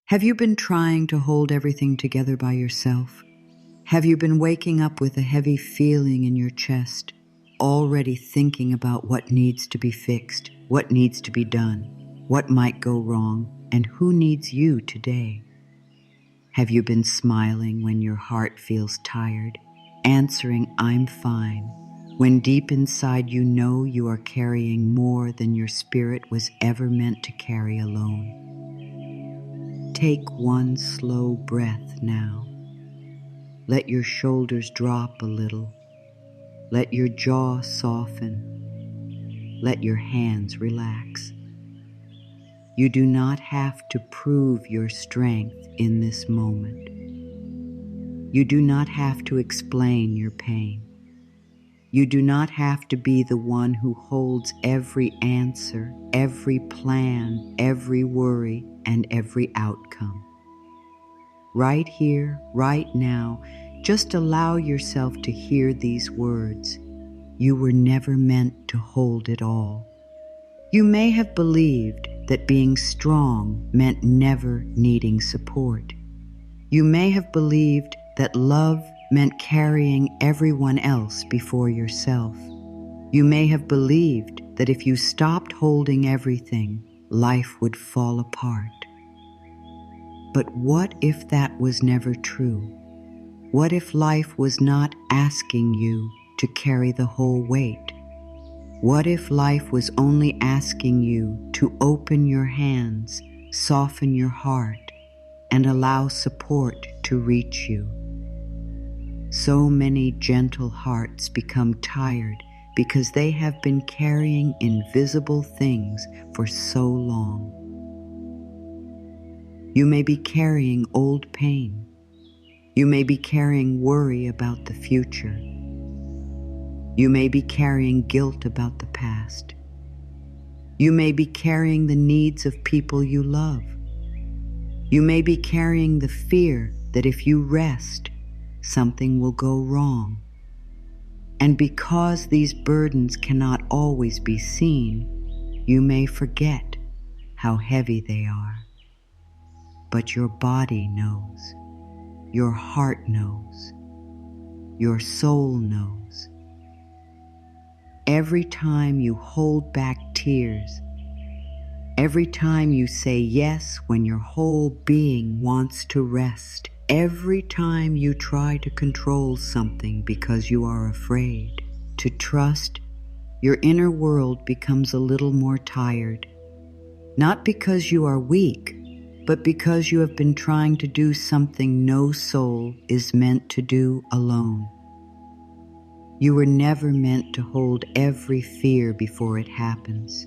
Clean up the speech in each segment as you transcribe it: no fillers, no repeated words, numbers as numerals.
Have you been trying to hold everything together by yourself? Have you been waking up with a heavy feeling in your chest, already thinking about what needs to be fixed, what needs to be done, what might go wrong, and who needs you today? Have you been smiling when your heart feels tired, answering "I'm fine," when deep inside you know you are carrying more than your spirit was ever meant to carry alone? Take one slow breath now. Let your shoulders drop a little. Let your jaw soften. Let your hands relax. You do not have to prove your strength in this moment. You do not have to explain your pain. You do not have to be the one who holds every answer, every plan, every worry, and every outcome. Right here, right now, just allow yourself to hear these words. You were never meant to hold it all. You may have believed that being strong meant never needing support. You may have believed that love meant carrying everyone else before yourself. You may have believed that if you stopped holding everything, life would fall apart. But what if that was never true? What if life was not asking you to carry the whole weight? What if life was only asking you to open your hands, soften your heart, and allow support to reach you? So many gentle hearts become tired because they have been carrying invisible things for so long. You may be carrying old pain. You may be carrying worry about the future. You may be carrying guilt about the past. You may be carrying the needs of people you love. You may be carrying the fear that if you rest, something will go wrong. And because these burdens cannot always be seen, you may forget how heavy they are. But your body knows, your heart knows, your soul knows. Every time you hold back tears, every time you say yes when your whole being wants to rest, every time you try to control something because you are afraid to trust, your inner world becomes a little more tired. Not because you are weak, but because you have been trying to do something no soul is meant to do alone. You were never meant to hold every fear before it happens.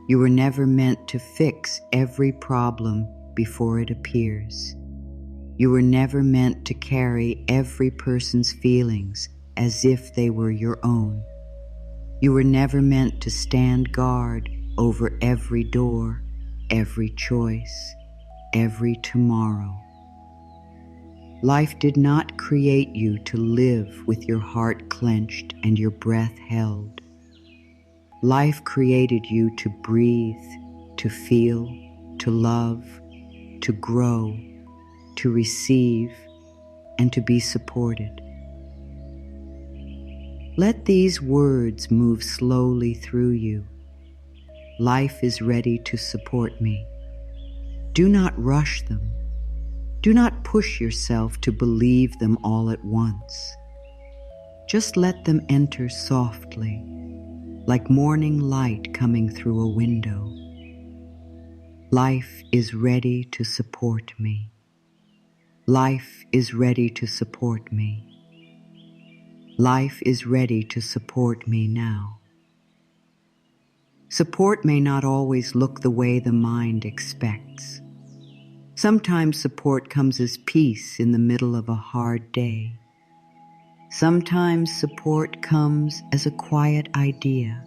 You were never meant to fix every problem before it appears. You were never meant to carry every person's feelings as if they were your own. You were never meant to stand guard over every door, every choice, every tomorrow. Life did not create you to live with your heart clenched and your breath held. Life created you to breathe, to feel, to love, to grow, to receive, and to be supported. Let these words move slowly through you. Life is ready to support me. Do not rush them. Do not push yourself to believe them all at once. Just let them enter softly, like morning light coming through a window. Life is ready to support me. Life is ready to support me. Life is ready to support me now. Support may not always look the way the mind expects. Sometimes support comes as peace in the middle of a hard day. Sometimes support comes as a quiet idea.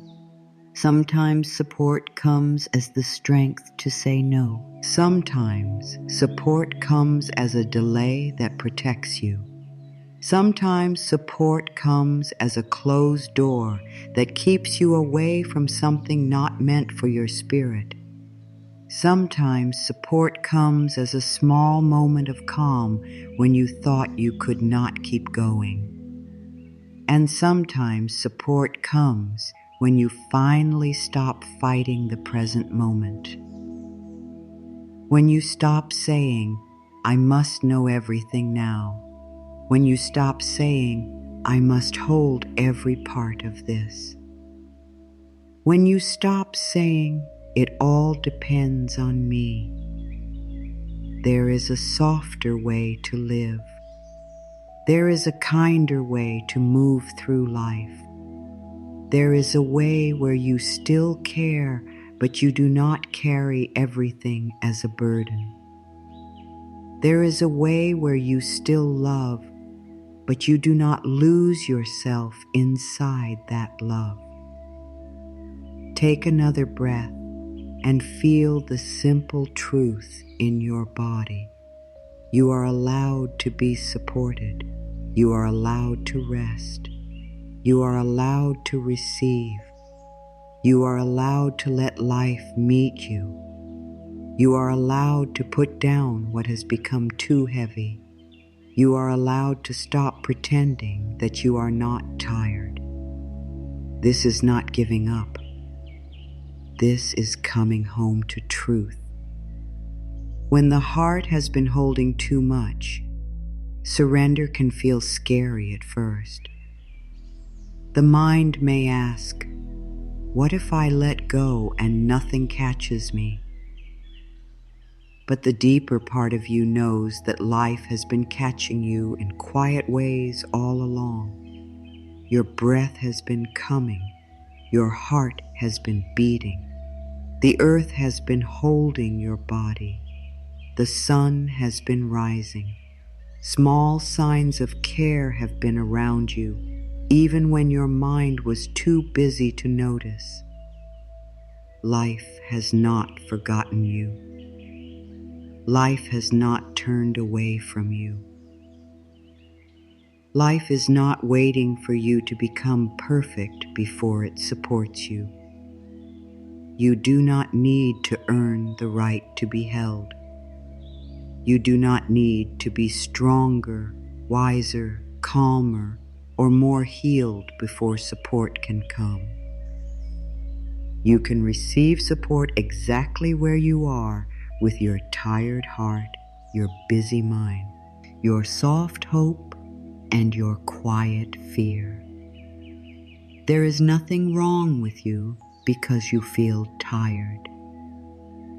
Sometimes support comes as the strength to say no. Sometimes support comes as a delay that protects you. Sometimes support comes as a closed door that keeps you away from something not meant for your spirit. Sometimes support comes as a small moment of calm when you thought you could not keep going. And sometimes support comes when you finally stop fighting the present moment. When you stop saying, "I must know everything now." When you stop saying, "I must hold every part of this." When you stop saying, "It all depends on me." There is a softer way to live. There is a kinder way to move through life. There is a way where you still care, but you do not carry everything as a burden. There is a way where you still love, but you do not lose yourself inside that love. Take another breath and feel the simple truth in your body. You are allowed to be supported. You are allowed to rest. You are allowed to receive. You are allowed to let life meet you. You are allowed to put down what has become too heavy. You are allowed to stop pretending that you are not tired. This is not giving up. This is coming home to truth. When the heart has been holding too much, surrender can feel scary at first. The mind may ask, "What if I let go and nothing catches me?" But the deeper part of you knows that life has been catching you in quiet ways all along. Your breath has been coming. Your heart has been beating. The earth has been holding your body. The sun has been rising. Small signs of care have been around you, even when your mind was too busy to notice. Life has not forgotten you. Life has not turned away from you. Life is not waiting for you to become perfect before it supports you. You do not need to earn the right to be held. You do not need to be stronger, wiser, calmer, or more healed before support can come. You can receive support exactly where you are with your tired heart, your busy mind, your soft hope, and your quiet fear. There is nothing wrong with you because you feel tired.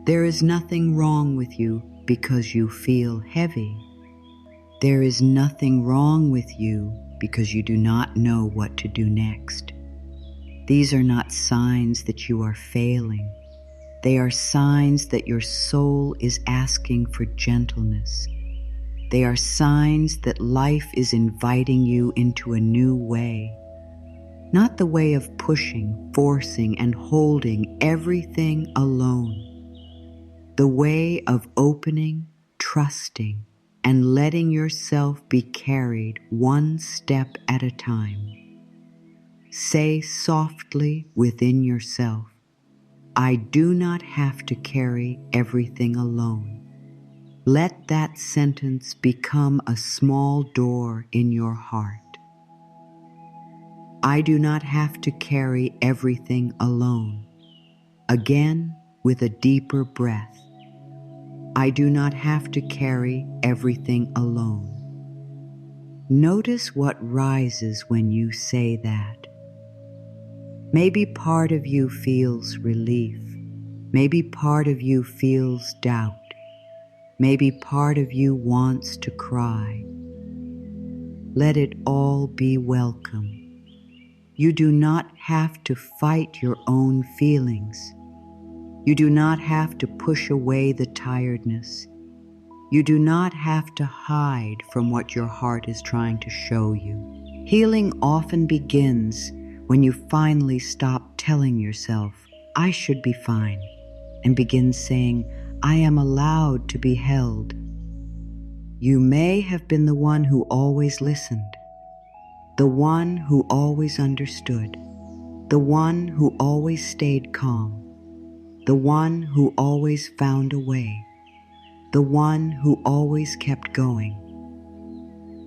There is nothing wrong with you because you feel heavy. There is nothing wrong with you because you do not know what to do next. These are not signs that you are failing. They are signs that your soul is asking for gentleness. They are signs that life is inviting you into a new way. Not the way of pushing, forcing, and holding everything alone. The way of opening, trusting, and letting yourself be carried one step at a time. Say softly within yourself, "I do not have to carry everything alone." Let that sentence become a small door in your heart. I do not have to carry everything alone. Again, with a deeper breath. I do not have to carry everything alone. Notice what rises when you say that. Maybe part of you feels relief. Maybe part of you feels doubt. Maybe part of you wants to cry. Let it all be welcome. You do not have to fight your own feelings. You do not have to push away the tiredness. You do not have to hide from what your heart is trying to show you. Healing often begins when you finally stop telling yourself, "I should be fine," and begin saying, "I am allowed to be held." You may have been the one who always listened, the one who always understood, the one who always stayed calm. the one who always found a way, the one who always kept going.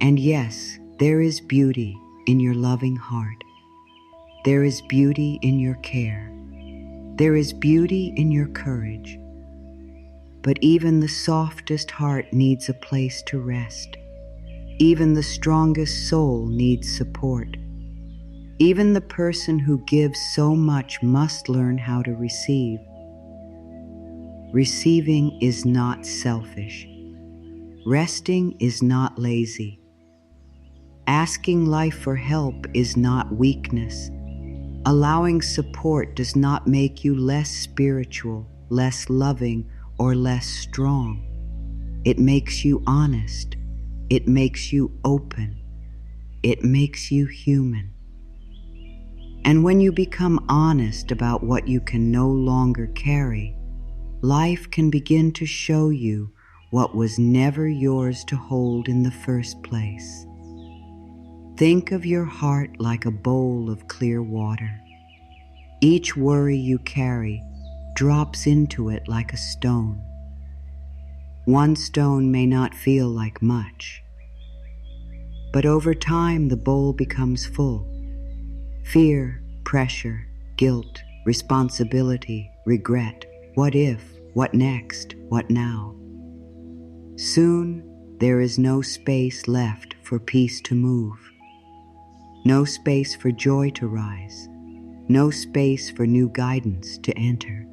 And yes, there is beauty in your loving heart. There is beauty in your care. There is beauty in your courage. But even the softest heart needs a place to rest. Even the strongest soul needs support. Even the person who gives so much must learn how to receive. Receiving is not selfish. Resting is not lazy. Asking life for help is not weakness. Allowing support does not make you less spiritual, less loving, or less strong. It makes you honest. It makes you open. It makes you human. And when you become honest about what you can no longer carry, life can begin to show you what was never yours to hold in the first place. Think of your heart like a bowl of clear water. Each worry you carry drops into it like a stone. One stone may not feel like much, but over time the bowl becomes full. Fear, pressure, guilt, responsibility, regret, what if, what next, what now? Soon there is no space left for peace to move, no space for joy to rise, no space for new guidance to enter.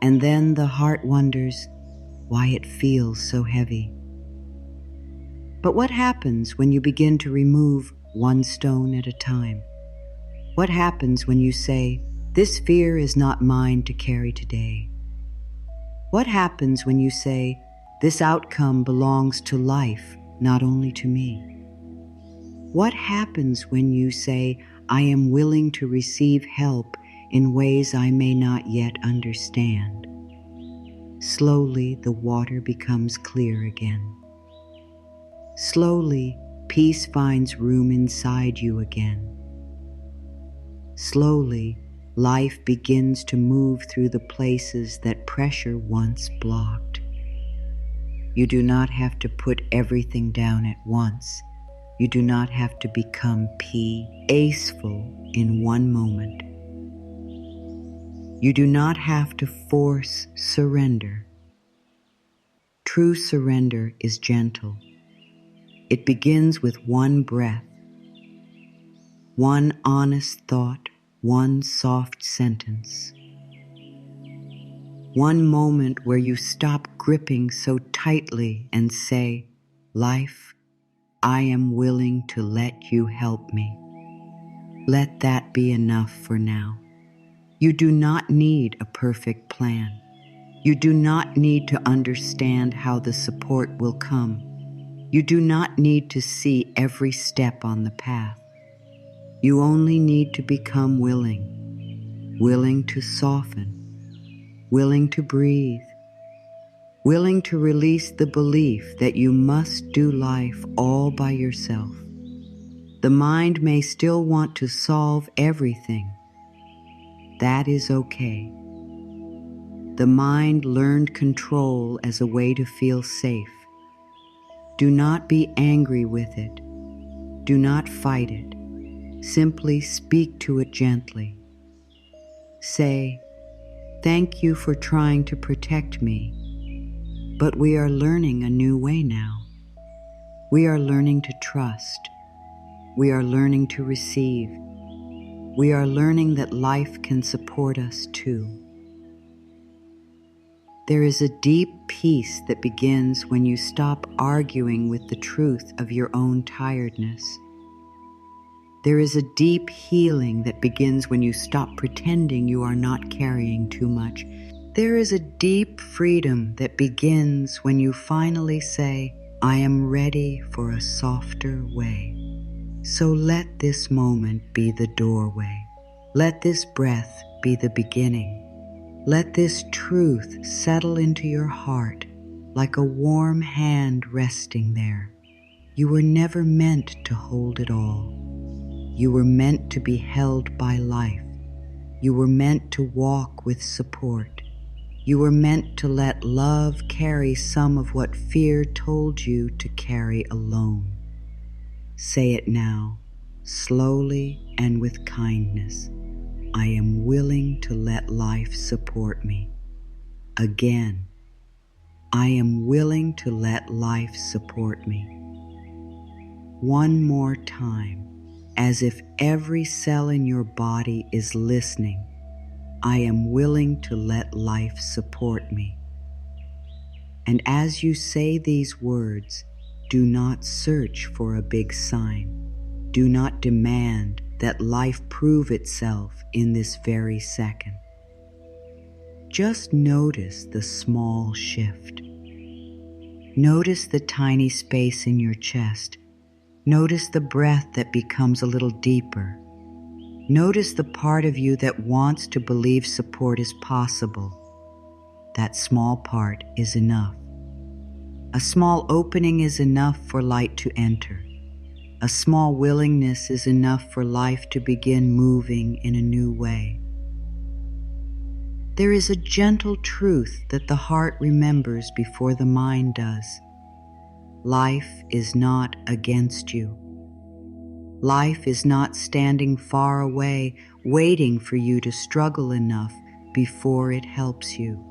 And then the heart wonders why it feels so heavy. But what happens when you begin to remove one stone at a time? What happens when you say, "This fear is not mine to carry today"? What happens when you say, "This outcome belongs to life, not only to me"? What happens when you say, "I am willing to receive help in ways I may not yet understand"? Slowly, the water becomes clear again. Slowly, peace finds room inside you again. Slowly, life begins to move through the places that pressure once blocked. You do not have to put everything down at once. You do not have to become peaceful in one moment. You do not have to force surrender. True surrender is gentle. It begins with one breath, one honest thought, one soft sentence. One moment where you stop gripping so tightly and say, "Life, I am willing to let you help me." Let that be enough for now. You do not need a perfect plan. You do not need to understand how the support will come. You do not need to see every step on the path. You only need to become willing to soften, willing to breathe, willing to release the belief that you must do life all by yourself. The mind may still want to solve everything. That is okay. The mind learned control as a way to feel safe. Do not be angry with it. Do not fight it. Simply speak to it gently. Say, "Thank you for trying to protect me, but we are learning a new way now. We are learning to trust. We are learning to receive. We are learning that life can support us too." There is a deep peace that begins when you stop arguing with the truth of your own tiredness. There is a deep healing that begins when you stop pretending you are not carrying too much. There is a deep freedom that begins when you finally say, "I am ready for a softer way." So let this moment be the doorway. Let this breath be the beginning. Let this truth settle into your heart like a warm hand resting there. You were never meant to hold it all. You were meant to be held by life. You were meant to walk with support. You were meant to let love carry some of what fear told you to carry alone. Say it now, slowly and with kindness. I am willing to let life support me. Again, I am willing to let life support me. One more time, as if every cell in your body is listening. I am willing to let life support me. And as you say these words, do not search for a big sign. Do not demand that life prove itself in this very second. Just notice the small shift. Notice the tiny space in your chest. Notice the breath that becomes a little deeper. Notice the part of you that wants to believe support is possible. That small part is enough. A small opening is enough for light to enter. A small willingness is enough for life to begin moving in a new way. There is a gentle truth that the heart remembers before the mind does. Life is not against you. Life is not standing far away, waiting for you to struggle enough before it helps you.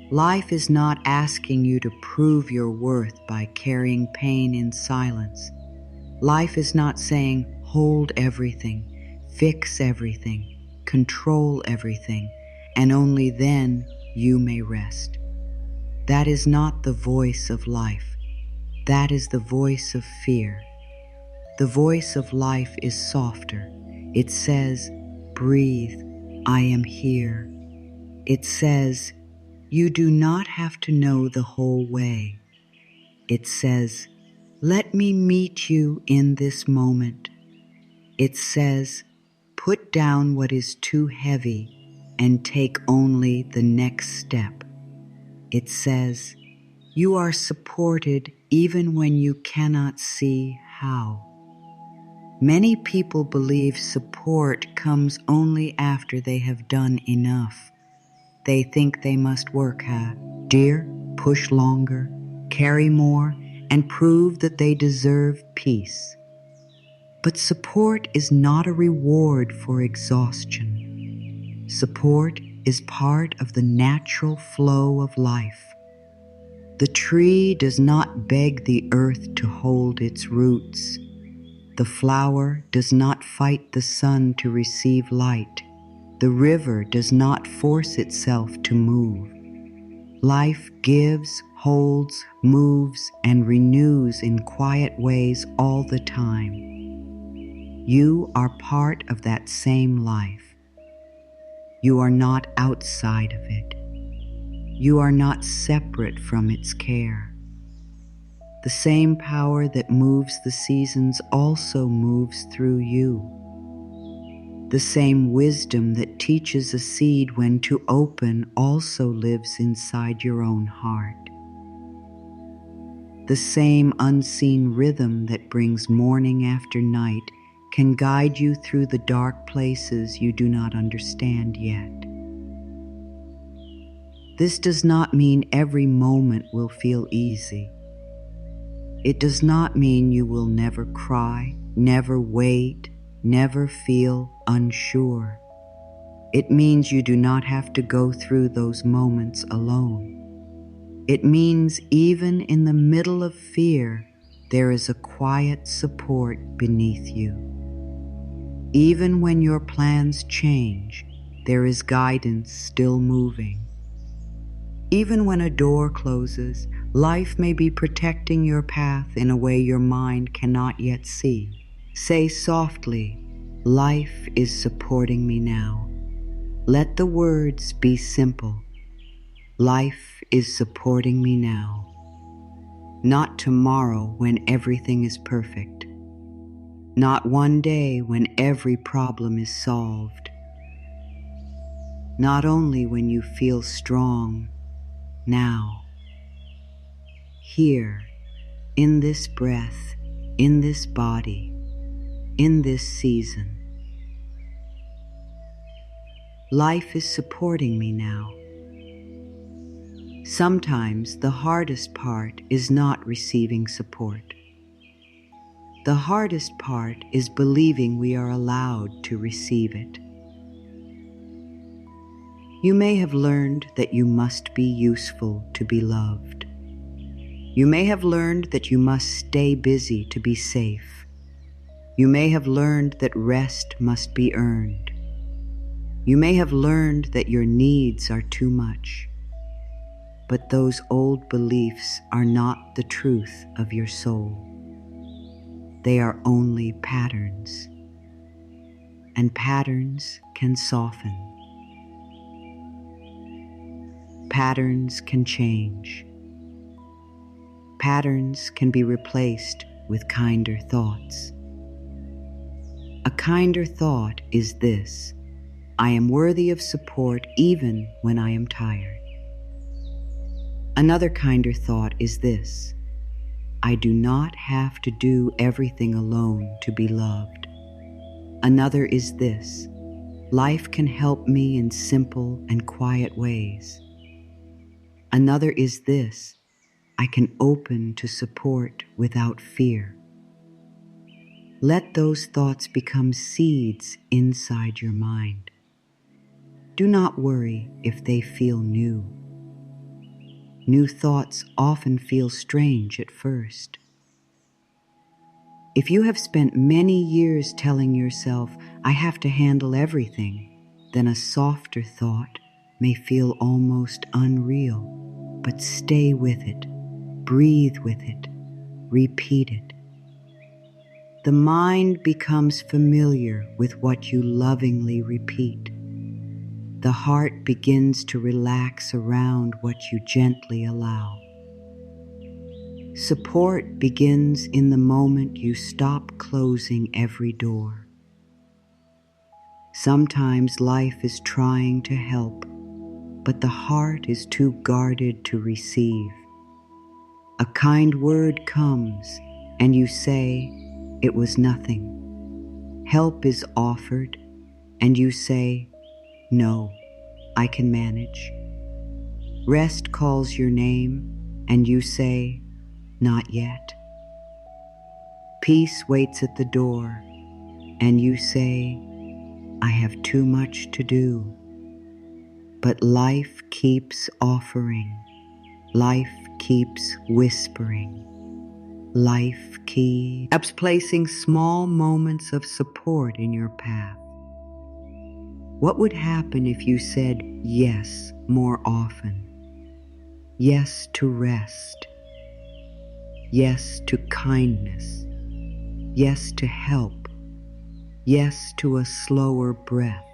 Life is not asking you to prove your worth by carrying pain in silence. Life is not saying, hold everything, fix everything, control everything, and only then you may rest. That is not the voice of life. That is the voice of fear. The voice of life is softer. It says, breathe, I am here. It says, you do not have to know the whole way. It says, let me meet you in this moment. It says, put down what is too heavy and take only the next step. It says, you are supported even when you cannot see how. Many people believe support comes only after they have done enough. They think they must work harder, push longer, carry more, and prove that they deserve peace. But support is not a reward for exhaustion. Support is part of the natural flow of life. The tree does not beg the earth to hold its roots. The flower does not fight the sun to receive light. The river does not force itself to move. Life gives, holds, moves, and renews in quiet ways all the time. You are part of that same life. You are not outside of it. You are not separate from its care. The same power that moves the seasons also moves through you. The same wisdom that teaches a seed when to open also lives inside your own heart. The same unseen rhythm that brings morning after night can guide you through the dark places you do not understand yet. This does not mean every moment will feel easy. It does not mean you will never cry, never wait, never feel unsure. It means you do not have to go through those moments alone. It means even in the middle of fear, there is a quiet support beneath you. Even when your plans change, there is guidance still moving. Even when a door closes, life may be protecting your path in a way your mind cannot yet see. Say softly, life is supporting me now. Let the words be simple. Life is supporting me now. Not tomorrow when everything is perfect. Not one day when every problem is solved. Not only when you feel strong. Now, here, in this breath, in this body, in this season. Life is supporting me now. Sometimes the hardest part is not receiving support. The hardest part is believing we are allowed to receive it. You may have learned that you must be useful to be loved. You may have learned that you must stay busy to be safe. You may have learned that rest must be earned. You may have learned that your needs are too much. But those old beliefs are not the truth of your soul. They are only patterns, and patterns can soften. Patterns can change. Patterns can be replaced with kinder thoughts. A kinder thought is this: I am worthy of support even when I am tired. Another kinder thought is this: I do not have to do everything alone to be loved. Another is this: life can help me in simple and quiet ways. Another is this: I can open to support without fear. Let those thoughts become seeds inside your mind. Do not worry if they feel new. New thoughts often feel strange at first. If you have spent many years telling yourself, I have to handle everything, then a softer thought may feel almost unreal. But stay with it, breathe with it, repeat it. The mind becomes familiar with what you lovingly repeat. The heart begins to relax around what you gently allow. Support begins in the moment you stop closing every door. Sometimes life is trying to help, but the heart is too guarded to receive. A kind word comes, and you say, it was nothing. Help is offered, and you say, no, I can manage. Rest calls your name, and you say, not yet. Peace waits at the door, and you say, I have too much to do. But life keeps offering. Life keeps whispering. Life keeps placing small moments of support in your path. What would happen if you said yes more often? Yes to rest. Yes to kindness. Yes to help. Yes to a slower breath.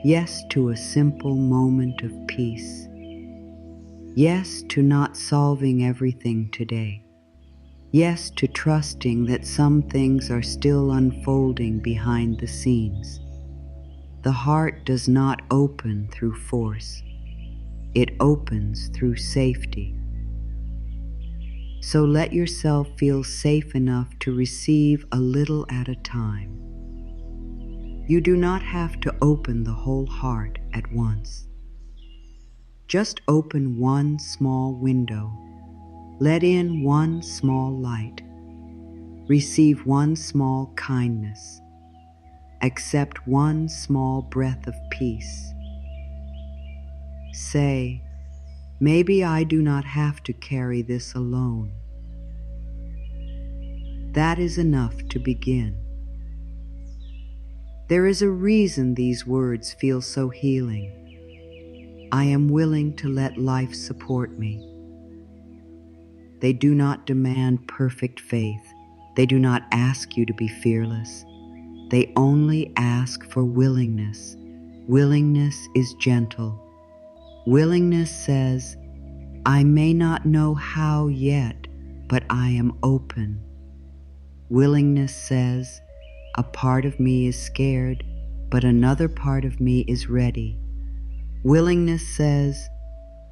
Yes to a simple moment of peace. Yes to not solving everything today. Yes to trusting that some things are still unfolding behind the scenes. The heart does not open through force. It opens through safety. So let yourself feel safe enough to receive a little at a time. You do not have to open the whole heart at once. Just open one small window. Let in one small light. Receive one small kindness. Accept one small breath of peace. Say, maybe I do not have to carry this alone. That is enough to begin. There is a reason these words feel so healing. I am willing to let life support me. They do not demand perfect faith. They do not ask you to be fearless. They only ask for willingness. Willingness is gentle. Willingness says, I may not know how yet, but I am open. Willingness says, a part of me is scared, but another part of me is ready. Willingness says,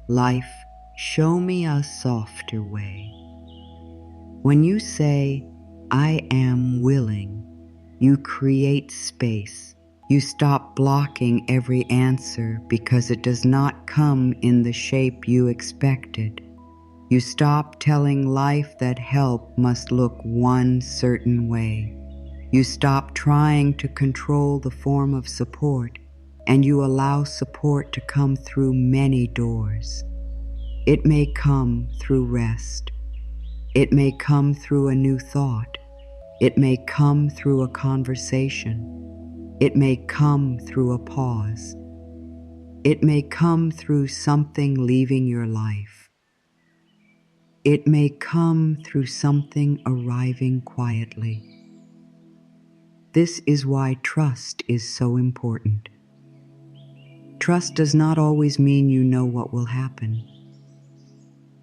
life, show me a softer way. When you say, I am willing, you create space. You stop blocking every answer because it does not come in the shape you expected. You stop telling life that help must look one certain way. You stop trying to control the form of support, and you allow support to come through many doors. It may come through rest. It may come through a new thought. It may come through a conversation. It may come through a pause. It may come through something leaving your life. It may come through something arriving quietly. This is why trust is so important. Trust does not always mean you know what will happen.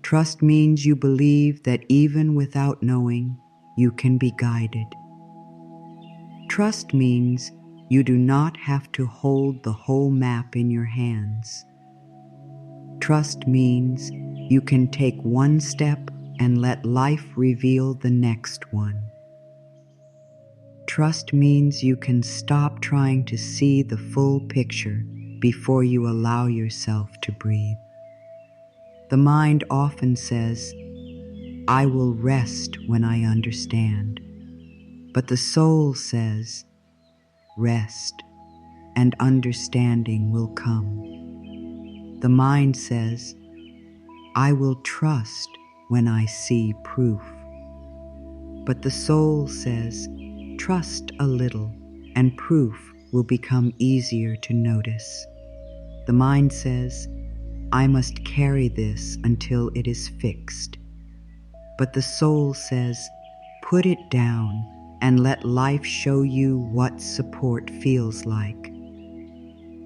Trust means you believe that even without knowing, you can be guided. Trust means you do not have to hold the whole map in your hands. Trust means you can take one step and let life reveal the next one. Trust means you can stop trying to see the full picture before you allow yourself to breathe. The mind often says, "I will rest when I understand." But the soul says, "Rest and understanding will come." The mind says, "I will trust when I see proof." But the soul says, "Trust a little, and proof will become easier to notice." The mind says, "I must carry this until it is fixed." But the soul says, "Put it down and let life show you what support feels like."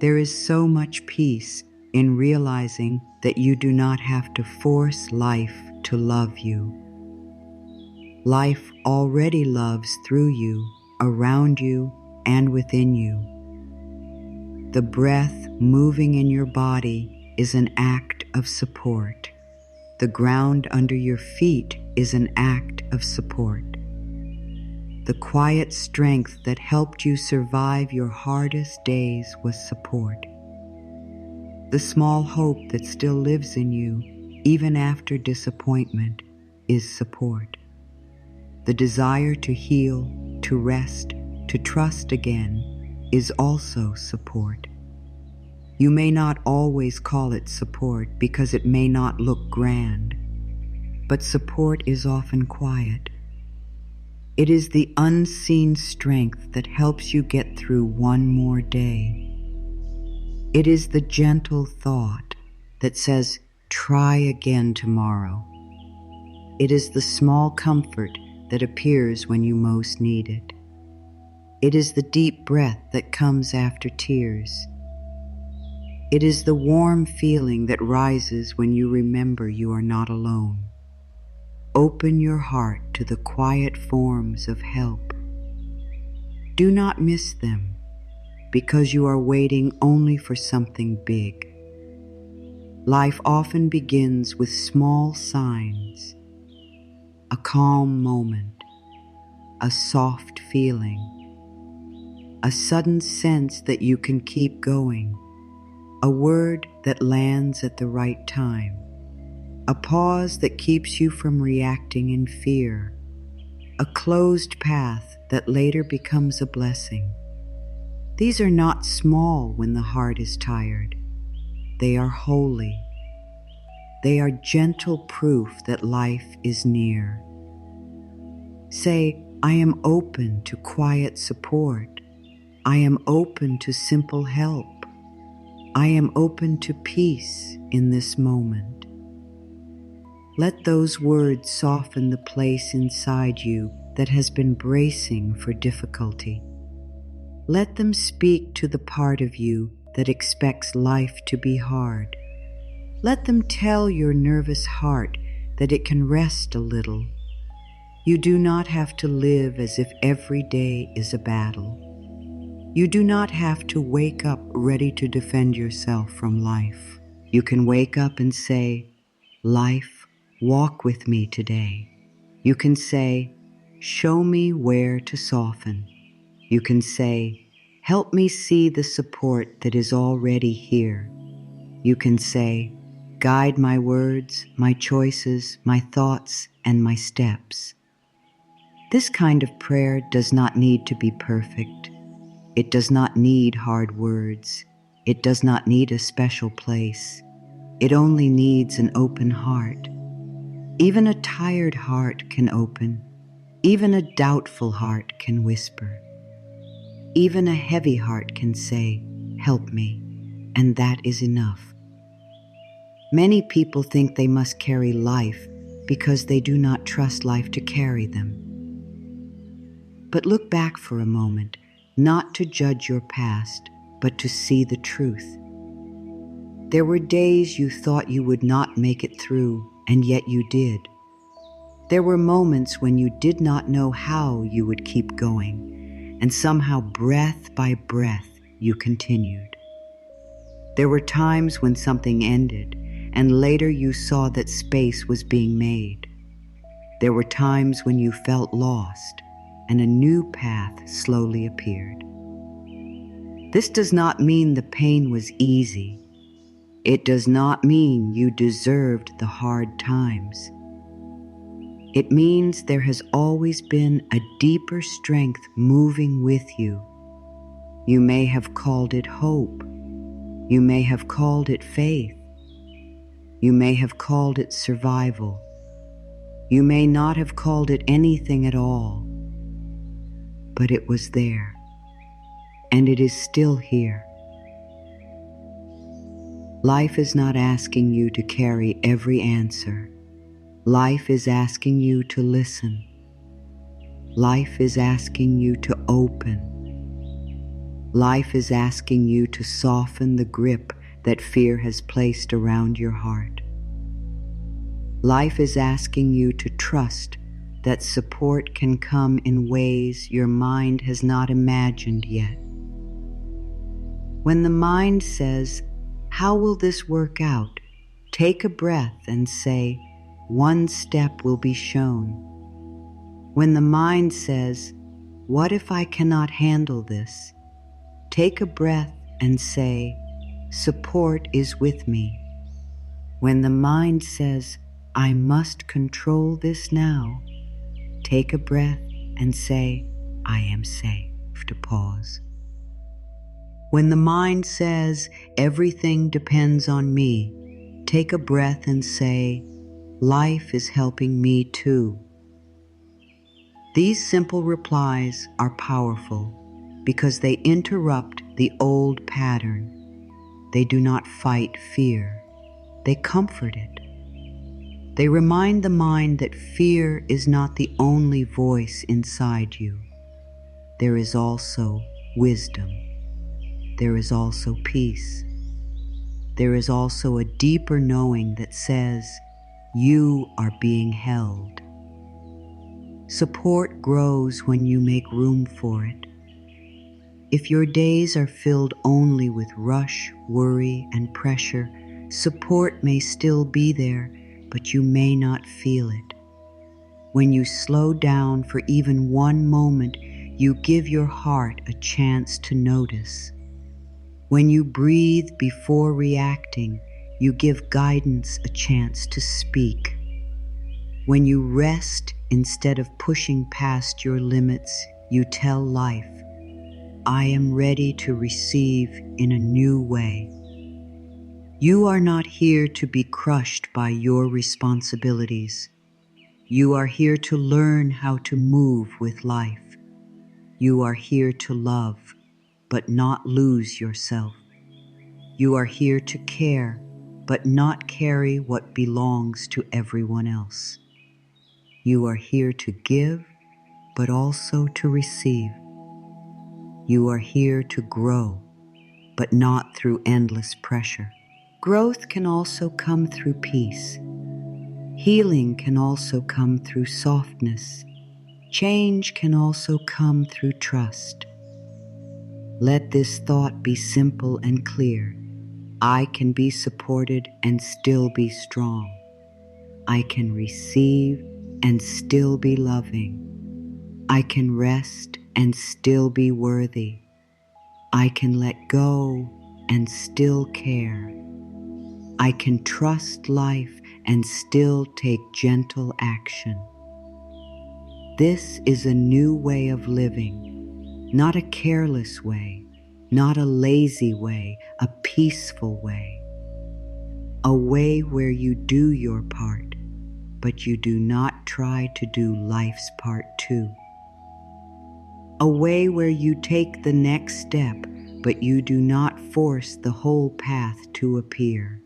There is so much peace in realizing that you do not have to force life to love you. Life already loves through you, around you, and within you. The breath moving in your body is an act of support. The ground under your feet is an act of support. The quiet strength that helped you survive your hardest days was support. The small hope that still lives in you, even after disappointment, is support. The desire to heal, to rest, to trust again is also support. You may not always call it support because it may not look grand, but support is often quiet. It is the unseen strength that helps you get through one more day. It is the gentle thought that says, "Try again tomorrow." It is the small comfort that appears when you most need it. It is the deep breath that comes after tears. It is the warm feeling that rises when you remember you are not alone. Open your heart to the quiet forms of help. Do not miss them because you are waiting only for something big. Life often begins with small signs: a calm moment, a soft feeling, a sudden sense that you can keep going, a word that lands at the right time, a pause that keeps you from reacting in fear, a closed path that later becomes a blessing. These are not small when the heart is tired. They are holy. They are gentle proof that life is near. Say, "I am open to quiet support. I am open to simple help. I am open to peace in this moment." Let those words soften the place inside you that has been bracing for difficulty. Let them speak to the part of you that expects life to be hard. Let them tell your nervous heart that it can rest a little. You do not have to live as if every day is a battle. You do not have to wake up ready to defend yourself from life. You can wake up and say, "Life, walk with me today." You can say, "Show me where to soften." You can say, Help me see the support that is already here. You can say, guide my words, my choices, my thoughts, and my steps. This kind of prayer does not need to be perfect. It does not need hard words. It does not need a special place. It only needs an open heart. Even a tired heart can open. Even a doubtful heart can whisper. Even a heavy heart can say, help me, and that is enough. Many people think they must carry life because they do not trust life to carry them. But look back for a moment, not to judge your past, but to see the truth. There were days you thought you would not make it through, and yet you did. There were moments when you did not know how you would keep going, and somehow, breath by breath, you continued. There were times when something ended, and later you saw that space was being made. There were times when you felt lost, and a new path slowly appeared. This does not mean the pain was easy. It does not mean you deserved the hard times. It means there has always been a deeper strength moving with you. You may have called it hope. You may have called it faith. You may have called it survival. You may not have called it anything at all. But it was there, and it is still here. Life is not asking you to carry every answer. Life is asking you to listen. Life is asking you to open. Life is asking you to soften the grip that fear has placed around your heart. Life is asking you to trust that support can come in ways your mind has not imagined yet. When the mind says, how will this work out? Take a breath and say, one step will be shown. When the mind says, what if I cannot handle this? Take a breath and say, support is with me. When the mind says, I must control this now, take a breath and say, I am safe to pause. When the mind says, everything depends on me, take a breath and say, life is helping me too. These simple replies are powerful because they interrupt the old pattern. They do not fight fear. They comfort it. They remind the mind that fear is not the only voice inside you. There is also wisdom. There is also peace. There is also a deeper knowing that says, you are being held. Support grows when you make room for it. If your days are filled only with rush, worry, and pressure, support may still be there, but you may not feel it. When you slow down for even one moment, you give your heart a chance to notice. When you breathe before reacting, you give guidance a chance to speak. When you rest instead of pushing past your limits, you tell life, I am ready to receive in a new way. You are not here to be crushed by your responsibilities. You are here to learn how to move with life. You are here to love, but not lose yourself. You are here to care, but not carry what belongs to everyone else. You are here to give, but also to receive. You are here to grow, but not through endless pressure. Growth can also come through peace. Healing can also come through softness. Change can also come through trust. Let this thought be simple and clear. I can be supported and still be strong. I can receive and still be loving. I can rest and still be worthy. I can let go and still care. I can trust life and still take gentle action. This is a new way of living, not a careless way, not a lazy way, a peaceful way. A way where you do your part, but you do not try to do life's part too. A way where you take the next step, but you do not force the whole path to appear.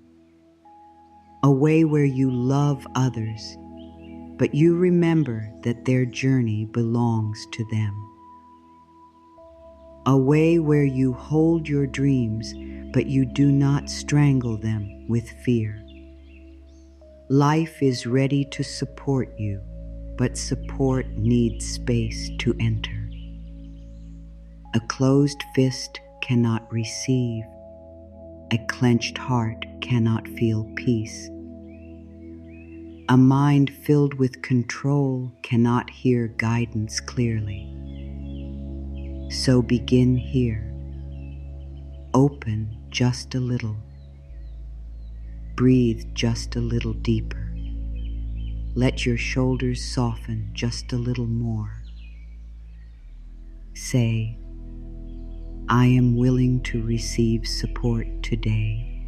A way where you love others, but you remember that their journey belongs to them. A way where you hold your dreams, but you do not strangle them with fear. Life is ready to support you, but support needs space to enter. A closed fist cannot receive. A clenched heart cannot feel peace. A mind filled with control cannot hear guidance clearly. So begin here. Open just a little. Breathe just a little deeper. Let your shoulders soften just a little more. Say, I am willing to receive support today.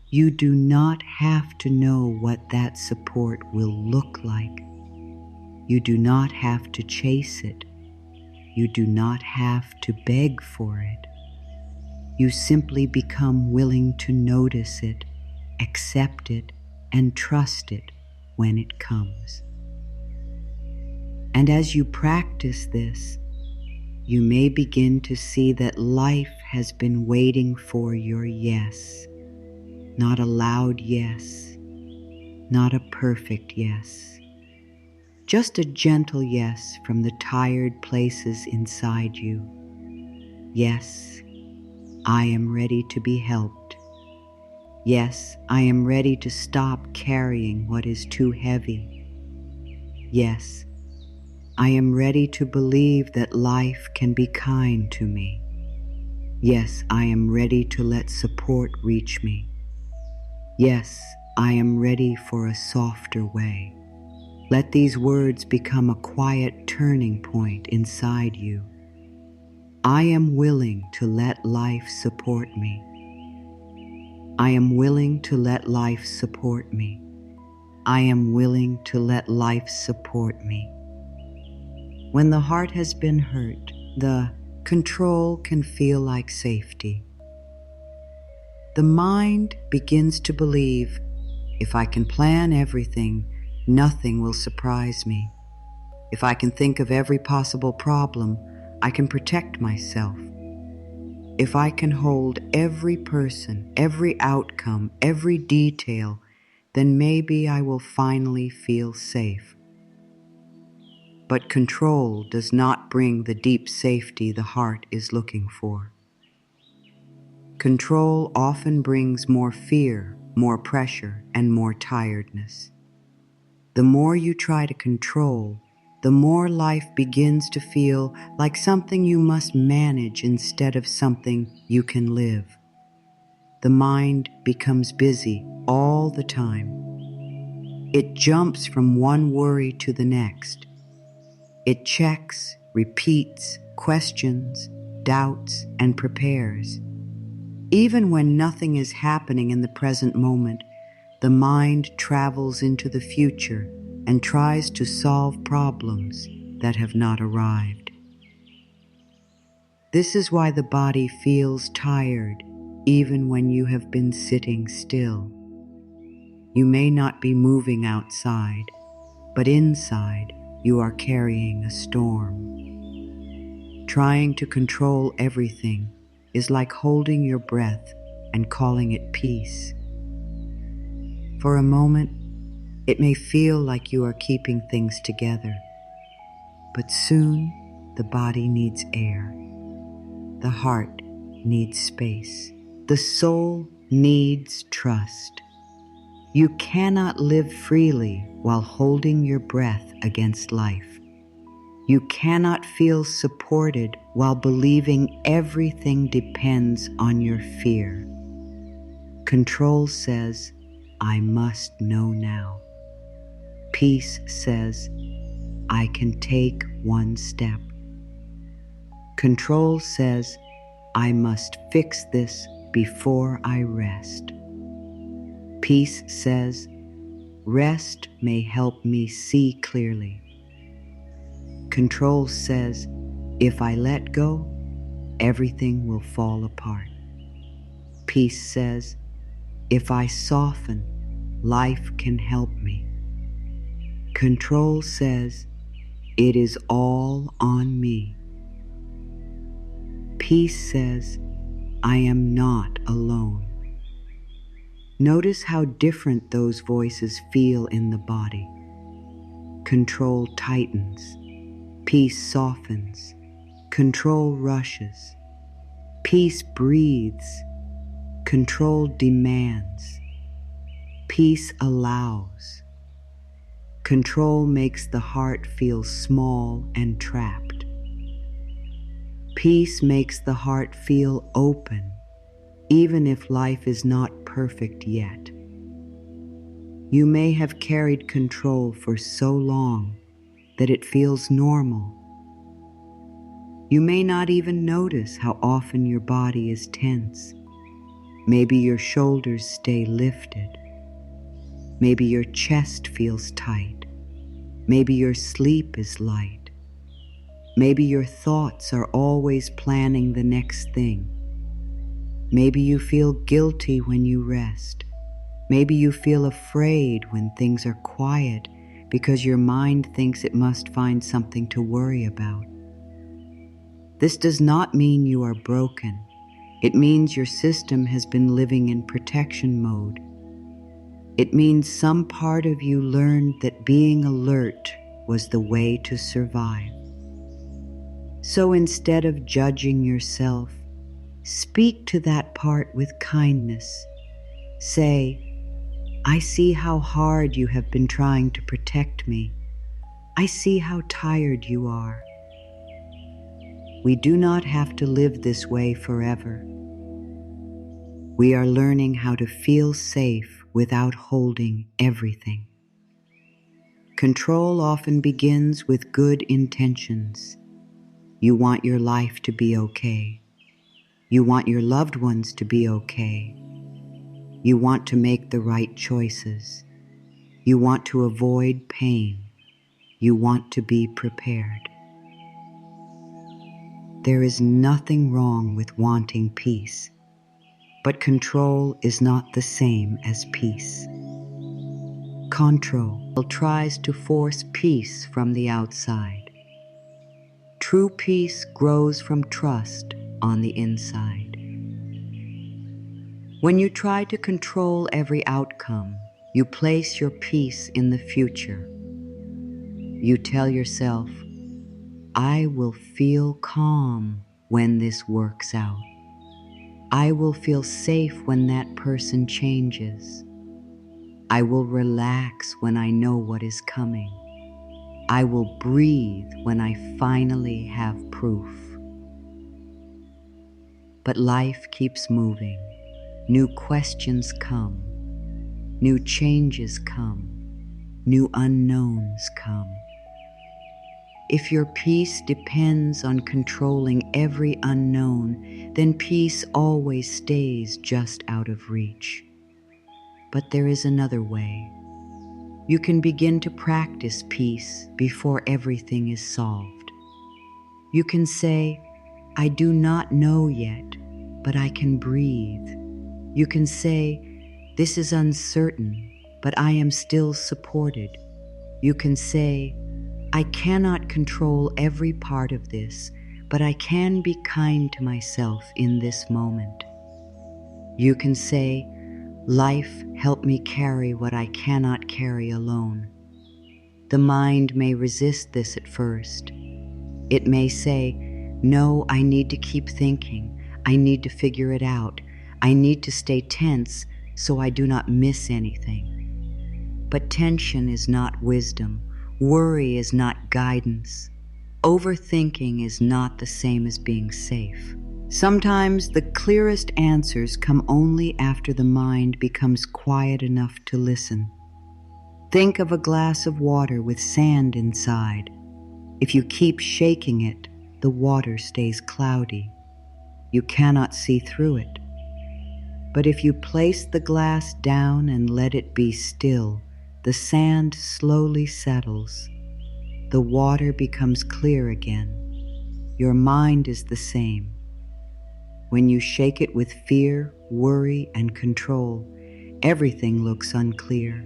You do not have to know what that support will look like. You do not have to chase it. You do not have to beg for it. You simply become willing to notice it, accept it, and trust it when it comes. And as you practice this, you may begin to see that life has been waiting for your yes. Not a loud yes, not a perfect yes. Just a gentle yes from the tired places inside you. Yes, I am ready to be helped. Yes, I am ready to stop carrying what is too heavy. Yes, I am ready to believe that life can be kind to me. Yes, I am ready to let support reach me. Yes, I am ready for a softer way. Let these words become a quiet turning point inside you. I am willing to let life support me. I am willing to let life support me. I am willing to let life support me. When the heart has been hurt, the control can feel like safety. The mind begins to believe, if I can plan everything, nothing will surprise me. If I can think of every possible problem, I can protect myself. If I can hold every person, every outcome, every detail, then maybe I will finally feel safe. But control does not bring the deep safety the heart is looking for. Control often brings more fear, more pressure, and more tiredness. The more you try to control, the more life begins to feel like something you must manage instead of something you can live. The mind becomes busy all the time. It jumps from one worry to the next. It checks, repeats, questions, doubts, and prepares. Even when nothing is happening in the present moment, the mind travels into the future and tries to solve problems that have not arrived. This is why the body feels tired even when you have been sitting still. You may not be moving outside, but inside you are carrying a storm. Trying to control everything is like holding your breath and calling it peace. For a moment, it may feel like you are keeping things together, but soon the body needs air. The heart needs space. The soul needs trust. You cannot live freely while holding your breath against life. You cannot feel supported while believing everything depends on your fear. Control says, I must know now. Peace says, I can take one step. Control says, I must fix this before I rest. Peace says, rest may help me see clearly. Control says, if I let go, everything will fall apart. Peace says, if I soften, life can help me. Control says, it is all on me. Peace says, I am not alone. Notice how different those voices feel in the body. Control tightens. Peace softens. Control rushes. Peace breathes. Control demands. Peace allows. Control makes the heart feel small and trapped. Peace makes the heart feel open, even if life is not perfect yet. You may have carried control for so long that it feels normal. You may not even notice how often your body is tense. Maybe your shoulders stay lifted. Maybe your chest feels tight. Maybe your sleep is light. Maybe your thoughts are always planning the next thing. Maybe you feel guilty when you rest. Maybe you feel afraid when things are quiet because your mind thinks it must find something to worry about. This does not mean you are broken. It means your system has been living in protection mode. It means some part of you learned that being alert was the way to survive. So instead of judging yourself, speak to that part with kindness. Say, I see how hard you have been trying to protect me. I see how tired you are. We do not have to live this way forever. We are learning how to feel safe without holding everything. Control often begins with good intentions. You want your life to be okay. You want your loved ones to be okay. You want to make the right choices. You want to avoid pain. You want to be prepared. There is nothing wrong with wanting peace, but control is not the same as peace. Control tries to force peace from the outside. True peace grows from trust on the inside. When you try to control every outcome, you place your peace in the future. You tell yourself, I will feel calm when this works out. I will feel safe when that person changes. I will relax when I know what is coming. I will breathe when I finally have proof. But life keeps moving. New questions come. New changes come. New unknowns come. If your peace depends on controlling every unknown, then peace always stays just out of reach. But there is another way. You can begin to practice peace before everything is solved. You can say, I do not know yet, but I can breathe. You can say, this is uncertain, but I am still supported. You can say, I cannot control every part of this, but I can be kind to myself in this moment. You can say, life, help me carry what I cannot carry alone. The mind may resist this at first. It may say, no, I need to keep thinking. I need to figure it out. I need to stay tense so I do not miss anything. But tension is not wisdom. Worry is not guidance. Overthinking is not the same as being safe. Sometimes the clearest answers come only after the mind becomes quiet enough to listen. Think of a glass of water with sand inside. If you keep shaking it, the water stays cloudy. You cannot see through it. But if you place the glass down and let it be still, the sand slowly settles. The water becomes clear again. Your mind is the same. When you shake it with fear, worry, and control, everything looks unclear.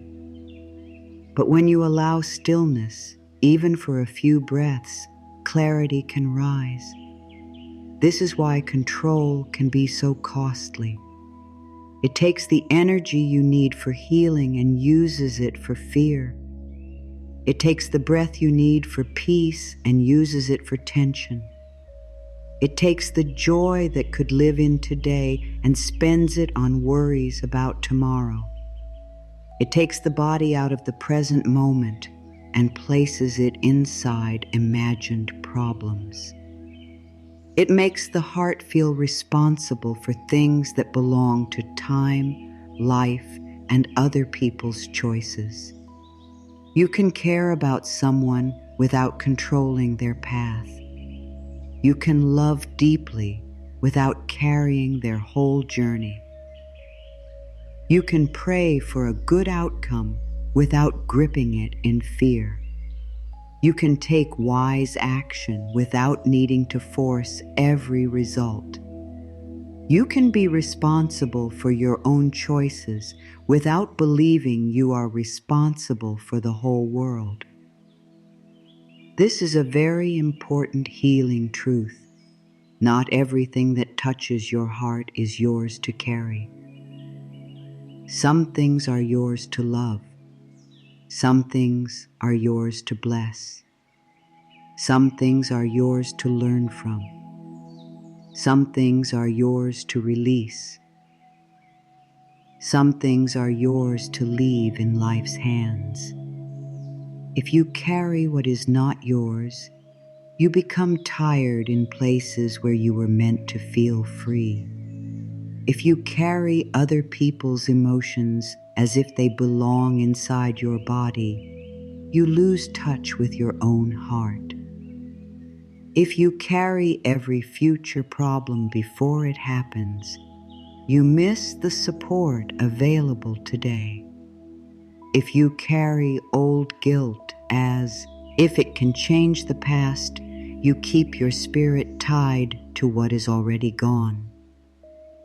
But when you allow stillness, even for a few breaths, clarity can rise. This is why control can be so costly. It takes the energy you need for healing and uses it for fear. It takes the breath you need for peace and uses it for tension. It takes the joy that could live in today and spends it on worries about tomorrow. It takes the body out of the present moment and places it inside imagined problems. It makes the heart feel responsible for things that belong to time, life, and other people's choices. You can care about someone without controlling their path. You can love deeply without carrying their whole journey. You can pray for a good outcome without gripping it in fear. You can take wise action without needing to force every result. You can be responsible for your own choices without believing you are responsible for the whole world. This is a very important healing truth. Not everything that touches your heart is yours to carry. Some things are yours to love. Some things are yours to bless. Some things are yours to learn from. Some things are yours to release. Some things are yours to leave in life's hands. If you carry what is not yours, you become tired in places where you were meant to feel free. If you carry other people's emotions as if they belong inside your body, you lose touch with your own heart. If you carry every future problem before it happens, you miss the support available today. If you carry old guilt as if it can change the past, you keep your spirit tied to what is already gone.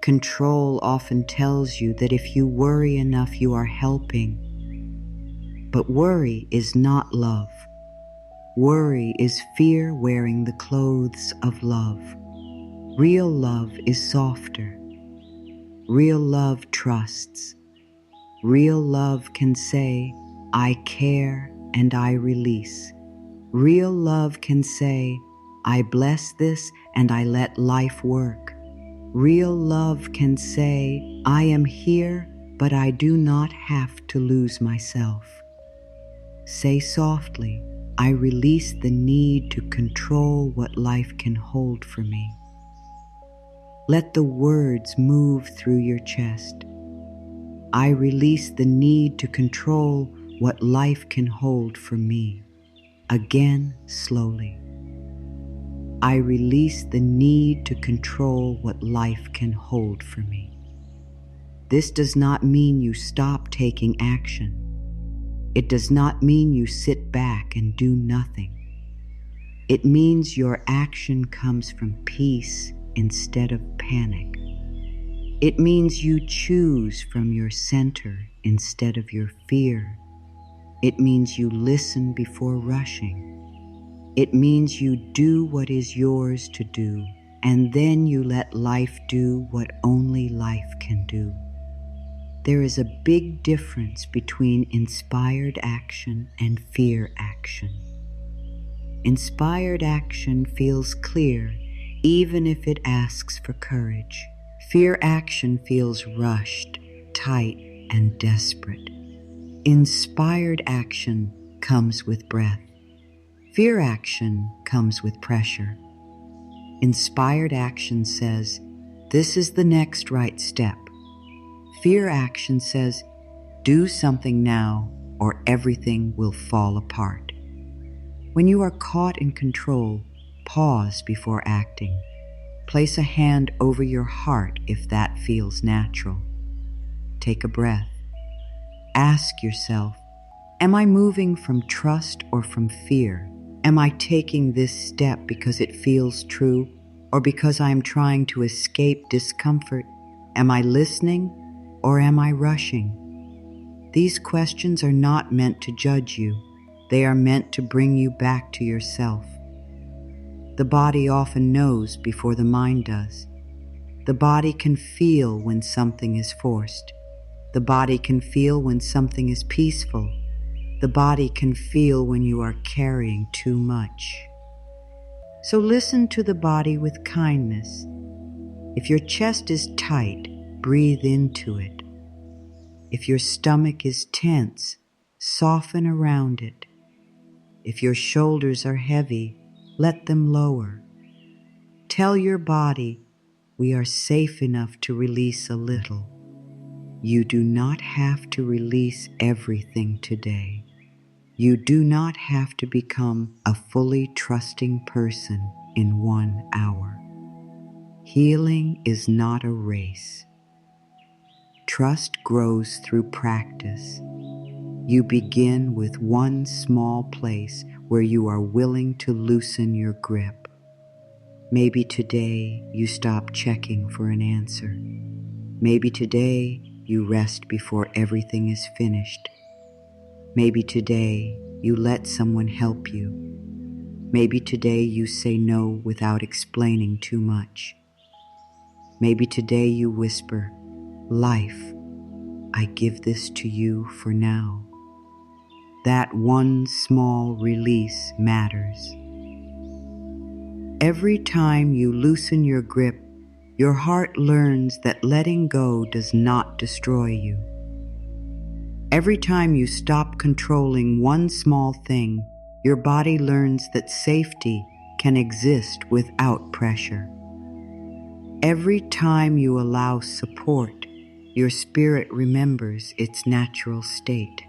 Control often tells you that if you worry enough, you are helping. But worry is not love. Worry is fear wearing the clothes of love. Real love is softer. Real love trusts. Real love can say, I care and I release. Real love can say, I bless this and I let life work. Real love can say, I am here, but I do not have to lose myself. Say softly, I release the need to control what life can hold for me. Let the words move through your chest. I release the need to control what life can hold for me. Again, slowly. I release the need to control what life can hold for me. This does not mean you stop taking action. It does not mean you sit back and do nothing. It means your action comes from peace instead of panic. It means you choose from your center instead of your fear. It means you listen before rushing. It means you do what is yours to do, and then you let life do what only life can do. There is a big difference between inspired action and fear action. Inspired action feels clear, even if it asks for courage. Fear action feels rushed, tight, and desperate. Inspired action comes with breath. Fear action comes with pressure. Inspired action says, this is the next right step. Fear action says, do something now or everything will fall apart. When you are caught in control, pause before acting. Place a hand over your heart if that feels natural. Take a breath. Ask yourself, am I moving from trust or from fear? Am I taking this step because it feels true or because I am trying to escape discomfort? Am I listening or am I rushing? These questions are not meant to judge you. They are meant to bring you back to yourself. The body often knows before the mind does. The body can feel when something is forced. The body can feel when something is peaceful. The body can feel when you are carrying too much. So listen to the body with kindness. If your chest is tight, breathe into it. If your stomach is tense, soften around it. If your shoulders are heavy, let them lower. Tell your body, we are safe enough to release a little. You do not have to release everything today. You do not have to become a fully trusting person in 1 hour. Healing is not a race. Trust grows through practice. You begin with one small place where you are willing to loosen your grip. Maybe today you stop checking for an answer. Maybe today you rest before everything is finished. Maybe today you let someone help you. Maybe today you say no without explaining too much. Maybe today you whisper, life, I give this to you for now. That one small release matters. Every time you loosen your grip, your heart learns that letting go does not destroy you. Every time you stop controlling one small thing, your body learns that safety can exist without pressure. Every time you allow support, your spirit remembers its natural state.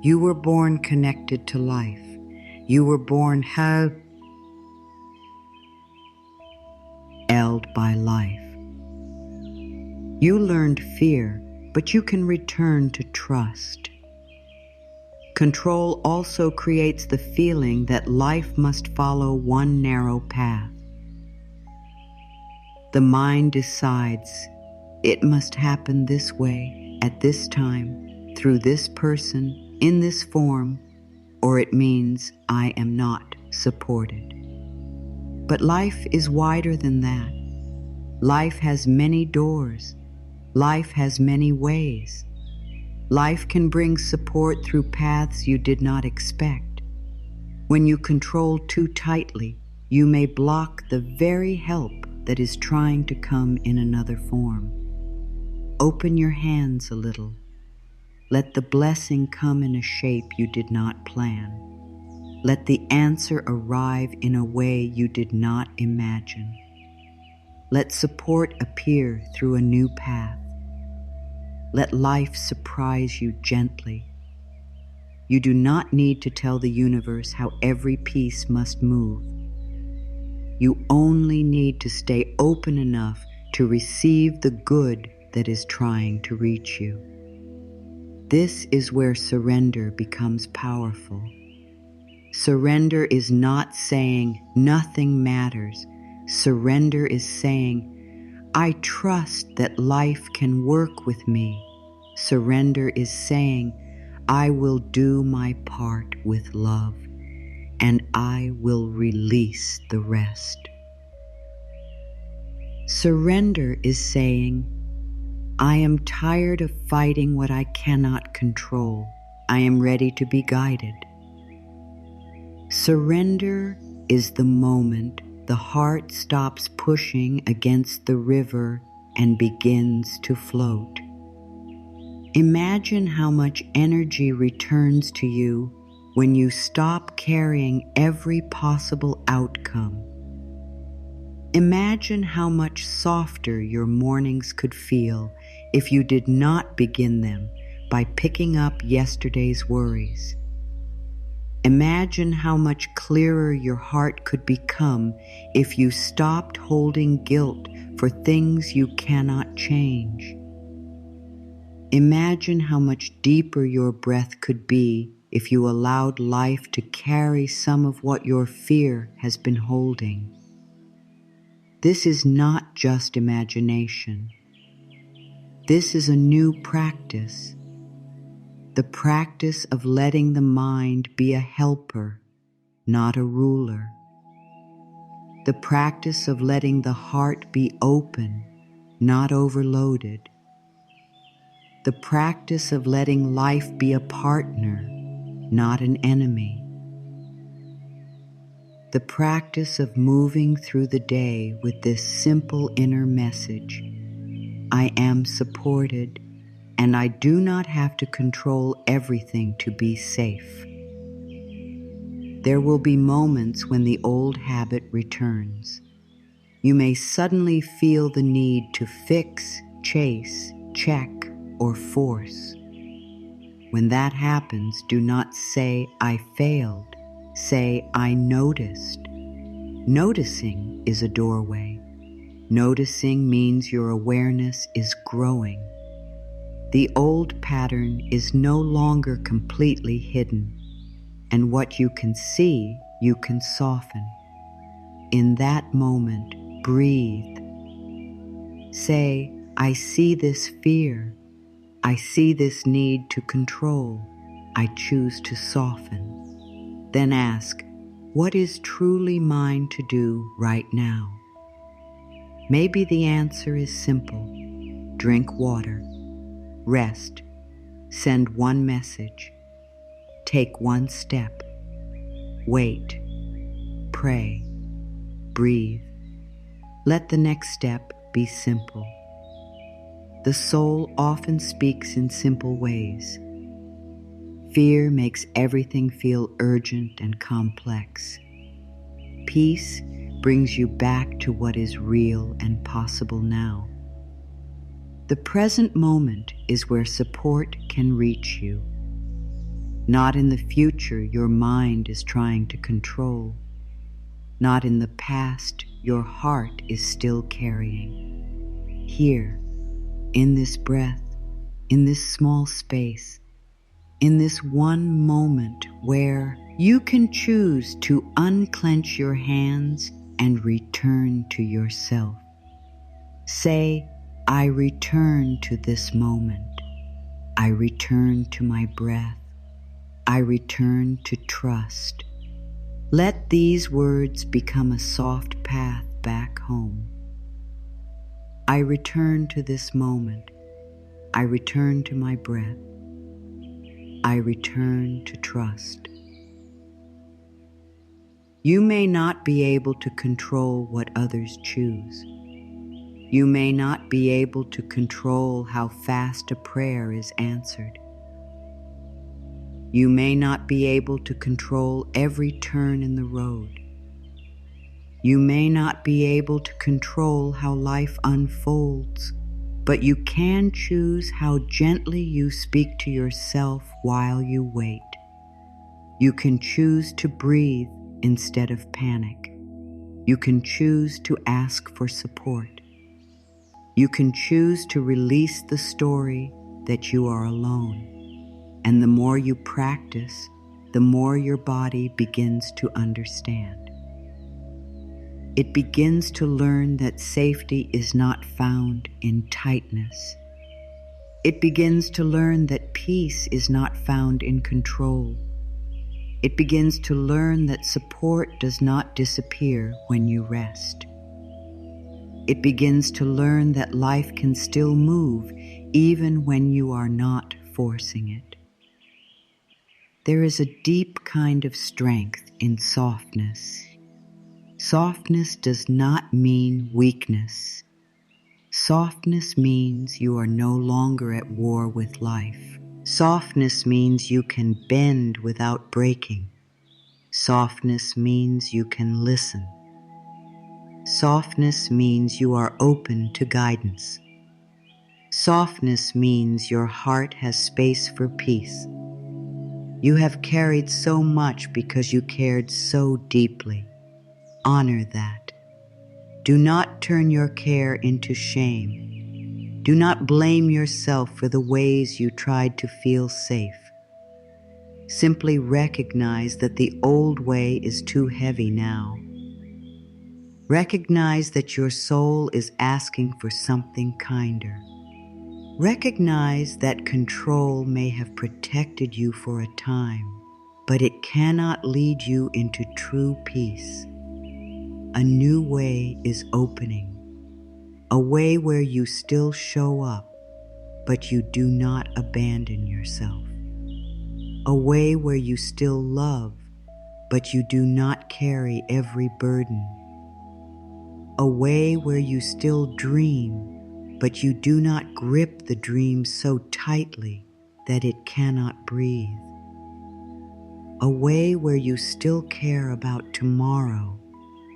You were born connected to life. You were born held by life. You learned fear, but you can return to trust. Control also creates the feeling that life must follow one narrow path. The mind decides it must happen this way, at this time, through this person, in this form, or it means I am not supported. But life is wider than that. Life has many doors. Life has many ways. Life can bring support through paths you did not expect. When you control too tightly, you may block the very help that is trying to come in another form. Open your hands a little. Let the blessing come in a shape you did not plan. Let the answer arrive in a way you did not imagine. Let support appear through a new path. Let life surprise you gently. You do not need to tell the universe how every piece must move. You only need to stay open enough to receive the good that is trying to reach you. This is where surrender becomes powerful. Surrender is not saying nothing matters. Surrender is saying, I trust that life can work with me. Surrender is saying, I will do my part with love, and I will release the rest. Surrender is saying, I am tired of fighting what I cannot control. I am ready to be guided. Surrender is the moment the heart stops pushing against the river and begins to float. Imagine how much energy returns to you when you stop carrying every possible outcome. Imagine how much softer your mornings could feel if you did not begin them by picking up yesterday's worries. Imagine how much clearer your heart could become if you stopped holding guilt for things you cannot change. Imagine how much deeper your breath could be if you allowed life to carry some of what your fear has been holding. This is not just imagination. This is a new practice. The practice of letting the mind be a helper, not a ruler. The practice of letting the heart be open, not overloaded. The practice of letting life be a partner, not an enemy. The practice of moving through the day with this simple inner message: I am supported, and I do not have to control everything to be safe. There will be moments when the old habit returns. You may suddenly feel the need to fix, chase, check, or force. When that happens, do not say, I failed. Say, I noticed. Noticing is a doorway. Noticing means your awareness is growing. The old pattern is no longer completely hidden, and what you can see, you can soften. In that moment, breathe. Say, I see this fear. I see this need to control. I choose to soften. Then ask, what is truly mine to do right now? Maybe the answer is simple. Drink water. Rest. Send one message. Take one step. Wait. Pray. Breathe. Let the next step be simple. The soul often speaks in simple ways. Fear makes everything feel urgent and complex. Peace brings you back to what is real and possible now. The present moment is where support can reach you. Not in the future your mind is trying to control. Not in the past your heart is still carrying. Here, in this breath, in this small space, in this one moment where you can choose to unclench your hands and return to yourself. Say, I return to this moment. I return to my breath. I return to trust. Let these words become a soft path back home. I return to this moment. I return to my breath. I return to trust. You may not be able to control what others choose. You may not be able to control how fast a prayer is answered. You may not be able to control every turn in the road. You may not be able to control how life unfolds, but you can choose how gently you speak to yourself while you wait. You can choose to breathe instead of panic. You can choose to ask for support. You can choose to release the story that you are alone. And the more you practice, the more your body begins to understand. It begins to learn that safety is not found in tightness. It begins to learn that peace is not found in control. It begins to learn that support does not disappear when you rest. It begins to learn that life can still move even when you are not forcing it. There is a deep kind of strength in softness. Softness does not mean weakness. Softness means you are no longer at war with life. Softness means you can bend without breaking. Softness means you can listen. Softness means you are open to guidance. Softness means your heart has space for peace. You have carried so much because you cared so deeply. Honor that. Do not turn your care into shame. Do not blame yourself for the ways you tried to feel safe. Simply recognize that the old way is too heavy now. Recognize that your soul is asking for something kinder. Recognize that control may have protected you for a time, but it cannot lead you into true peace. A new way is opening, a way where you still show up, but you do not abandon yourself. A way where you still love, but you do not carry every burden. A way where you still dream, but you do not grip the dream so tightly that it cannot breathe. A way where you still care about tomorrow,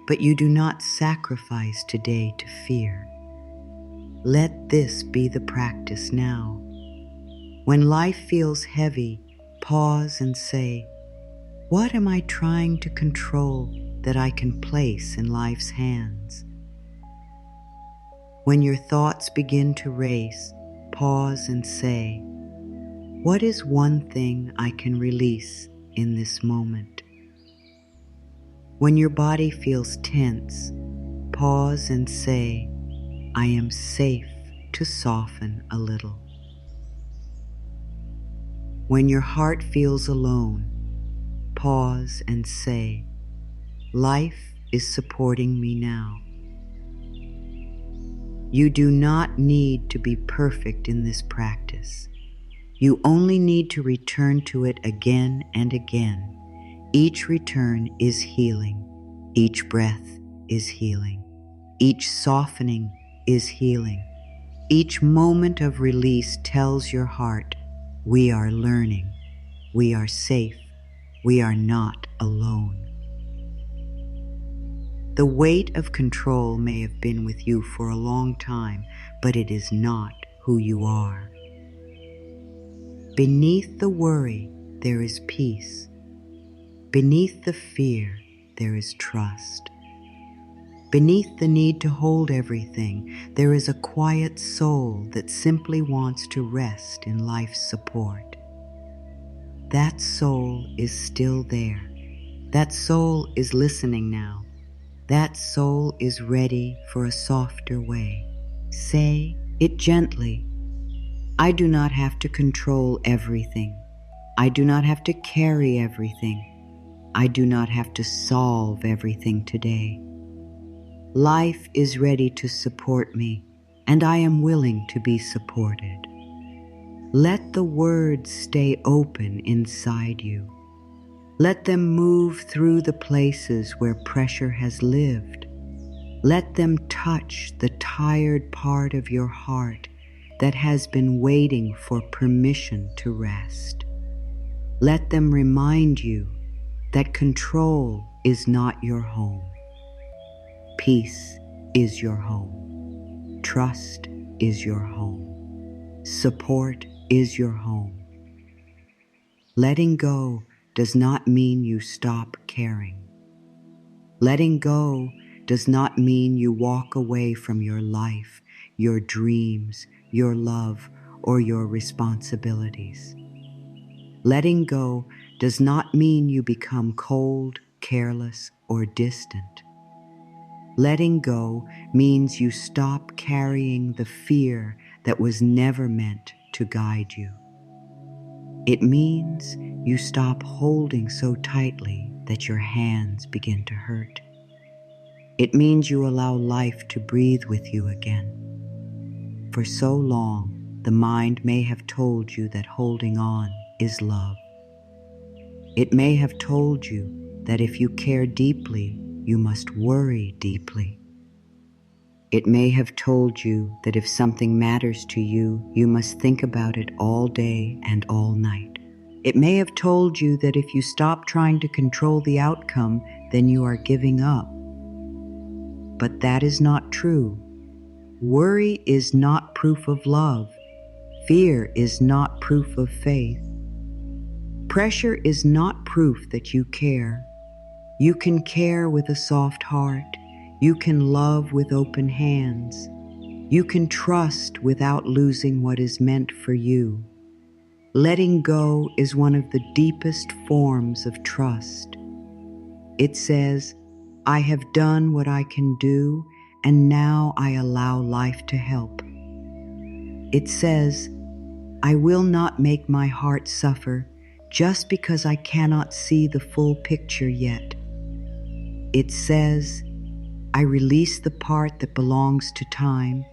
but you do not sacrifice today to fear. Let this be the practice now. When life feels heavy, pause and say, "What am I trying to control that I can place in life's hands?" When your thoughts begin to race, pause and say, "What is one thing I can release in this moment?" When your body feels tense, pause and say, "I am safe to soften a little." When your heart feels alone, pause and say, "Life is supporting me now." You do not need to be perfect in this practice. You only need to return to it again and again. Each return is healing. Each breath is healing. Each softening is healing. Each moment of release tells your heart, "We are learning. We are safe. We are not alone." The weight of control may have been with you for a long time, but it is not who you are. Beneath the worry, there is peace. Beneath the fear, there is trust. Beneath the need to hold everything, there is a quiet soul that simply wants to rest in life's support. That soul is still there. That soul is listening now. That soul is ready for a softer way. Say it gently. I do not have to control everything. I do not have to carry everything. I do not have to solve everything today. Life is ready to support me, and I am willing to be supported. Let the words stay open inside you. Let them move through the places where pressure has lived. Let them touch the tired part of your heart that has been waiting for permission to rest. Let them remind you that control is not your home. Peace is your home. Trust is your home. Support is your home. Letting go does not mean you stop caring. Letting go does not mean you walk away from your life, your dreams, your love, or your responsibilities. Letting go does not mean you become cold, careless, or distant. Letting go means you stop carrying the fear that was never meant to guide you. It means you stop holding so tightly that your hands begin to hurt. It means you allow life to breathe with you again. For so long, the mind may have told you that holding on is love. It may have told you that if you care deeply, you must worry deeply. It may have told you that if something matters to you, you must think about it all day and all night. It may have told you that if you stop trying to control the outcome, then you are giving up. But that is not true. Worry is not proof of love. Fear is not proof of faith. Pressure is not proof that you care. You can care with a soft heart. You can love with open hands. You can trust without losing what is meant for you. Letting go is one of the deepest forms of trust. It says, I have done what I can do, and now I allow life to help. It says, I will not make my heart suffer just because I cannot see the full picture yet. It says, I release the part that belongs to time,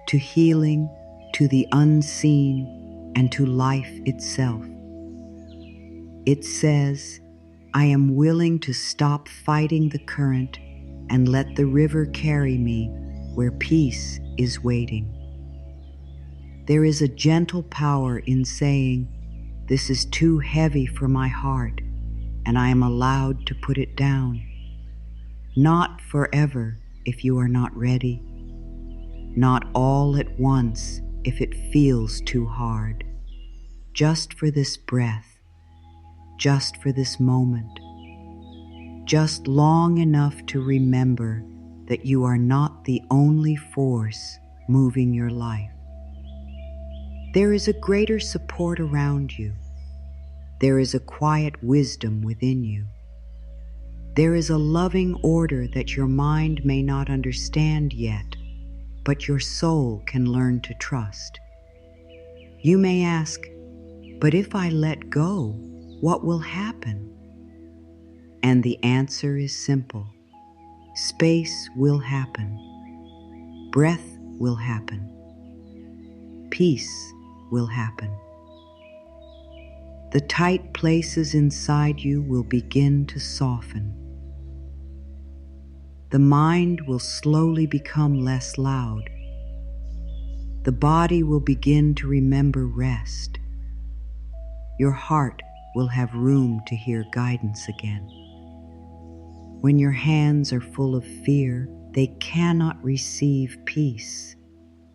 to healing, to the unseen, and to life itself. It says, I am willing to stop fighting the current and let the river carry me where peace is waiting. There is a gentle power in saying, this is too heavy for my heart, and I am allowed to put it down. Not forever if you are not ready. Not all at once if it feels too hard. Just for this breath, just for this moment. Just long enough to remember that you are not the only force moving your life. There is a greater support around you. There is a quiet wisdom within you. There is a loving order that your mind may not understand yet, but your soul can learn to trust. You may ask, but if I let go, what will happen? And the answer is simple. Space will happen. Breath will happen. Peace will happen. The tight places inside you will begin to soften. The mind will slowly become less loud. The body will begin to remember rest. Your heart will have room to hear guidance again. When your hands are full of fear, they cannot receive peace.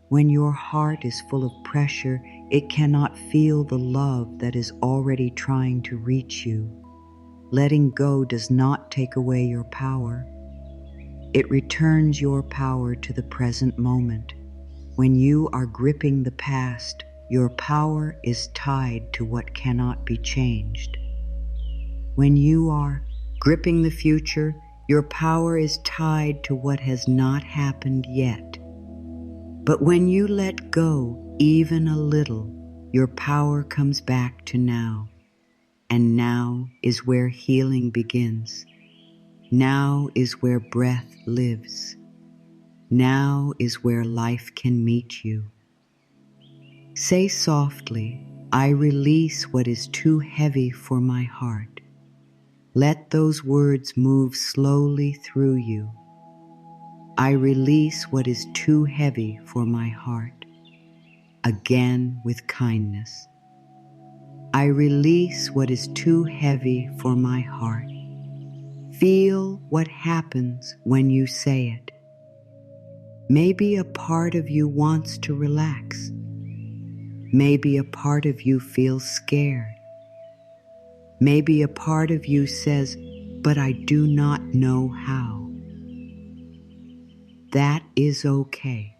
When your heart is full of pressure, it cannot feel the love that is already trying to reach you. Letting go does not take away your power. It returns your power to the present moment. When you are gripping the past, your power is tied to what cannot be changed. When you are gripping the future, your power is tied to what has not happened yet. But when you let go even a little, your power comes back to now. And now is where healing begins. Now is where breath lives. Now is where life can meet you. Say softly, I release what is too heavy for my heart. Let those words move slowly through you. I release what is too heavy for my heart. Again with kindness. I release what is too heavy for my heart. Feel what happens when you say it. Maybe a part of you wants to relax. Maybe a part of you feels scared. Maybe a part of you says, but I do not know how. That is okay.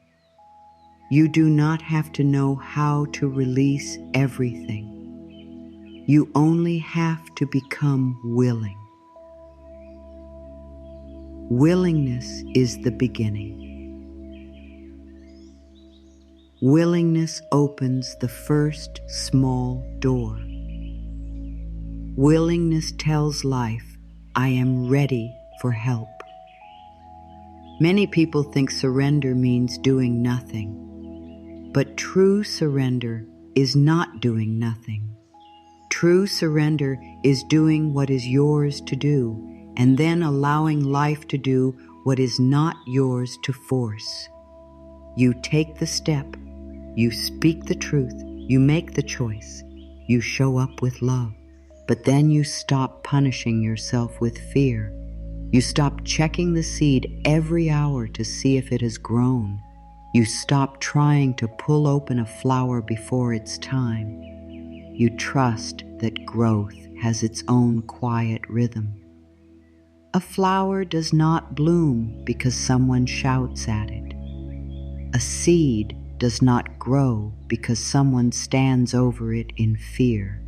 You do not have to know how to release everything. You only have to become willing. Willingness is the beginning. Willingness opens the first small door. Willingness tells life, I am ready for help. Many people think surrender means doing nothing, but true surrender is not doing nothing. True surrender is doing what is yours to do, and then allowing life to do what is not yours to force. You take the step, you speak the truth, you make the choice, you show up with love. But then you stop punishing yourself with fear. You stop checking the seed every hour to see if it has grown. You stop trying to pull open a flower before its time. You trust that growth has its own quiet rhythm. A flower does not bloom because someone shouts at it. A seed does not grow because someone stands over it in fear.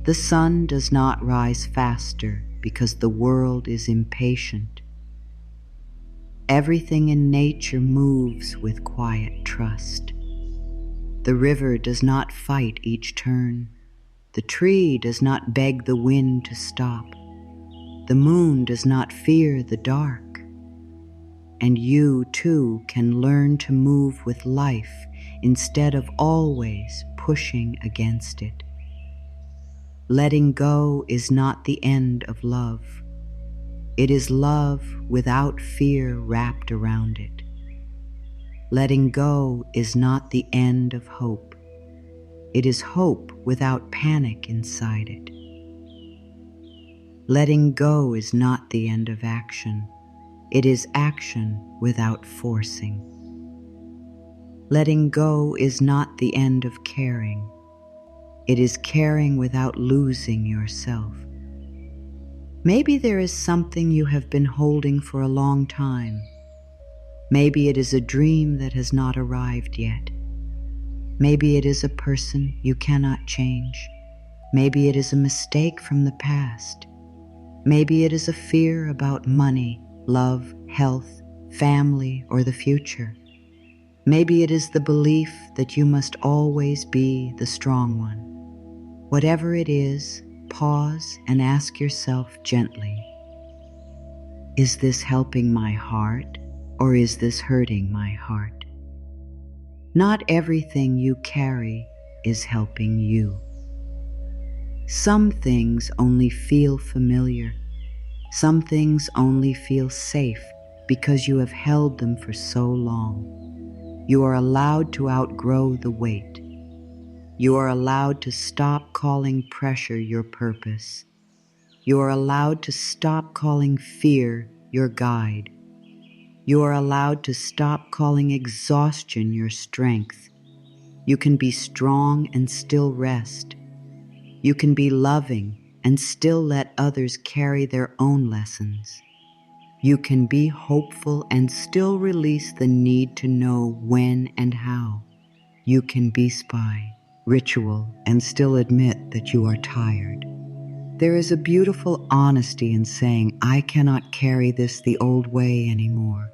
The sun does not rise faster because the world is impatient. Everything in nature moves with quiet trust. The river does not fight each turn. The tree does not beg the wind to stop. The moon does not fear the dark. And you, too, can learn to move with life instead of always pushing against it. Letting go is not the end of love. It is love without fear wrapped around it. Letting go is not the end of hope. It is hope without panic inside it. Letting go is not the end of action. It is action without forcing. Letting go is not the end of caring. It is caring without losing yourself. Maybe there is something you have been holding for a long time. Maybe it is a dream that has not arrived yet. Maybe it is a person you cannot change. Maybe it is a mistake from the past. Maybe it is a fear about money, love, health, family, or the future. Maybe it is the belief that you must always be the strong one. Whatever it is, pause and ask yourself gently, is this helping my heart or is this hurting my heart? Not everything you carry is helping you. Some things only feel familiar. Some things only feel safe because you have held them for so long. You are allowed to outgrow the weight. You are allowed to stop calling pressure your purpose. You are allowed to stop calling fear your guide. You are allowed to stop calling exhaustion your strength. You can be strong and still rest. You can be loving and still let others carry their own lessons. You can be hopeful and still release the need to know when and how. You can be spy, ritual, and still admit that you are tired. There is a beautiful honesty in saying, I cannot carry this the old way anymore.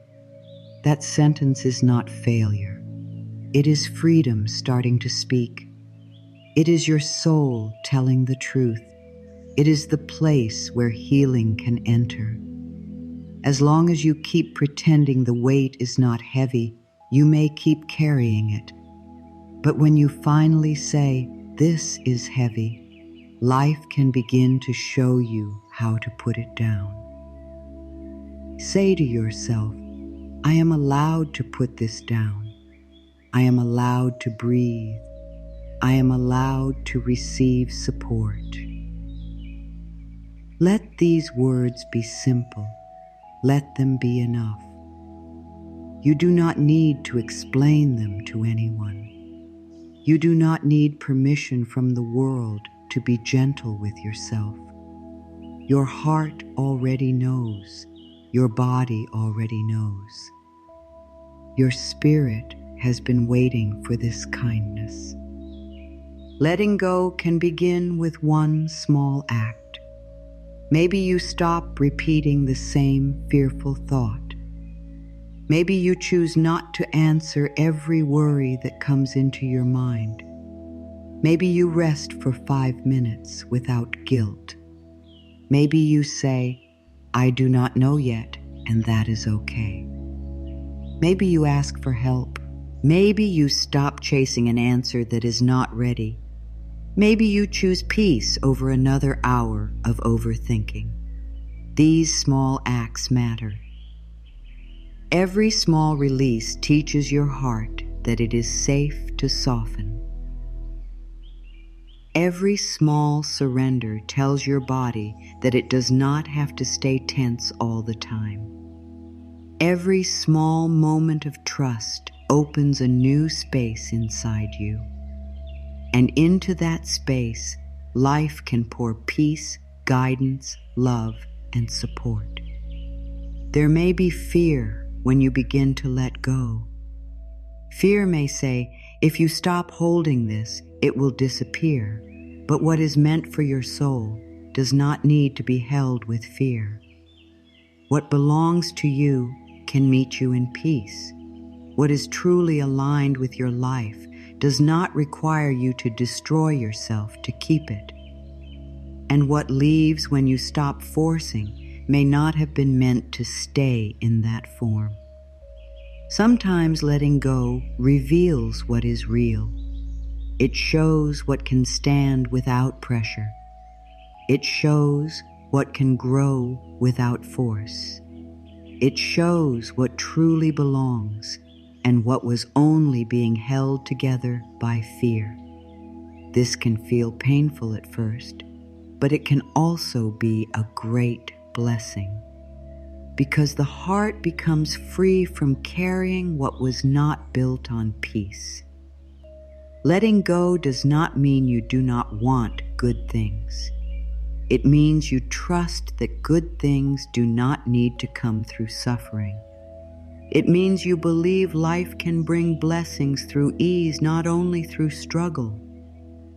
That sentence is not failure. It is freedom starting to speak. It is your soul telling the truth. It is the place where healing can enter. As long as you keep pretending the weight is not heavy, you may keep carrying it. But when you finally say, this is heavy, life can begin to show you how to put it down. Say to yourself, I am allowed to put this down. I am allowed to breathe. I am allowed to receive support. Let these words be simple. Let them be enough. You do not need to explain them to anyone. You do not need permission from the world to be gentle with yourself. Your heart already knows. Your body already knows. Your spirit has been waiting for this kindness. Letting go can begin with one small act. Maybe you stop repeating the same fearful thought. Maybe you choose not to answer every worry that comes into your mind. Maybe you rest for 5 minutes without guilt. Maybe you say, I do not know yet, and that is okay. Maybe you ask for help. Maybe you stop chasing an answer that is not ready. Maybe you choose peace over another hour of overthinking. These small acts matter. Every small release teaches your heart that it is safe to soften. Every small surrender tells your body that it does not have to stay tense all the time. Every small moment of trust opens a new space inside you. And into that space, life can pour peace, guidance, love, and support. There may be fear when you begin to let go. Fear may say, if you stop holding this, it will disappear. But what is meant for your soul does not need to be held with fear. What belongs to you can meet you in peace. What is truly aligned with your life does not require you to destroy yourself to keep it. And what leaves when you stop forcing may not have been meant to stay in that form. Sometimes letting go reveals what is real. It shows what can stand without pressure. It shows what can grow without force. It shows what truly belongs and what was only being held together by fear. This can feel painful at first, but it can also be a great blessing, because the heart becomes free from carrying what was not built on peace. Letting go does not mean you do not want good things. It means you trust that good things do not need to come through suffering. It means you believe life can bring blessings through ease, not only through struggle.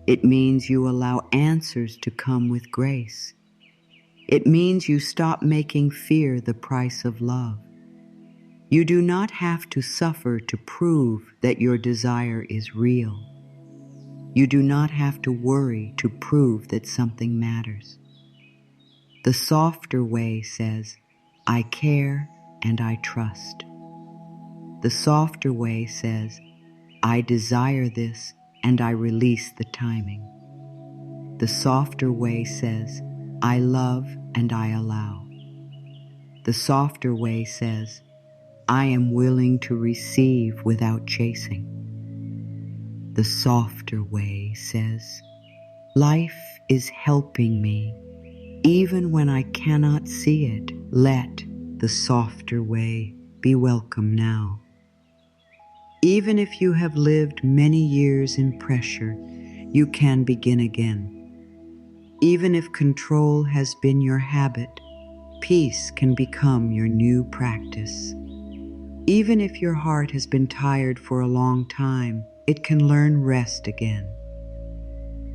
It means you allow answers to come with grace. It means you stop making fear the price of love. You do not have to suffer to prove that your desire is real. You do not have to worry to prove that something matters. The softer way says, I care and I trust. The softer way says, I desire this and I release the timing. The softer way says, I love and I allow. The softer way says, I am willing to receive without chasing. The softer way says, life is helping me, even when I cannot see it. Let the softer way be welcome now. Even if you have lived many years in pressure, you can begin again. Even if control has been your habit, peace can become your new practice. Even if your heart has been tired for a long time, it can learn rest again.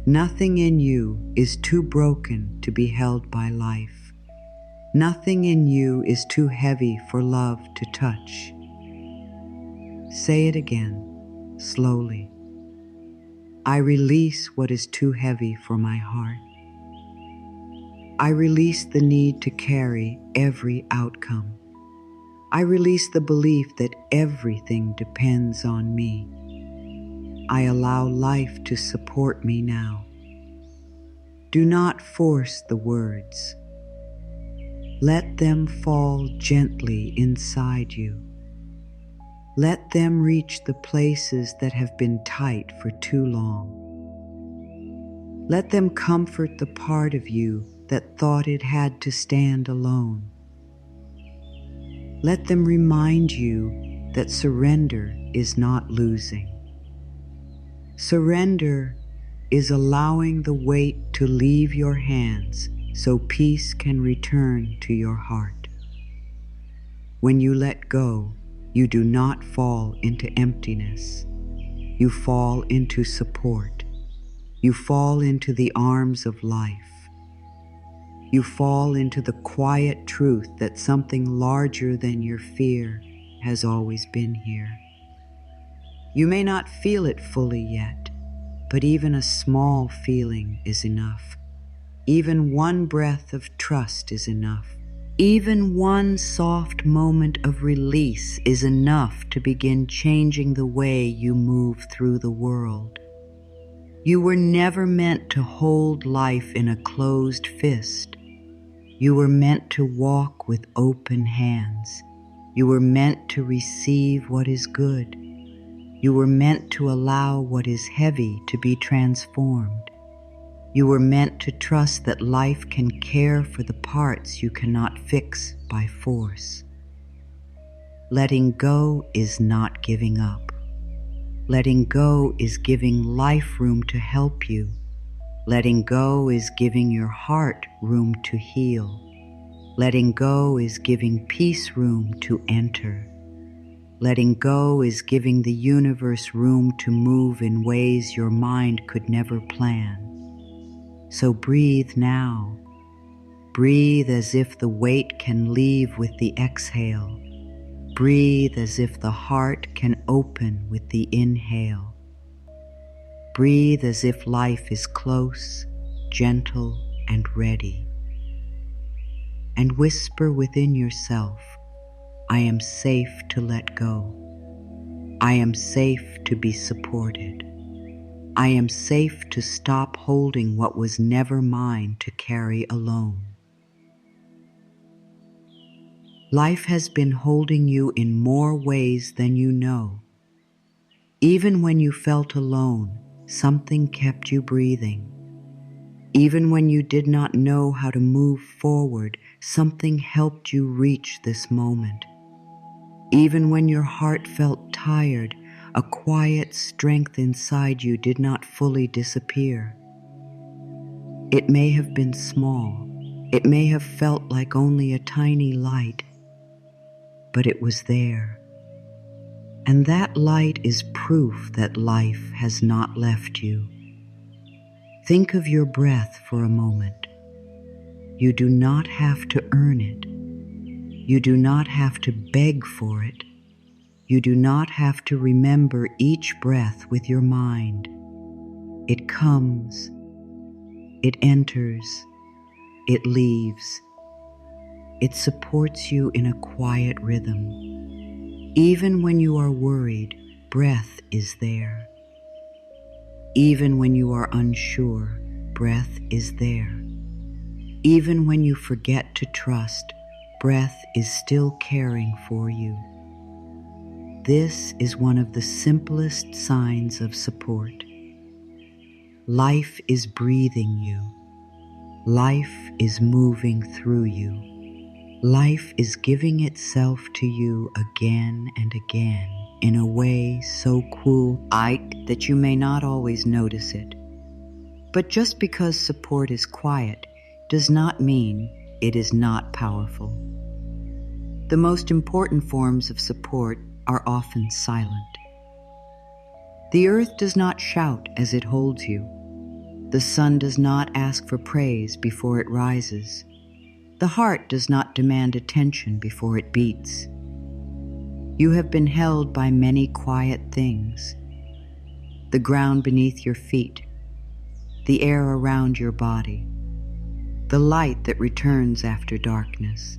Nothing in you is too broken to be held by life. Nothing in you is too heavy for love to touch. Say it again, slowly. I release what is too heavy for my heart. I release the need to carry every outcome. I release the belief that everything depends on me. I allow life to support me now. Do not force the words. Let them fall gently inside you. Let them reach the places that have been tight for too long. Let them comfort the part of you that thought it had to stand alone. Let them remind you that surrender is not losing. Surrender is allowing the weight to leave your hands so peace can return to your heart. When you let go, you do not fall into emptiness. You fall into support. You fall into the arms of life. You fall into the quiet truth that something larger than your fear has always been here. You may not feel it fully yet, but even a small feeling is enough. Even one breath of trust is enough. Even one soft moment of release is enough to begin changing the way you move through the world. You were never meant to hold life in a closed fist. You were meant to walk with open hands. You were meant to receive what is good. You were meant to allow what is heavy to be transformed. You were meant to trust that life can care for the parts you cannot fix by force. Letting go is not giving up. Letting go is giving life room to help you. Letting go is giving your heart room to heal. Letting go is giving peace room to enter. Letting go is giving the universe room to move in ways your mind could never plan. So breathe now. Breathe as if the weight can leave with the exhale. Breathe as if the heart can open with the inhale. Breathe as if life is close, gentle, and ready. And whisper within yourself, I am safe to let go. I am safe to be supported. I am safe to stop holding what was never mine to carry alone. Life has been holding you in more ways than you know. Even when you felt alone, something kept you breathing. Even when you did not know how to move forward, something helped you reach this moment. Even when your heart felt tired, a quiet strength inside you did not fully disappear. It may have been small. It may have felt like only a tiny light, but it was there. And that light is proof that life has not left you. Think of your breath for a moment. You do not have to earn it. You do not have to beg for it. You do not have to remember each breath with your mind. It comes, it enters, it leaves. It supports you in a quiet rhythm. Even when you are worried, breath is there. Even when you are unsure, breath is there. Even when you forget to trust, breath is still caring for you. This is one of the simplest signs of support. Life is breathing you. Life is moving through you. Life is giving itself to you again and again in a way so cool that you may not always notice it. But just because support is quiet does not mean it is not powerful. The most important forms of support are often silent. The earth does not shout as it holds you. The sun does not ask for praise before it rises. The heart does not demand attention before it beats. You have been held by many quiet things. The ground beneath your feet, the air around your body, the light that returns after darkness,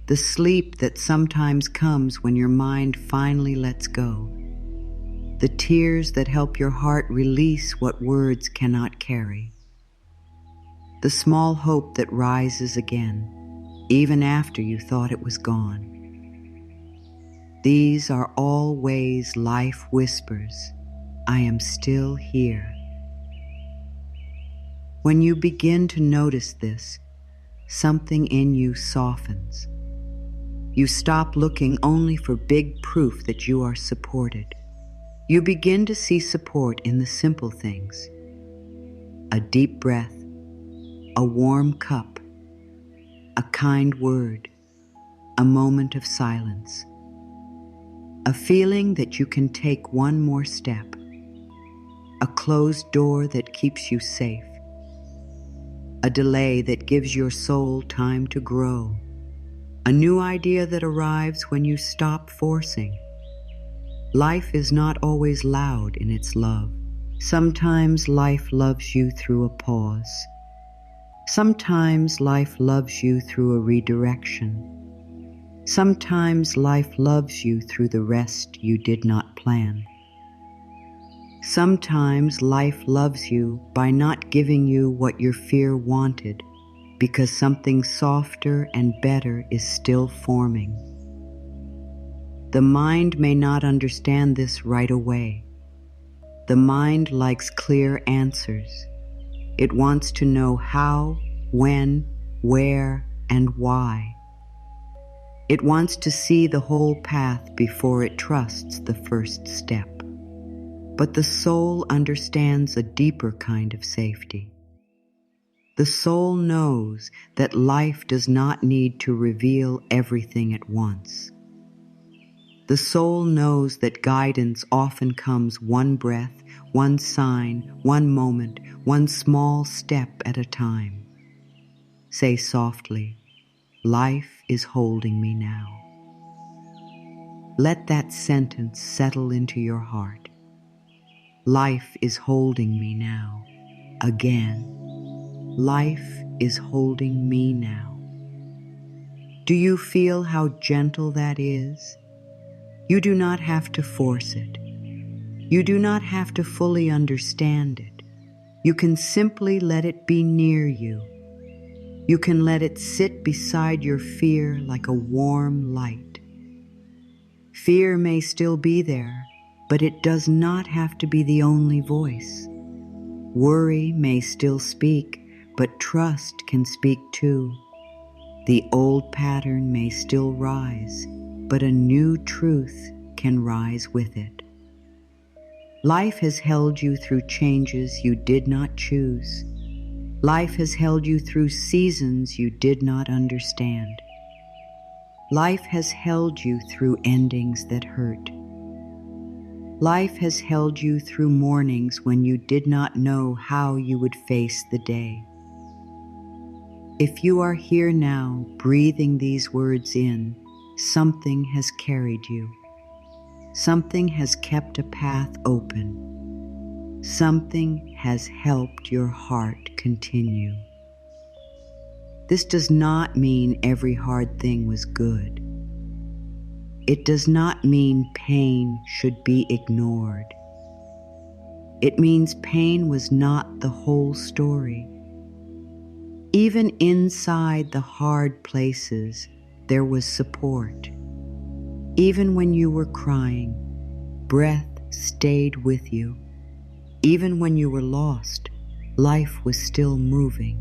the sleep that sometimes comes when your mind finally lets go, the tears that help your heart release what words cannot carry, the small hope that rises again, even after you thought it was gone. These are all ways life whispers, I am still here. When you begin to notice this, something in you softens. You stop looking only for big proof that you are supported. You begin to see support in the simple things. A deep breath, a warm cup, a kind word, a moment of silence, a feeling that you can take one more step, a closed door that keeps you safe, a delay that gives your soul time to grow, a new idea that arrives when you stop forcing. Life is not always loud in its love. Sometimes life loves you through a pause. Sometimes life loves you through a redirection. Sometimes life loves you through the rest you did not plan. Sometimes life loves you by not giving you what your fear wanted, because something softer and better is still forming. The mind may not understand this right away. The mind likes clear answers. It wants to know how, when, where, and why. It wants to see the whole path before it trusts the first step. But the soul understands a deeper kind of safety. The soul knows that life does not need to reveal everything at once. The soul knows that guidance often comes one breath, one sign, one moment, one small step at a time. Say softly, "Life is holding me now." Let that sentence settle into your heart. Life is holding me now. Again. Life is holding me now. Do you feel how gentle that is? You do not have to force it. You do not have to fully understand it. You can simply let it be near you. You can let it sit beside your fear like a warm light. Fear may still be there, but it does not have to be the only voice. Worry may still speak, but trust can speak too. The old pattern may still rise, but a new truth can rise with it. Life has held you through changes you did not choose. Life has held you through seasons you did not understand. Life has held you through endings that hurt. Life has held you through mornings when you did not know how you would face the day. If you are here now, breathing these words in, something has carried you. Something has kept a path open. Something has helped your heart continue. This does not mean every hard thing was good. It does not mean pain should be ignored. It means pain was not the whole story. Even inside the hard places, there was support. Even when you were crying, breath stayed with you. Even when you were lost, life was still moving.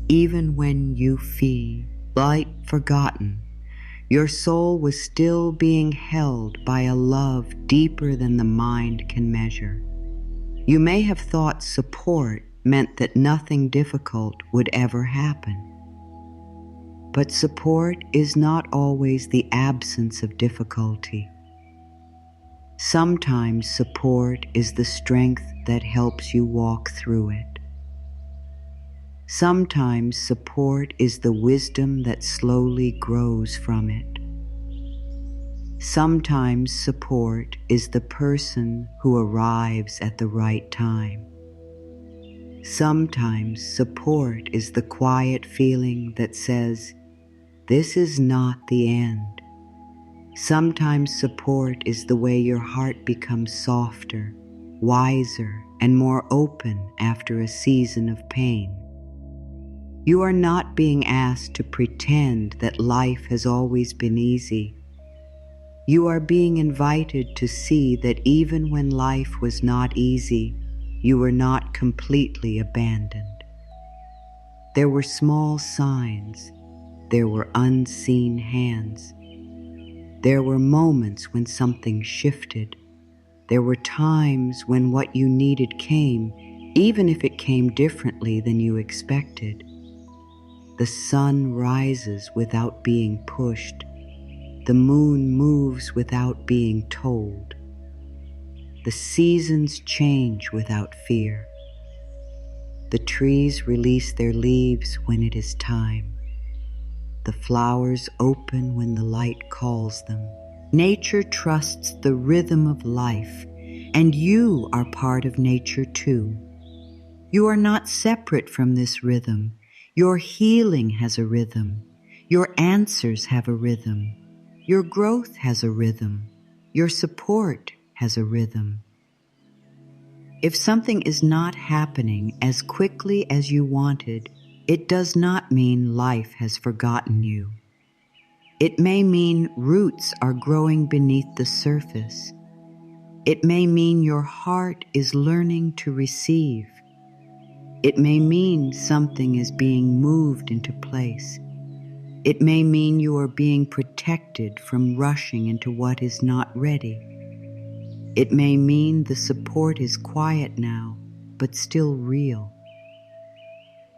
Even when you feel light forgotten, your soul was still being held by a love deeper than the mind can measure. You may have thought support meant that nothing difficult would ever happen. But support is not always the absence of difficulty. Sometimes support is the strength that helps you walk through it. Sometimes support is the wisdom that slowly grows from it. Sometimes support is the person who arrives at the right time. Sometimes support is the quiet feeling that says, "This is not the end." Sometimes support is the way your heart becomes softer, wiser, and more open after a season of pain. You are not being asked to pretend that life has always been easy. You are being invited to see that even when life was not easy, you were not completely abandoned. There were small signs. There were unseen hands. There were moments when something shifted. There were times when what you needed came, even if it came differently than you expected. The sun rises without being pushed. The moon moves without being told. The seasons change without fear. The trees release their leaves when it is time. The flowers open when the light calls them. Nature trusts the rhythm of life, and you are part of nature too. You are not separate from this rhythm. Your healing has a rhythm. Your answers have a rhythm. Your growth has a rhythm. Your support has a rhythm. If something is not happening as quickly as you wanted, it does not mean life has forgotten you. It may mean roots are growing beneath the surface. It may mean your heart is learning to receive. It may mean something is being moved into place. It may mean you are being protected from rushing into what is not ready. It may mean the support is quiet now, but still real.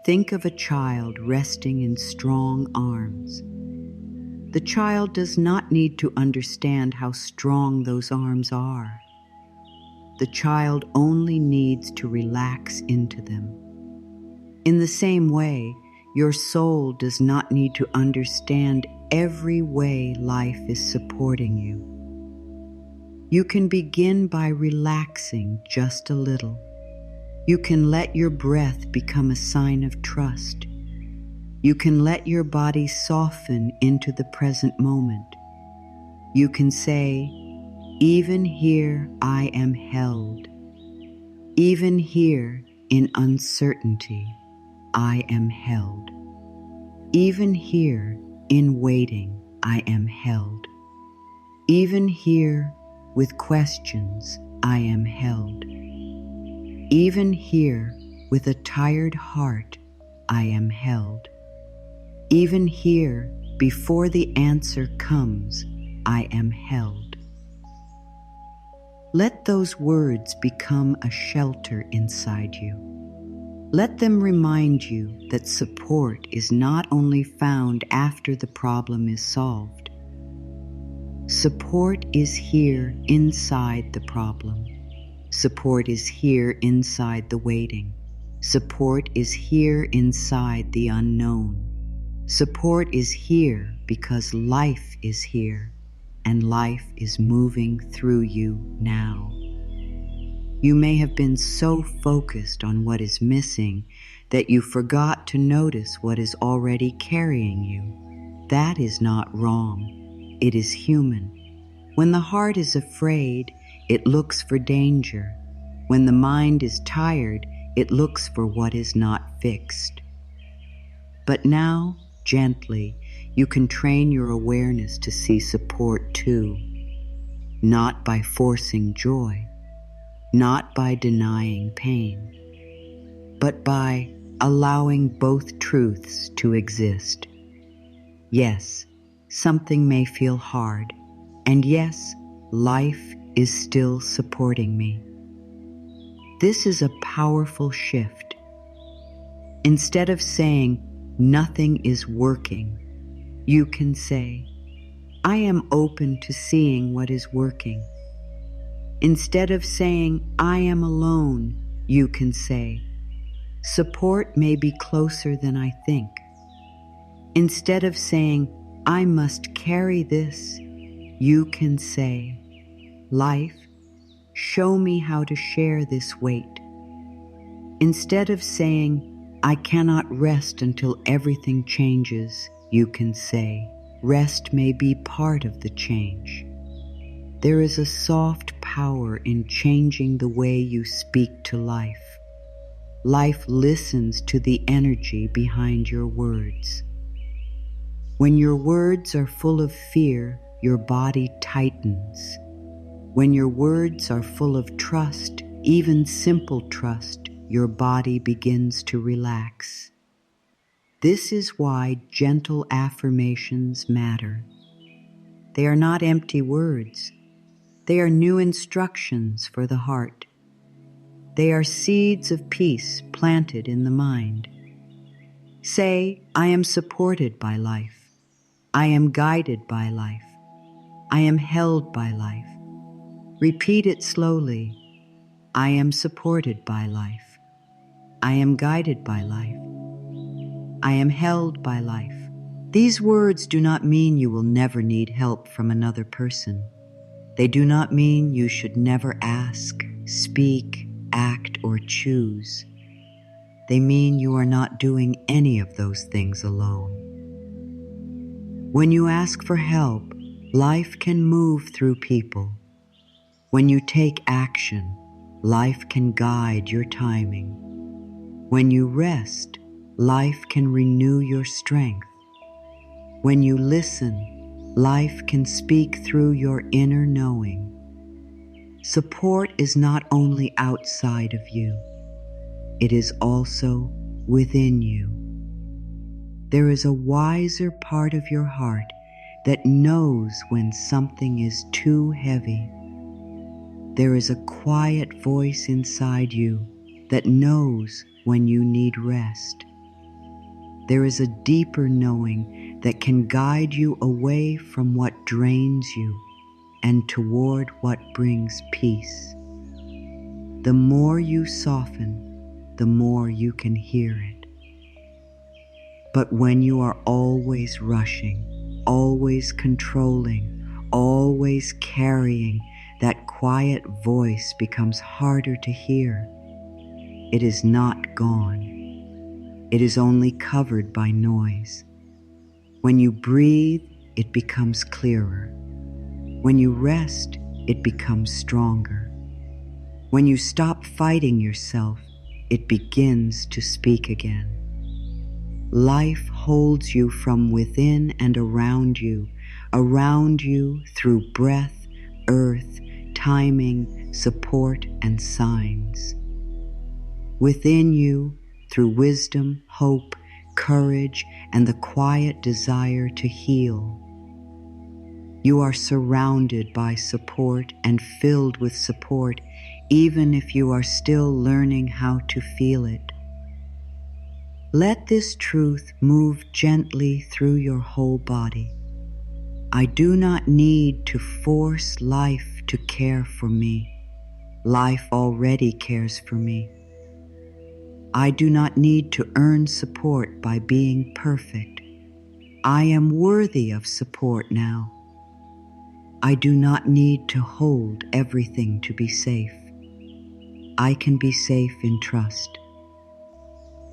Think of a child resting in strong arms. The child does not need to understand how strong those arms are. The child only needs to relax into them. In the same way, your soul does not need to understand every way life is supporting you. You can begin by relaxing just a little. You can let your breath become a sign of trust. You can let your body soften into the present moment. You can say, even here I am held. Even here in uncertainty, I am held. Even here in waiting, I am held. Even here with questions, I am held. Even here with a tired heart, I am held. Even here, before the answer comes, I am held. Let those words become a shelter inside you. Let them remind you that support is not only found after the problem is solved. Support is here inside the problem. Support is here inside the waiting. Support is here inside the unknown. Support is here because life is here, and life is moving through you now. You may have been so focused on what is missing that you forgot to notice what is already carrying you. That is not wrong. It is human. When the heart is afraid, it looks for danger. When the mind is tired, it looks for what is not fixed. But now, gently, you can train your awareness to see support too, not by forcing joy, not by denying pain, but by allowing both truths to exist. Yes, something may feel hard, and yes, life is still supporting me. This is a powerful shift. Instead of saying, nothing is working, you can say, I am open to seeing what is working. Instead of saying, I am alone, you can say, support may be closer than I think. Instead of saying, I must carry this, you can say, life, show me how to share this weight. Instead of saying, I cannot rest until everything changes, you can say, rest may be part of the change. There is a soft power in changing the way you speak to life. Life listens to the energy behind your words. When your words are full of fear, your body tightens. When your words are full of trust, even simple trust, your body begins to relax. This is why gentle affirmations matter. They are not empty words. They are new instructions for the heart. They are seeds of peace planted in the mind. Say, I am supported by life. I am guided by life. I am held by life. Repeat it slowly. I am supported by life. I am guided by life. I am held by life. These words do not mean you will never need help from another person. They do not mean you should never ask, speak, act, or choose. They mean you are not doing any of those things alone. When you ask for help, life can move through people. When you take action, life can guide your timing. When you rest, life can renew your strength. When you listen, Life can speak through your inner knowing. Support is not only outside of you, it is also within you. There is a wiser part of your heart that knows when something is too heavy. There is a quiet voice inside you that knows when you need rest. There is a deeper knowing that can guide you away from what drains you and toward what brings peace. The more you soften, the more you can hear it. But when you are always rushing, always controlling, always carrying, that quiet voice becomes harder to hear. It is not gone. It is only covered by noise. When you breathe, it becomes clearer. When you rest, it becomes stronger. When you stop fighting yourself, it begins to speak again. Life holds you from within and around you through breath, earth, timing, support, and signs. Within you, through wisdom, hope, courage, and the quiet desire to heal. You are surrounded by support and filled with support, even if you are still learning how to feel it. Let this truth move gently through your whole body. I do not need to force life to care for me. Life already cares for me. I do not need to earn support by being perfect. I am worthy of support now. I do not need to hold everything to be safe. I can be safe in trust.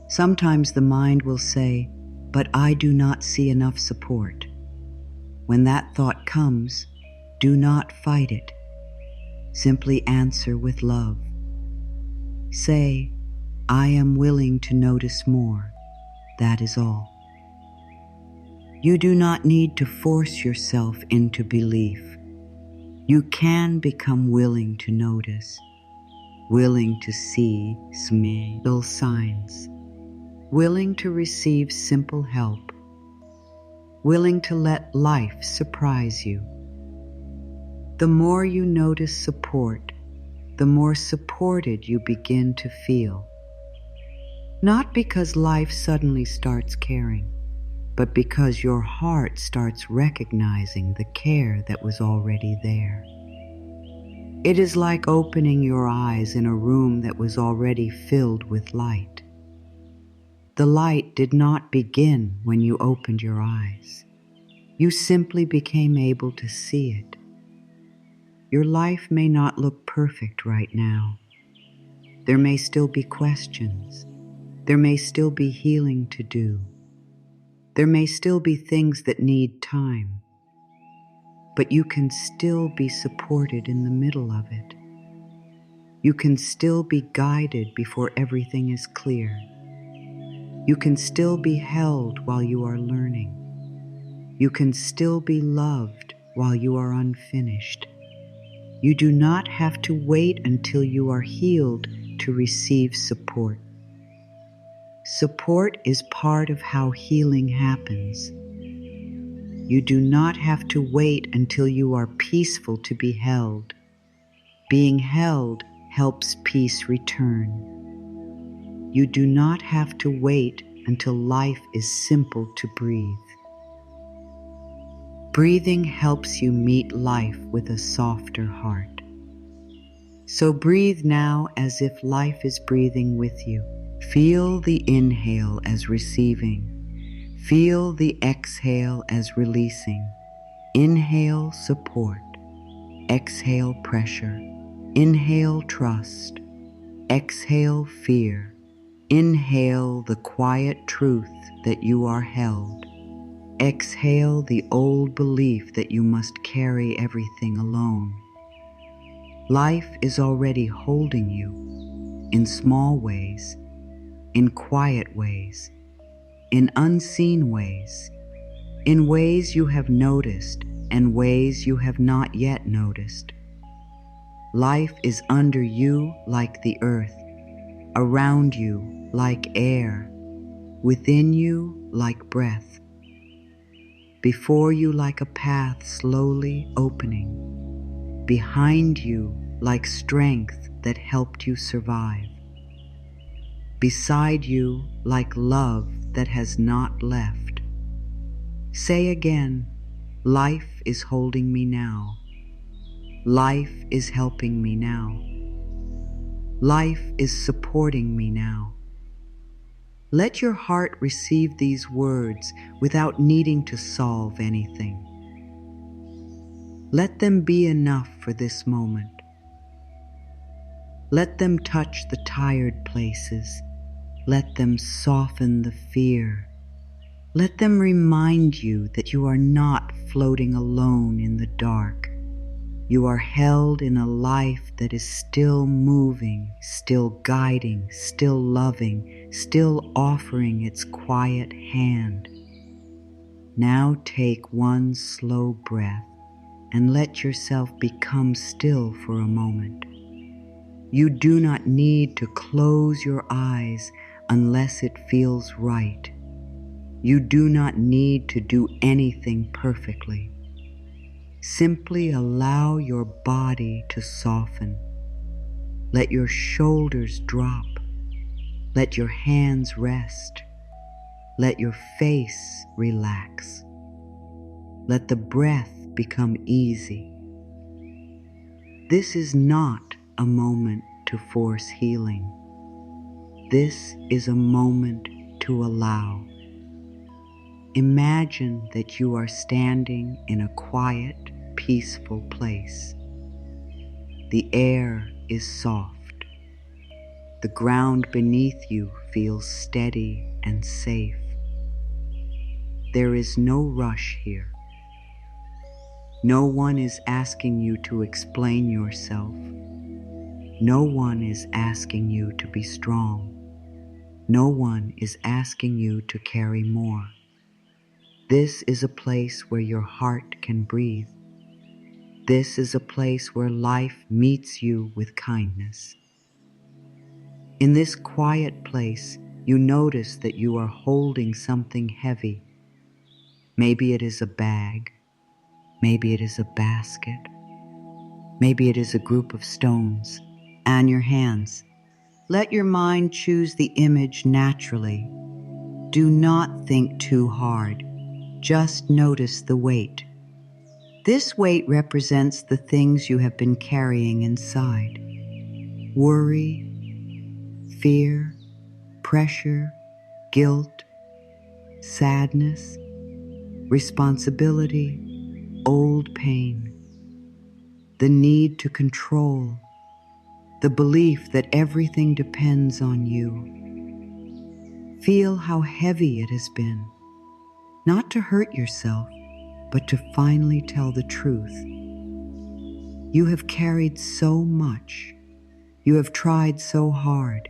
Sometimes the mind will say, "But I do not see enough support." When that thought comes, do not fight it. Simply answer with love. Say, "I am willing to notice more." That is all. You do not need to force yourself into belief. You can become willing to notice, willing to see small signs, willing to receive simple help, willing to let life surprise you. The more you notice support, the more supported you begin to feel. Not because life suddenly starts caring, but because your heart starts recognizing the care that was already there. It is like opening your eyes in a room that was already filled with light. The light did not begin when you opened your eyes. You simply became able to see it. Your life may not look perfect right now. There may still be questions. There may still be healing to do. There may still be things that need time. But you can still be supported in the middle of it. You can still be guided before everything is clear. You can still be held while you are learning. You can still be loved while you are unfinished. You do not have to wait until you are healed to receive support. Support is part of how healing happens. You do not have to wait until you are peaceful to be held. Being held helps peace return. You do not have to wait until life is simple to breathe. Breathing helps you meet life with a softer heart. So breathe now as if life is breathing with you. Feel the inhale as receiving. Feel the exhale as releasing. Inhale support. Exhale pressure. Inhale trust. Exhale fear. Inhale the quiet truth that you are held. Exhale the old belief that you must carry everything alone. Life is already holding you in small ways, in quiet ways, in unseen ways, in ways you have noticed and ways you have not yet noticed. Life is under you like the earth, around you like air, within you like breath, before you like a path slowly opening, behind you like strength that helped you survive, beside you like love that has not left. Say again, life is holding me now. Life is helping me now. Life is supporting me now. Let your heart receive these words without needing to solve anything. Let them be enough for this moment. Let them touch the tired places. Let them soften the fear. Let them remind you that you are not floating alone in the dark. You are held in a life that is still moving, still guiding, still loving, still offering its quiet hand. Now take one slow breath and let yourself become still for a moment. You do not need to close your eyes unless it feels right. You do not need to do anything perfectly. Simply allow your body to soften. Let your shoulders drop. Let your hands rest. Let your face relax. Let the breath become easy. This is not a moment to force healing. This is a moment to allow. Imagine that you are standing in a quiet, peaceful place. The air is soft. The ground beneath you feels steady and safe. There is no rush here. No one is asking you to explain yourself. No one is asking you to be strong. No one is asking you to carry more. This is a place where your heart can breathe. This is a place where life meets you with kindness. In this quiet place, you notice that you are holding something heavy. Maybe it is a bag. Maybe it is a basket. Maybe it is a group of stones. And your hands. Let your mind choose the image naturally. Do not think too hard. Just notice the weight. This weight represents the things you have been carrying inside. Worry, fear, pressure, guilt, sadness, responsibility, old pain, the need to control, the belief that everything depends on you. Feel how heavy it has been, not to hurt yourself, but to finally tell the truth. You have carried so much. You have tried so hard.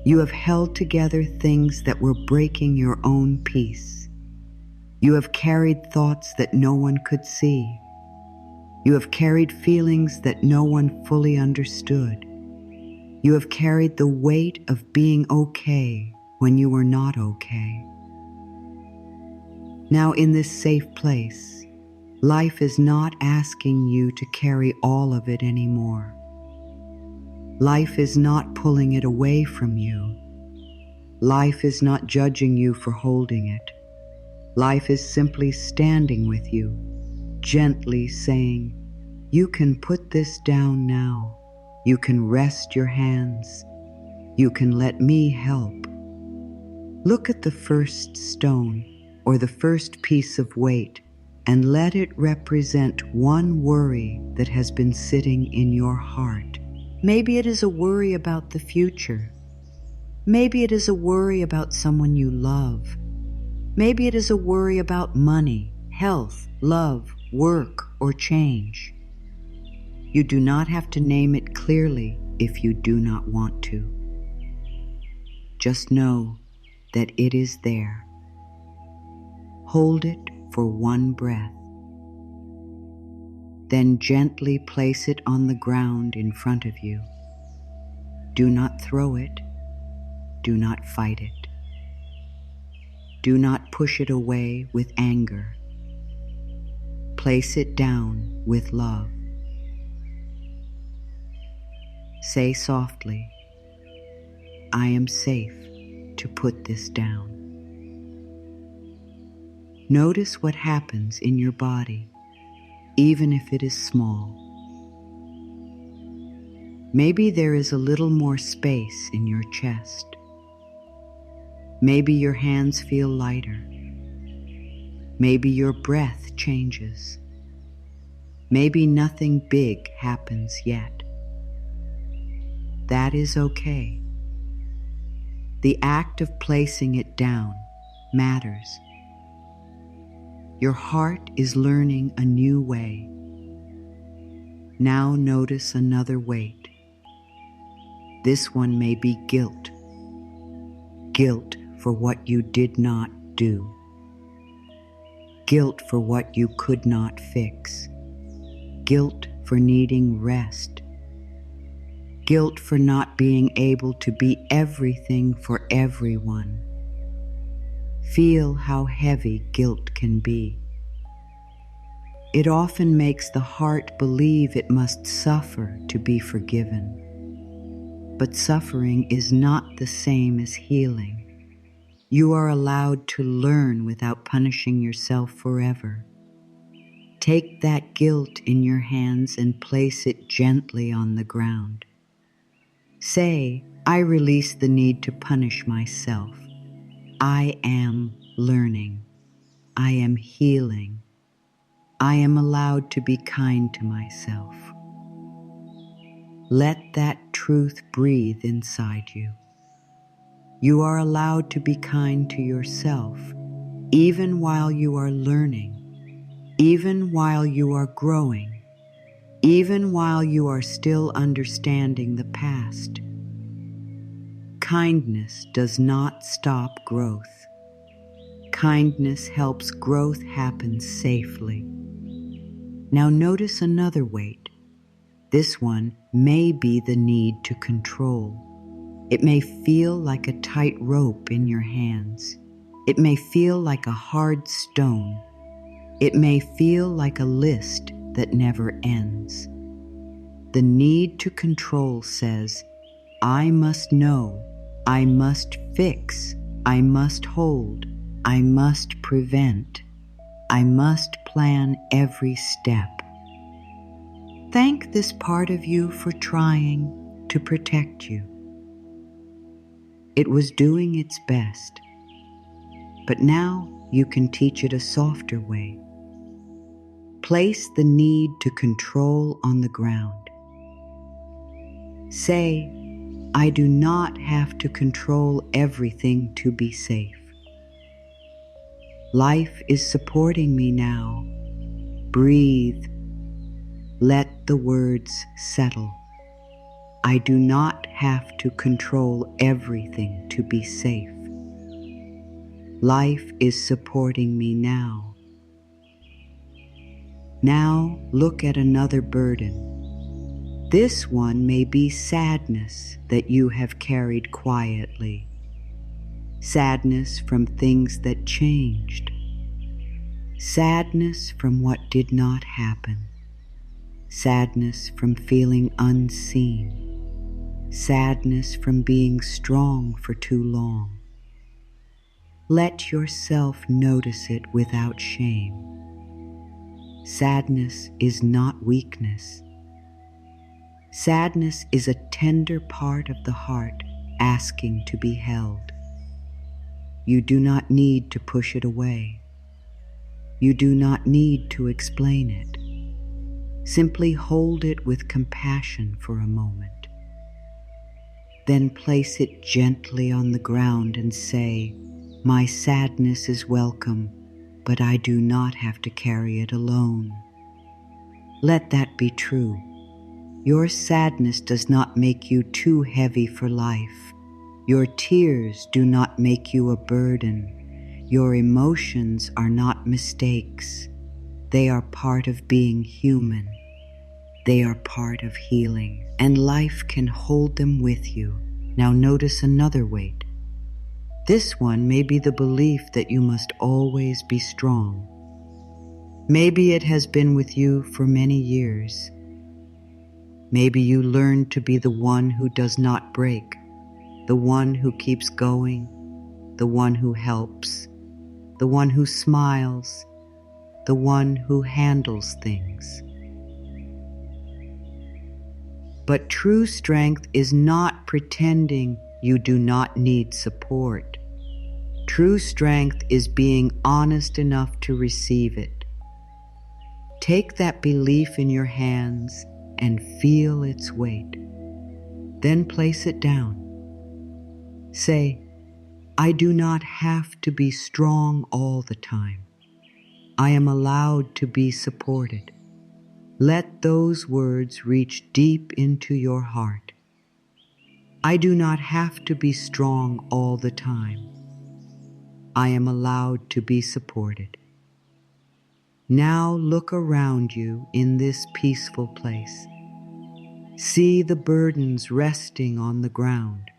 You have held together things that were breaking your own peace. You have carried thoughts that no one could see. You have carried feelings that no one fully understood. You have carried the weight of being okay when you were not okay. Now, in this safe place, life is not asking you to carry all of it anymore. Life is not pulling it away from you. Life is not judging you for holding it. Life is simply standing with you, gently saying, "You can put this down now. You can rest your hands. You can let me help." Look at the first stone or the first piece of weight and let it represent one worry that has been sitting in your heart. Maybe it is a worry about the future. Maybe it is a worry about someone you love. Maybe it is a worry about money, health, love, work, or change. You do not have to name it clearly if you do not want to. Just know that it is there. Hold it for one breath. Then gently place it on the ground in front of you. Do not throw it. Do not fight it. Do not push it away with anger. Place it down with love. Say softly, I am safe to put this down. Notice what happens in your body, even if it is small. Maybe there is a little more space in your chest. Maybe your hands feel lighter. Maybe your breath changes. Maybe nothing big happens yet. That is okay. The act of placing it down matters. Your heart is learning a new way. Now notice another weight. This one may be guilt. Guilt for what you did not do. Guilt for what you could not fix. Guilt for needing rest. Guilt for not being able to be everything for everyone. Feel how heavy guilt can be. It often makes the heart believe it must suffer to be forgiven. But suffering is not the same as healing. You are allowed to learn without punishing yourself forever. Take that guilt in your hands and place it gently on the ground. Say, I release the need to punish myself. I am learning. I am healing. I am allowed to be kind to myself. Let that truth breathe inside you. You are allowed to be kind to yourself, even while you are learning, even while you are growing, even while you are still understanding the past. Kindness does not stop growth. Kindness helps growth happen safely. Now notice another weight. This one may be the need to control. It may feel like a tight rope in your hands. It may feel like a hard stone. It may feel like a list that never ends. The need to control says, I must know, I must fix, I must hold, I must prevent, I must plan every step. Thank this part of you for trying to protect you. It was doing its best, but now you can teach it a softer way. Place the need to control on the ground. Say, I do not have to control everything to be safe. Life is supporting me now. Breathe. Let the words settle. I do not have to control everything to be safe. Life is supporting me now. Now look at another burden. This one may be sadness that you have carried quietly. Sadness from things that changed. Sadness from what did not happen. Sadness from feeling unseen. Sadness from being strong for too long. Let yourself notice it without shame. Sadness is not weakness. Sadness is a tender part of the heart asking to be held. You do not need to push it away. You do not need to explain it. Simply hold it with compassion for a moment. Then place it gently on the ground and say, my sadness is welcome, but I do not have to carry it alone. Let that be true. Your sadness does not make you too heavy for life. Your tears do not make you a burden. Your emotions are not mistakes. They are part of being human. They are part of healing, and life can hold them with you. Now notice another weight. This one may be the belief that you must always be strong. Maybe it has been with you for many years. Maybe you learned to be the one who does not break, the one who keeps going, the one who helps, the one who smiles, the one who handles things. But true strength is not pretending you do not need support. True strength is being honest enough to receive it. Take that belief in your hands and feel its weight. Then place it down. Say, I do not have to be strong all the time. I am allowed to be supported. Let those words reach deep into your heart. I do not have to be strong all the time. I am allowed to be supported. Now look around you in this peaceful place. See the burdens resting on the ground.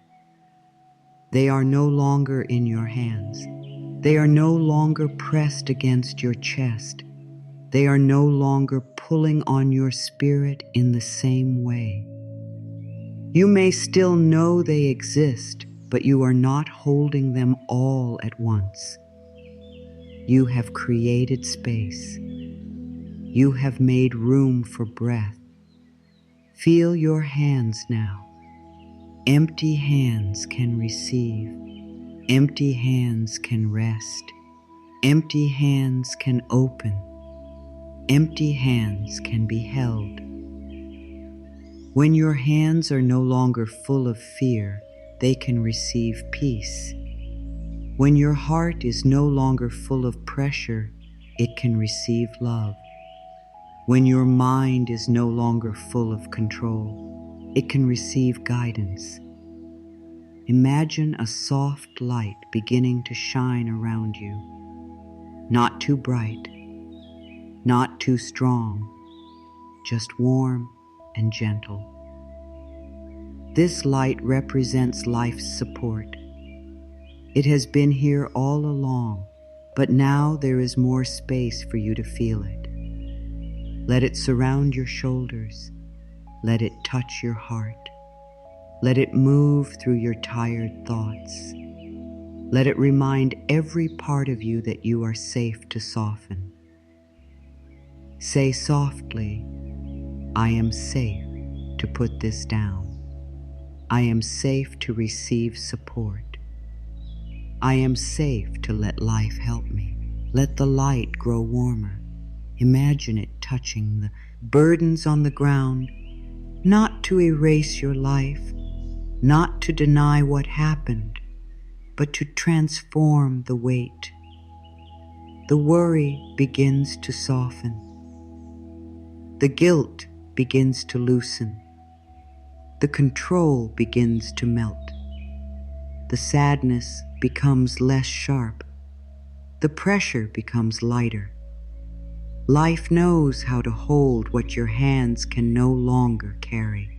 They are no longer in your hands. They are no longer pressed against your chest. They are no longer pulling on your spirit in the same way. You may still know they exist, but you are not holding them all at once. You have created space. You have made room for breath. Feel your hands now. Empty hands can receive. Empty hands can rest. Empty hands can open. Empty hands can be held. When your hands are no longer full of fear, they can receive peace. When your heart is no longer full of pressure, it can receive love. When your mind is no longer full of control, it can receive guidance. Imagine a soft light beginning to shine around you. Not too bright, not too strong, just warm and gentle. This light represents life's support. It has been here all along, but now there is more space for you to feel it. Let it surround your shoulders. Let it touch your heart. Let it move through your tired thoughts. Let it remind every part of you that you are safe to soften. Say softly, I am safe to put this down. I am safe to receive support. I am safe to let life help me. Let the light grow warmer. Imagine it touching the burdens on the ground, not to erase your life, not to deny what happened, but to transform the weight. The worry begins to soften. The guilt begins to loosen. The control begins to melt. The sadness becomes less sharp. The pressure becomes lighter. Life knows how to hold what your hands can no longer carry.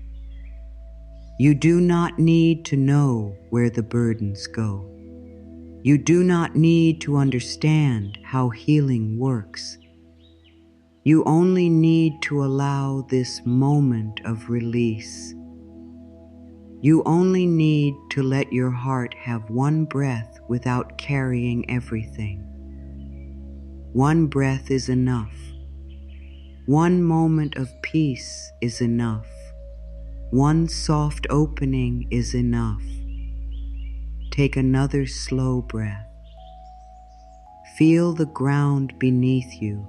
You do not need to know where the burdens go. You do not need to understand how healing works. You only need to allow this moment of release. You only need to let your heart have one breath without carrying everything. One breath is enough. One moment of peace is enough. One soft opening is enough. Take another slow breath. Feel the ground beneath you.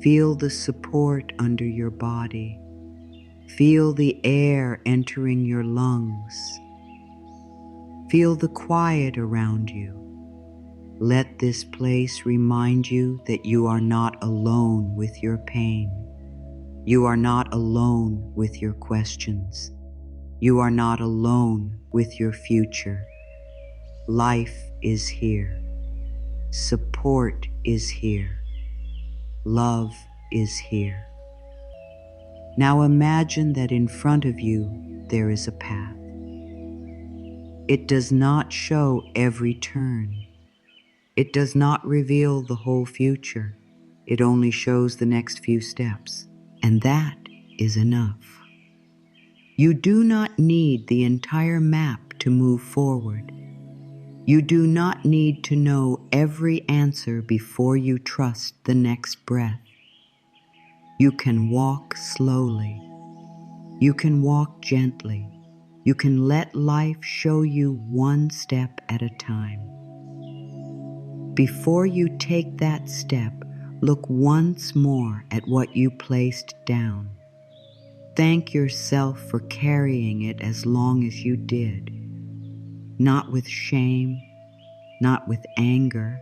Feel the support under your body. Feel the air entering your lungs. Feel the quiet around you. Let this place remind you that you are not alone with your pain. You are not alone with your questions. You are not alone with your future. Life is here. Support is here. Love is here. Now imagine that in front of you there is a path. It does not show every turn. It does not reveal the whole future. It only shows the next few steps, and that is enough. You do not need the entire map to move forward. You do not need to know every answer before you trust the next breath. You can walk slowly. You can walk gently. You can let life show you one step at a time. Before you take that step, look once more at what you placed down. Thank yourself for carrying it as long as you did. Not with shame, not with anger,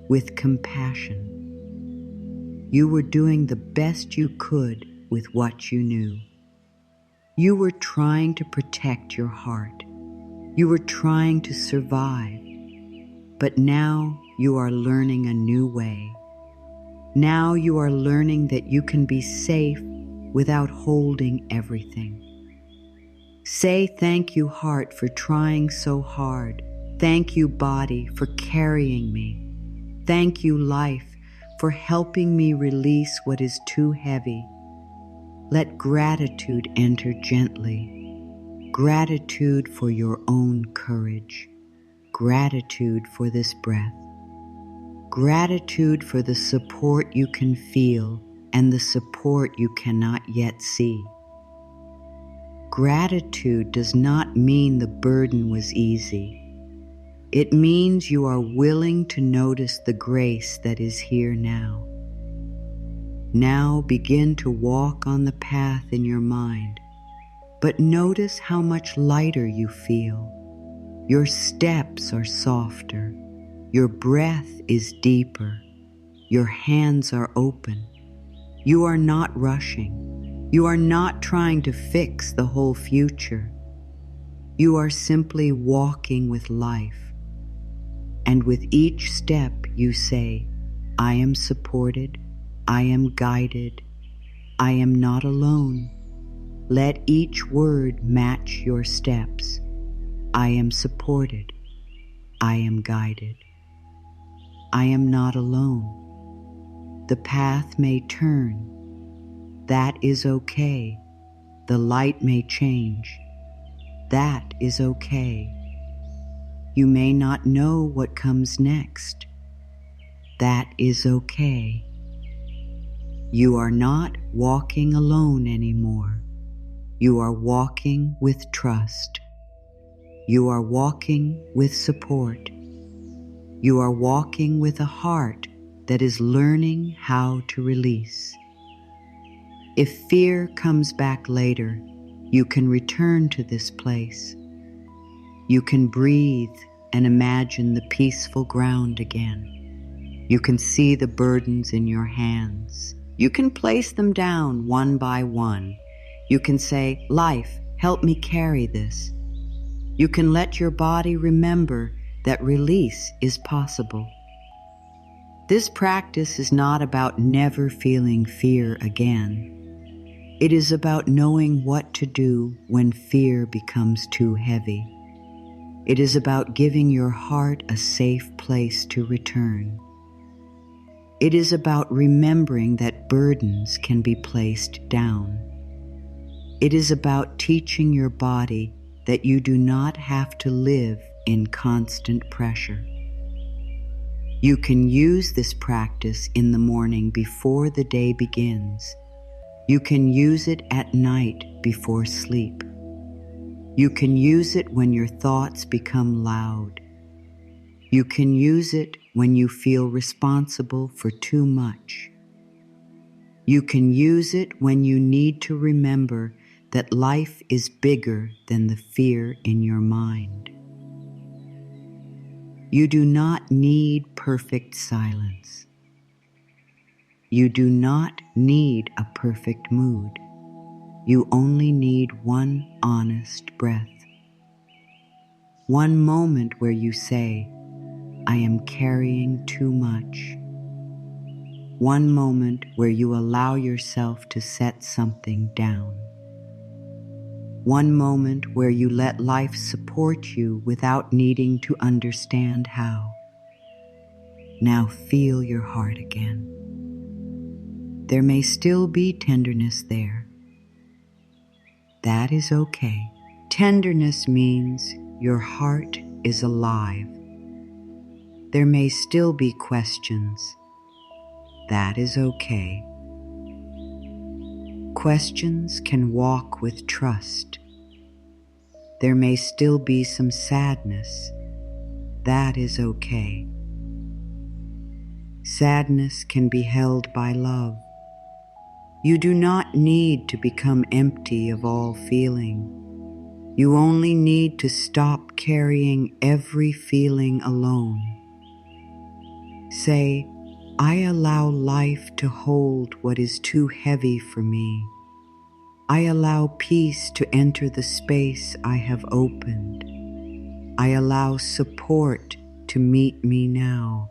with compassion. You were doing the best you could with what you knew. You were trying to protect your heart. You were trying to survive. But now you are learning a new way. Now you are learning that you can be safe without holding everything. Say thank you, heart, for trying so hard. Thank you, body, for carrying me. Thank you, life, for helping me release what is too heavy. Let gratitude enter gently. Gratitude for your own courage. Gratitude for this breath. Gratitude for the support you can feel and the support you cannot yet see. Gratitude does not mean the burden was easy. It means you are willing to notice the grace that is here now. Now begin to walk on the path in your mind, but notice how much lighter you feel. Your steps are softer. Your breath is deeper. Your hands are open. You are not rushing. You are not trying to fix the whole future. You are simply walking with life. And with each step you say, I am supported. I am guided. I am not alone. Let each word match your steps. I am supported. I am guided. I am not alone. The path may turn. That is okay. The light may change. That is okay. You may not know what comes next. That is okay. You are not walking alone anymore. You are walking with trust. You are walking with support. You are walking with a heart that is learning how to release. If fear comes back later, you can return to this place. You can breathe and imagine the peaceful ground again. You can see the burdens in your hands. You can place them down one by one. You can say, life, help me carry this. You can let your body remember that release is possible. This practice is not about never feeling fear again. It is about knowing what to do when fear becomes too heavy. It is about giving your heart a safe place to return. It is about remembering that burdens can be placed down. It is about teaching your body that you do not have to live in constant pressure. You can use this practice in the morning before the day begins. You can use it at night before sleep. You can use it when your thoughts become loud. You can use it when you feel responsible for too much. You can use it when you need to remember that life is bigger than the fear in your mind. You do not need perfect silence. You do not need a perfect mood. You only need one honest breath. One moment where you say, I am carrying too much. One moment where you allow yourself to set something down. One moment where you let life support you without needing to understand how. Now feel your heart again. There may still be tenderness there. That is okay. Tenderness means your heart is alive. There may still be questions. That is okay. Questions can walk with trust. There may still be some sadness. That is okay. Sadness can be held by love. You do not need to become empty of all feeling. You only need to stop carrying every feeling alone. Say, I allow life to hold what is too heavy for me. I allow peace to enter the space I have opened. I allow support to meet me now.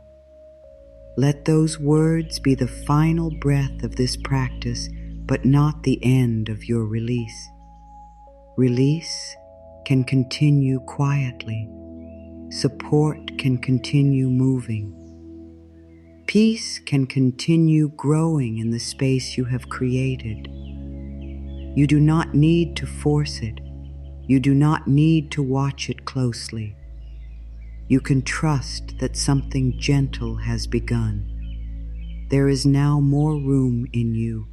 Let those words be the final breath of this practice, but not the end of your release. Release can continue quietly. Support can continue moving. Peace can continue growing in the space you have created. You do not need to force it. You do not need to watch it closely. You can trust that something gentle has begun. There is now more room in you,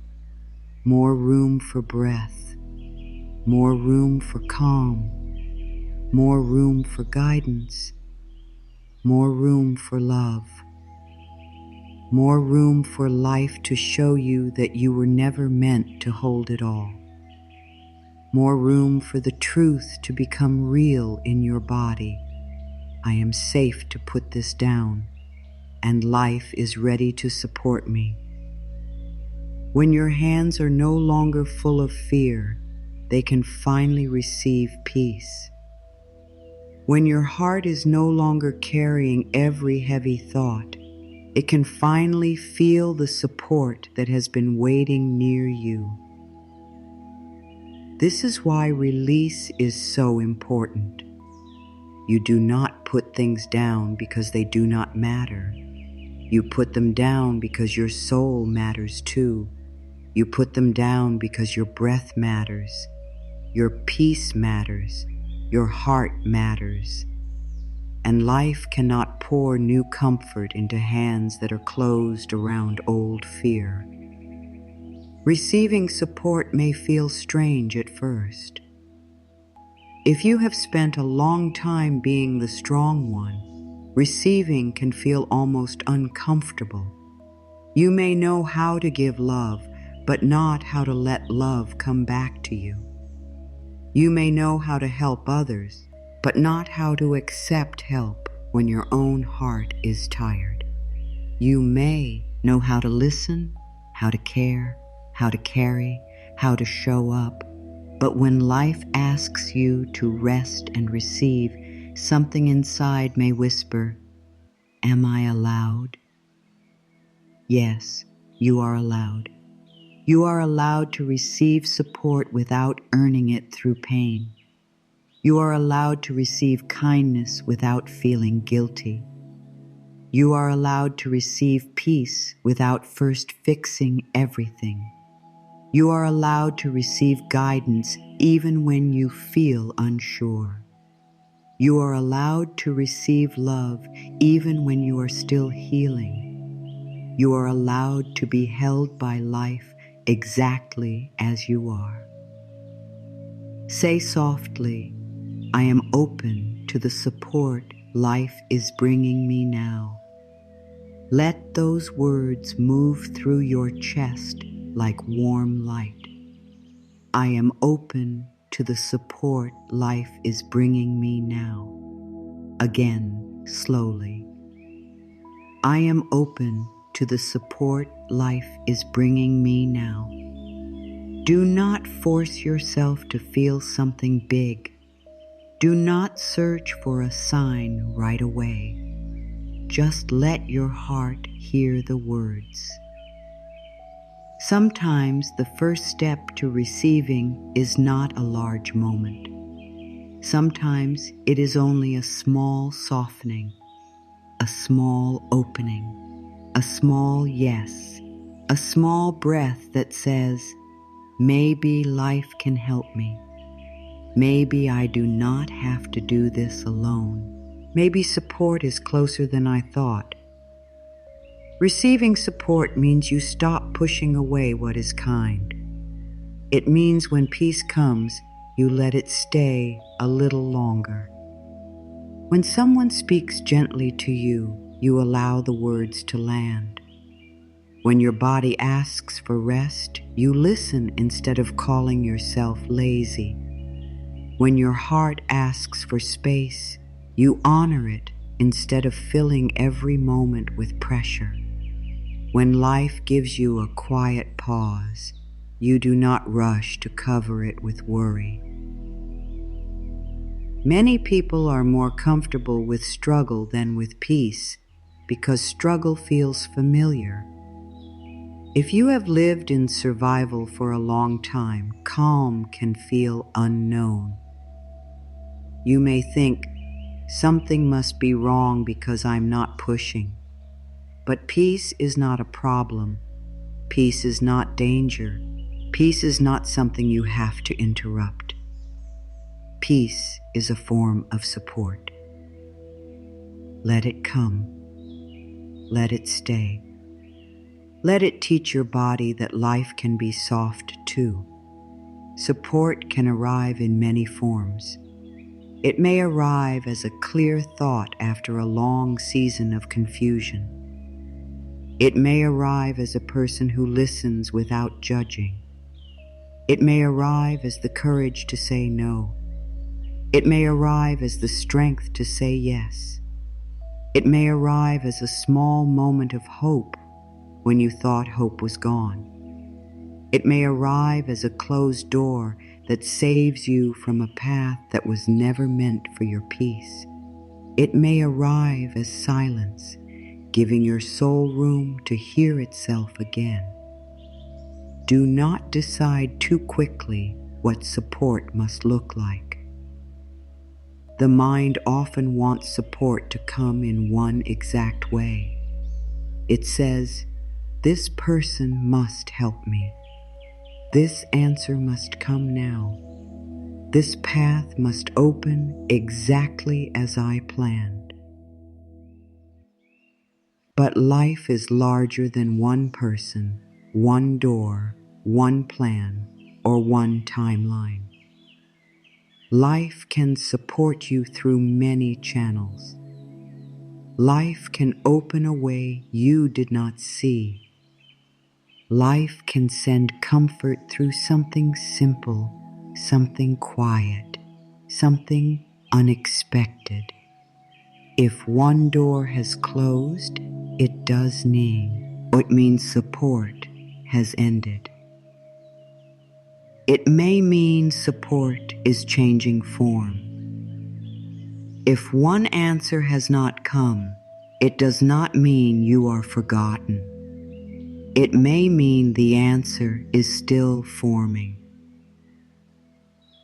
more room for breath, more room for calm, more room for guidance, more room for love, more room for life to show you that you were never meant to hold it all, more room for the truth to become real in your body. I am safe to put this down, and life is ready to support me. When your hands are no longer full of fear, they can finally receive peace. When your heart is no longer carrying every heavy thought, it can finally feel the support that has been waiting near you. This is why release is so important. You do not put things down because they do not matter. You put them down because your soul matters too. You put them down because your breath matters. Your peace matters. Your heart matters. And life cannot pour new comfort into hands that are closed around old fear. Receiving support may feel strange at first. If you have spent a long time being the strong one, receiving can feel almost uncomfortable. You may know how to give love, but not how to let love come back to you. You may know how to help others, but not how to accept help when your own heart is tired. You may know how to listen, how to care, how to carry, how to show up, but when life asks you to rest and receive, something inside may whisper, "Am I allowed?" Yes, you are allowed. You are allowed to receive support without earning it through pain. You are allowed to receive kindness without feeling guilty. You are allowed to receive peace without first fixing everything. You are allowed to receive guidance even when you feel unsure. You are allowed to receive love even when you are still healing. You are allowed to be held by life exactly as you are. Say softly, I am open to the support life is bringing me now. Let those words move through your chest like warm light. I am open to the support life is bringing me now. Again, slowly. I am open to the support life is bringing me now. Do not force yourself to feel something big. Do not search for a sign right away. Just let your heart hear the words. Sometimes the first step to receiving is not a large moment. Sometimes it is only a small softening, a small opening, a small yes, a small breath that says, maybe life can help me. Maybe I do not have to do this alone. Maybe support is closer than I thought. Receiving support means you stop pushing away what is kind. It means when peace comes, you let it stay a little longer. When someone speaks gently to you, you allow the words to land. When your body asks for rest, you listen instead of calling yourself lazy. When your heart asks for space, you honor it instead of filling every moment with pressure. When life gives you a quiet pause, you do not rush to cover it with worry. Many people are more comfortable with struggle than with peace because struggle feels familiar. If you have lived in survival for a long time, calm can feel unknown. You may think, something must be wrong because I'm not pushing. But peace is not a problem. Peace is not danger. Peace is not something you have to interrupt. Peace is a form of support. Let it come. Let it stay. Let it teach your body that life can be soft too. Support can arrive in many forms. It may arrive as a clear thought after a long season of confusion. It may arrive as a person who listens without judging. It may arrive as the courage to say no. It may arrive as the strength to say yes. It may arrive as a small moment of hope when you thought hope was gone. It may arrive as a closed door that saves you from a path that was never meant for your peace. It may arrive as silence, giving your soul room to hear itself again. Do not decide too quickly what support must look like. The mind often wants support to come in one exact way. It says, this person must help me. This answer must come now. This path must open exactly as I planned. But life is larger than one person, one door, one plan, or one timeline. Life can support you through many channels. Life can open a way you did not see. Life can send comfort through something simple, something quiet, something unexpected. If one door has closed, it does mean, or it means support has ended. It may mean support is changing form. If one answer has not come, it does not mean you are forgotten. It may mean the answer is still forming.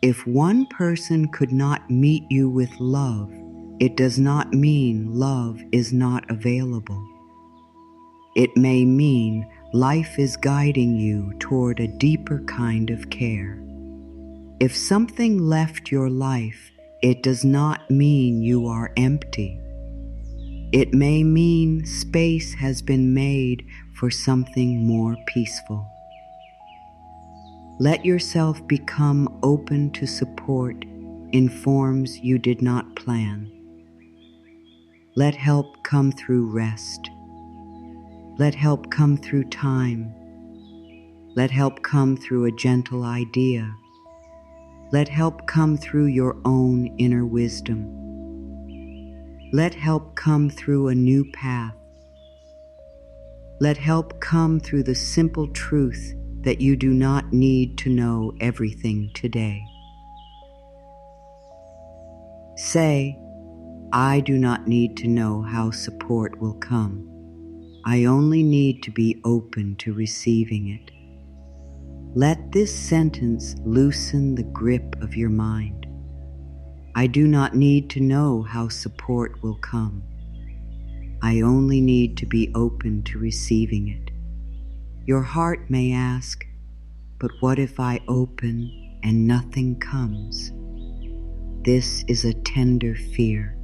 If one person could not meet you with love, it does not mean love is not available. It may mean life is guiding you toward a deeper kind of care. If something left your life, it does not mean you are empty. It may mean space has been made for something more peaceful. Let yourself become open to support in forms you did not plan. Let help come through rest. Let help come through time. Let help come through a gentle idea. Let help come through your own inner wisdom. Let help come through a new path. Let help come through the simple truth that you do not need to know everything today. Say, I do not need to know how support will come. I only need to be open to receiving it. Let this sentence loosen the grip of your mind. I do not need to know how support will come. I only need to be open to receiving it. Your heart may ask, but what if I open and nothing comes? This is a tender fear.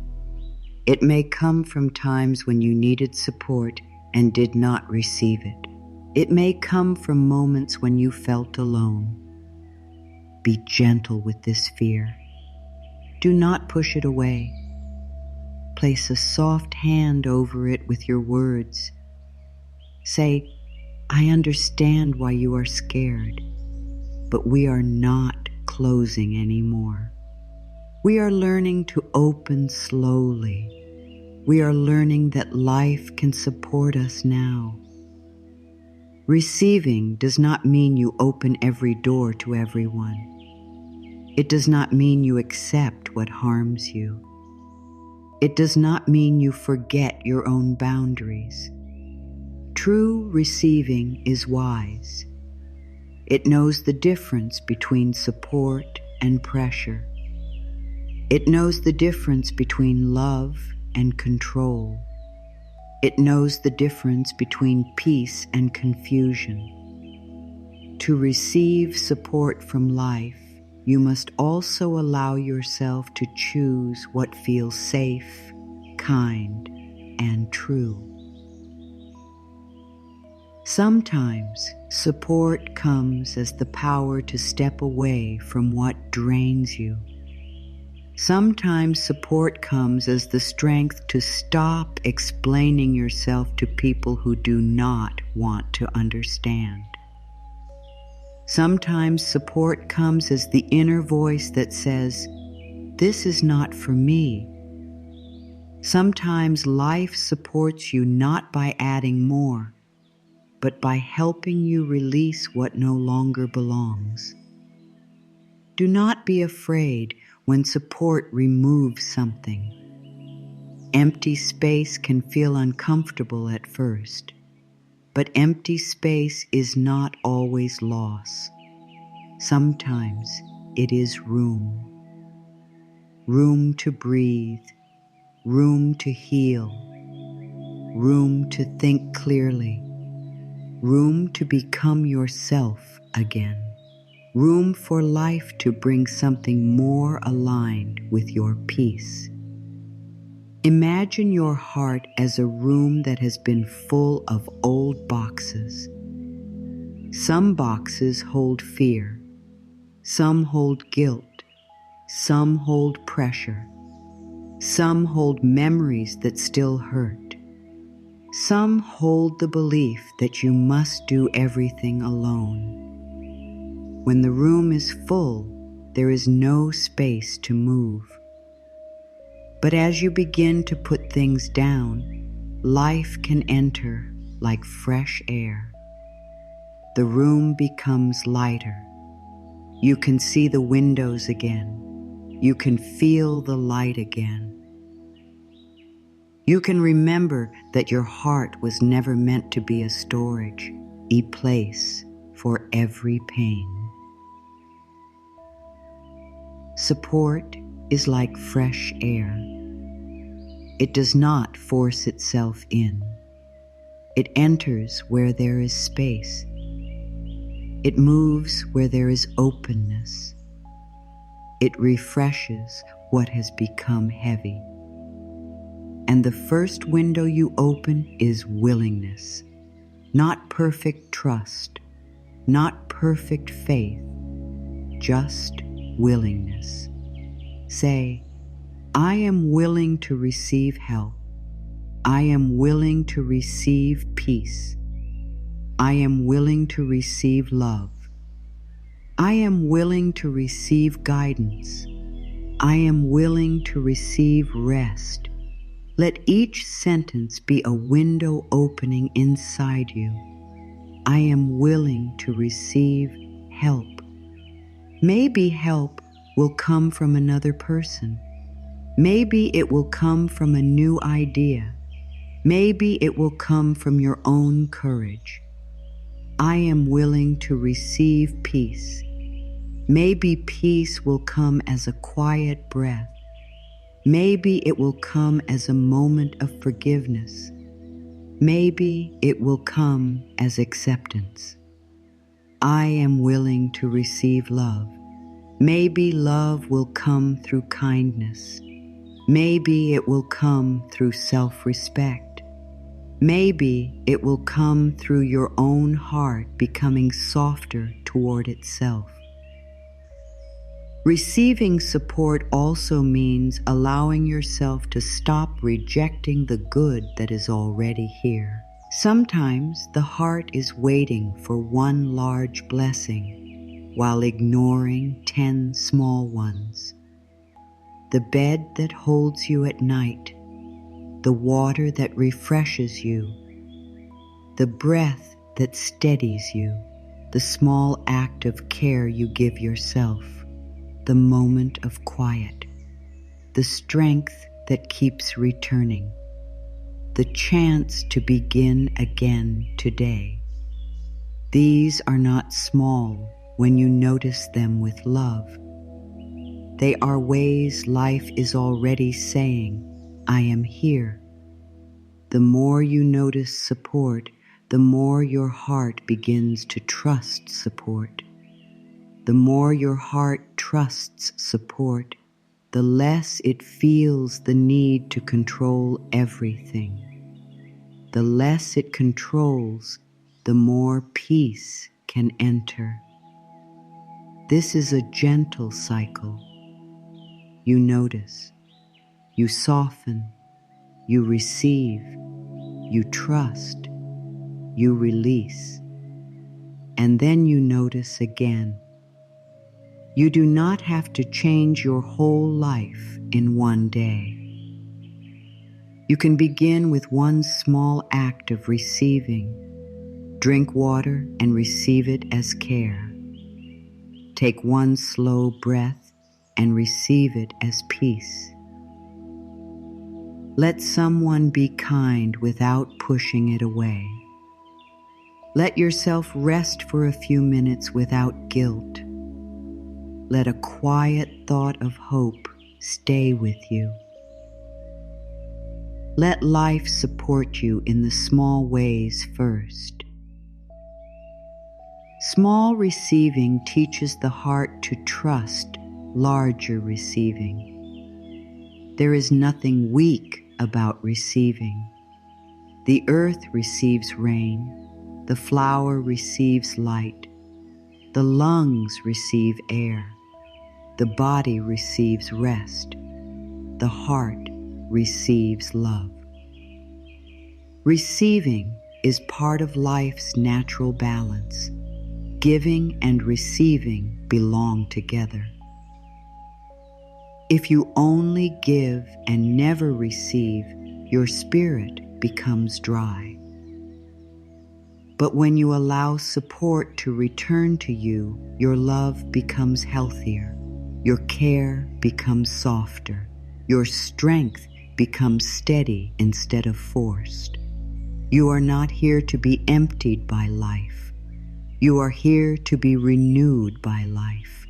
It may come from times when you needed support and did not receive it. It may come from moments when you felt alone. Be gentle with this fear. Do not push it away. Place a soft hand over it with your words. Say, I understand why you are scared, but we are not closing anymore. We are learning to open slowly. We are learning that life can support us now. Receiving does not mean you open every door to everyone. It does not mean you accept what harms you. It does not mean you forget your own boundaries. True receiving is wise. It knows the difference between support and pressure. It knows the difference between love and control. It knows the difference between peace and confusion. To receive support from life, you must also allow yourself to choose what feels safe, kind, and true. Sometimes support comes as the power to step away from what drains you. Sometimes support comes as the strength to stop explaining yourself to people who do not want to understand. Sometimes support comes as the inner voice that says, "This is not for me." Sometimes life supports you not by adding more, but by helping you release what no longer belongs. Do not be afraid when support removes something. Empty space can feel uncomfortable at first, but empty space is not always loss. Sometimes it is room. Room to breathe, room to heal, room to think clearly, room to become yourself again. Room for life to bring something more aligned with your peace. Imagine your heart as a room that has been full of old boxes. Some boxes hold fear, some hold guilt, some hold pressure, some hold memories that still hurt. Some hold the belief that you must do everything alone. When the room is full, there is no space to move. But as you begin to put things down, life can enter like fresh air. The room becomes lighter. You can see the windows again. You can feel the light again. You can remember that your heart was never meant to be a storage, a place for every pain. Support is like fresh air. It does not force itself in. It enters where there is space. It moves where there is openness. It refreshes what has become heavy. And the first window you open is willingness, not perfect trust, not perfect faith, just willingness. Say, I am willing to receive help. I am willing to receive peace. I am willing to receive love. I am willing to receive guidance. I am willing to receive rest. Let each sentence be a window opening inside you. I am willing to receive help. Maybe help will come from another person. Maybe it will come from a new idea. Maybe it will come from your own courage. I am willing to receive peace. Maybe peace will come as a quiet breath. Maybe it will come as a moment of forgiveness. Maybe it will come as acceptance. I am willing to receive love. Maybe love will come through kindness. Maybe it will come through self-respect. Maybe it will come through your own heart becoming softer toward itself. Receiving support also means allowing yourself to stop rejecting the good that is already here. Sometimes the heart is waiting for one large blessing while ignoring 10 small ones. The bed that holds you at night, the water that refreshes you, the breath that steadies you, the small act of care you give yourself, the moment of quiet, the strength that keeps returning, the chance to begin again today. These are not small when you notice them with love. They are ways life is already saying, I am here. The more you notice support, the more your heart begins to trust support. The more your heart trusts support, the less it feels the need to control everything. The less it controls, the more peace can enter. This is a gentle cycle. You notice, you soften, you receive, you trust, you release, and then you notice again. You do not have to change your whole life in one day. You can begin with one small act of receiving. Drink water and receive it as care. Take one slow breath and receive it as peace. Let someone be kind without pushing it away. Let yourself rest for a few minutes without guilt. Let a quiet thought of hope stay with you. Let life support you in the small ways first. Small receiving teaches the heart to trust larger receiving. There is nothing weak about receiving. The earth receives rain, the flower receives light, the lungs receive air, the body receives rest, the heart receives love. Receiving is part of life's natural balance. Giving and receiving belong together. If you only give and never receive, your spirit becomes dry. But when you allow support to return to you, your love becomes healthier, your care becomes softer, your strength becomes steady instead of forced. You are not here to be emptied by life. You are here to be renewed by life.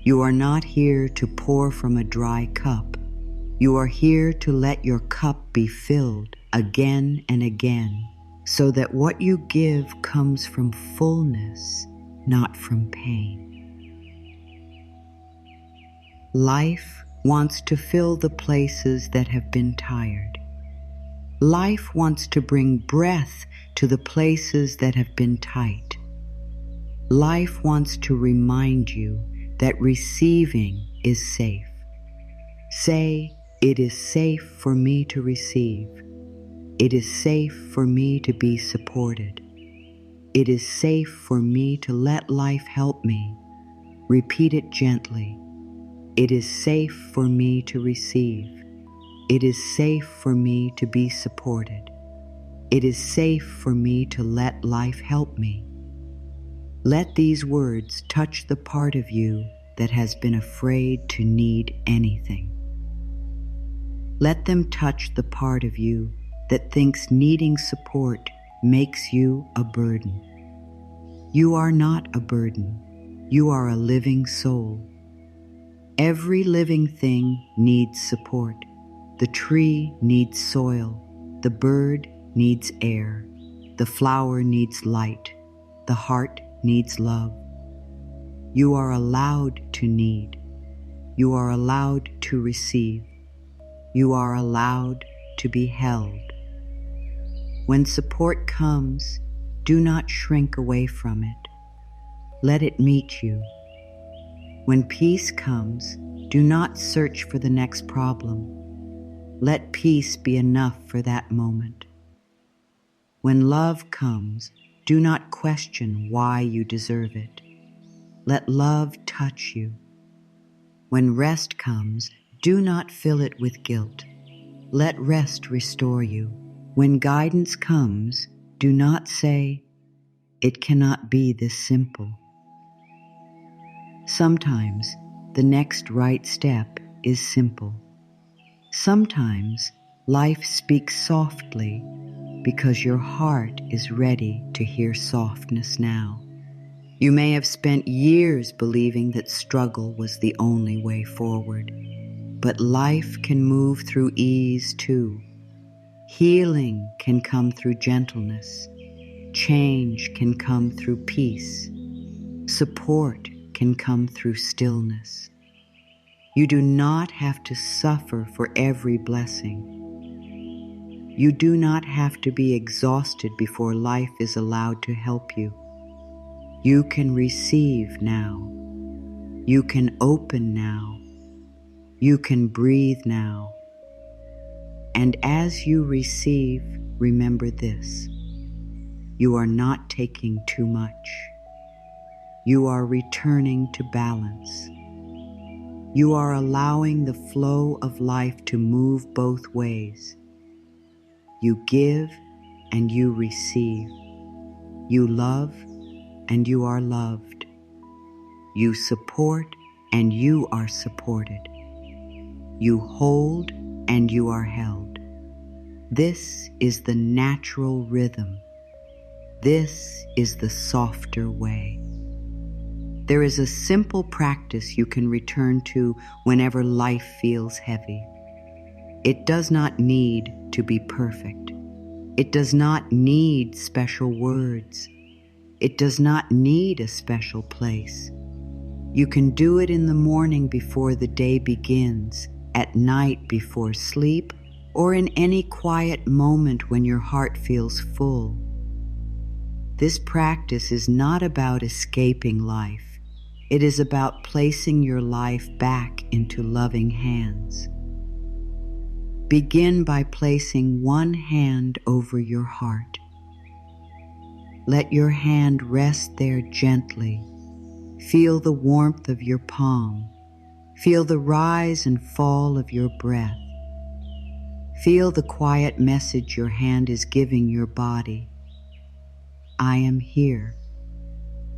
You are not here to pour from a dry cup. You are here to let your cup be filled again and again, so that what you give comes from fullness, not from pain. Life wants to fill the places that have been tired. Life wants to bring breath to the places that have been tight. Life wants to remind you that receiving is safe. Say, it is safe for me to receive. It is safe for me to be supported. It is safe for me to let life help me. Repeat it gently. It is safe for me to receive. It is safe for me to be supported. It is safe for me to let life help me. Let these words touch the part of you that has been afraid to need anything. Let them touch the part of you that thinks needing support makes you a burden. You are not a burden. You are a living soul. Every living thing needs support. The tree needs soil. The bird needs air. The flower needs light. The heart needs love. You are allowed to need. You are allowed to receive. You are allowed to be held. When support comes, do not shrink away from it. Let it meet you. When peace comes, do not search for the next problem. Let peace be enough for that moment. When love comes, do not question why you deserve it. Let love touch you. When rest comes, do not fill it with guilt. Let rest restore you. When guidance comes, do not say, "It cannot be this simple." Sometimes the next right step is simple. Sometimes life speaks softly because your heart is ready to hear softness now. You may have spent years believing that struggle was the only way forward, but life can move through ease too. Healing can come through gentleness. Change can come through peace. Support can come through stillness. You do not have to suffer for every blessing. You do not have to be exhausted before life is allowed to help you. You can receive now. You can open now. You can breathe now. And as you receive, remember this: you are not taking too much. You are returning to balance. You are allowing the flow of life to move both ways. You give and you receive. You love and you are loved. You support and you are supported. You hold and you are held. This is the natural rhythm. This is the softer way. There is a simple practice you can return to whenever life feels heavy. It does not need to be perfect. It does not need special words. It does not need a special place. You can do it in the morning before the day begins, at night before sleep, or in any quiet moment when your heart feels full. This practice is not about escaping life. It is about placing your life back into loving hands. Begin by placing one hand over your heart. Let your hand rest there gently. Feel the warmth of your palm. Feel the rise and fall of your breath. Feel the quiet message your hand is giving your body. I am here.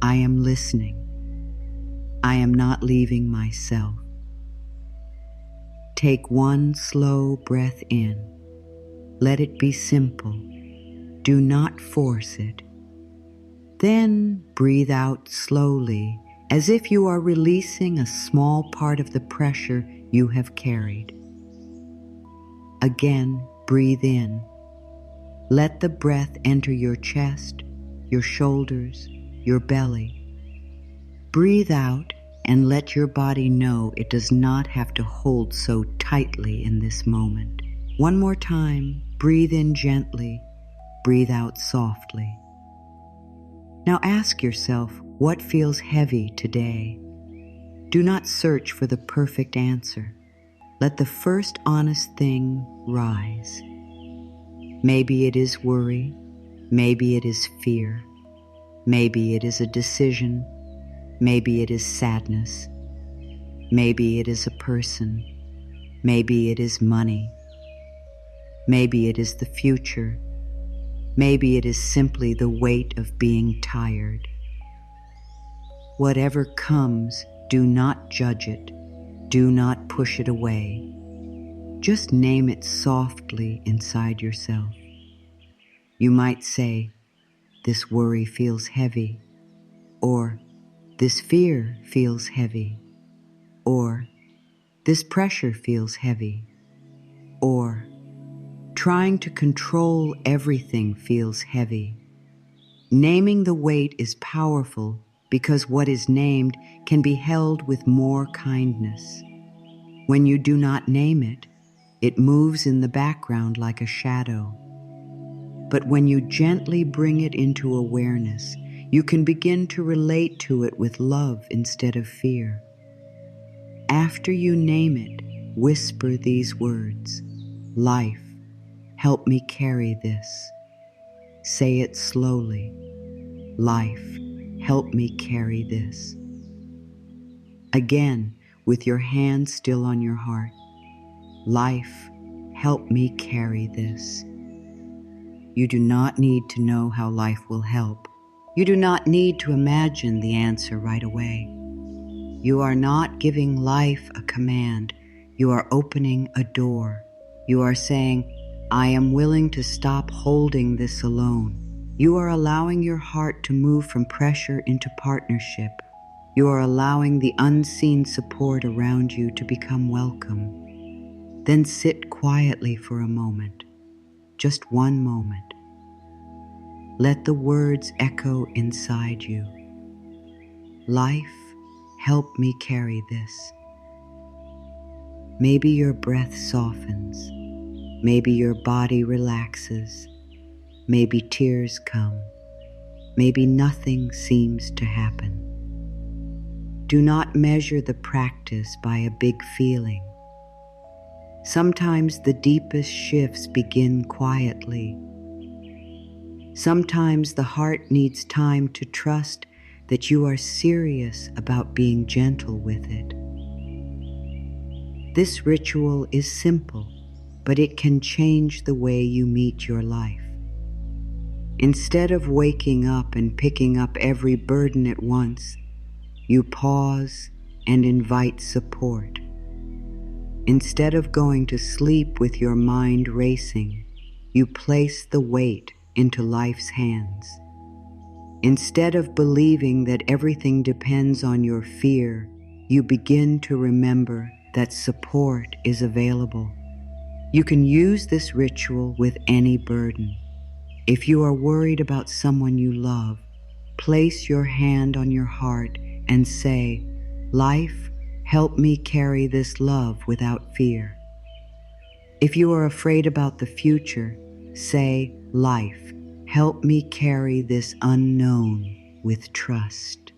I am listening. I am not leaving myself. Take one slow breath in. Let it be simple. Do not force it. Then breathe out slowly, as if you are releasing a small part of the pressure you have carried. Again, breathe in. Let the breath enter your chest, your shoulders, your belly. Breathe out and let your body know it does not have to hold so tightly in this moment. One more time, breathe in gently, breathe out softly. Now ask yourself, what feels heavy today? Do not search for the perfect answer. Let the first honest thing rise. Maybe it is worry. Maybe it is fear. Maybe it is a decision. Maybe it is sadness. Maybe it is a person. Maybe it is money. Maybe it is the future. Maybe it is simply the weight of being tired. Whatever comes, do not judge it. Do not push it away. Just name it softly inside yourself. You might say, "This worry feels heavy." or this fear feels heavy, or this pressure feels heavy, or trying to control everything feels heavy. Naming the weight is powerful because what is named can be held with more kindness. When you do not name it, it moves in the background like a shadow. But when you gently bring it into awareness, you can begin to relate to it with love instead of fear. After you name it, whisper these words: "Life, help me carry this." Say it slowly. "Life, help me carry this." Again, with your hand still on your heart. "Life, help me carry this." You do not need to know how life will help. You do not need to imagine the answer right away. You are not giving life a command. You are opening a door. You are saying, "I am willing to stop holding this alone." You are allowing your heart to move from pressure into partnership. You are allowing the unseen support around you to become welcome. Then sit quietly for a moment, just one moment. Let the words echo inside you. "Life, help me carry this." Maybe your breath softens. Maybe your body relaxes. Maybe tears come. Maybe nothing seems to happen. Do not measure the practice by a big feeling. Sometimes the deepest shifts begin quietly. Sometimes the heart needs time to trust that you are serious about being gentle with it. This ritual is simple, but it can change the way you meet your life. Instead of waking up and picking up every burden at once, you pause and invite support. Instead of going to sleep with your mind racing, you place the weight into life's hands. Instead of believing that everything depends on your fear, you begin to remember that support is available. You can use this ritual with any burden. If you are worried about someone you love, place your hand on your heart and say, "Life, help me carry this love without fear." If you are afraid about the future, say, "Life, help me carry this unknown with trust."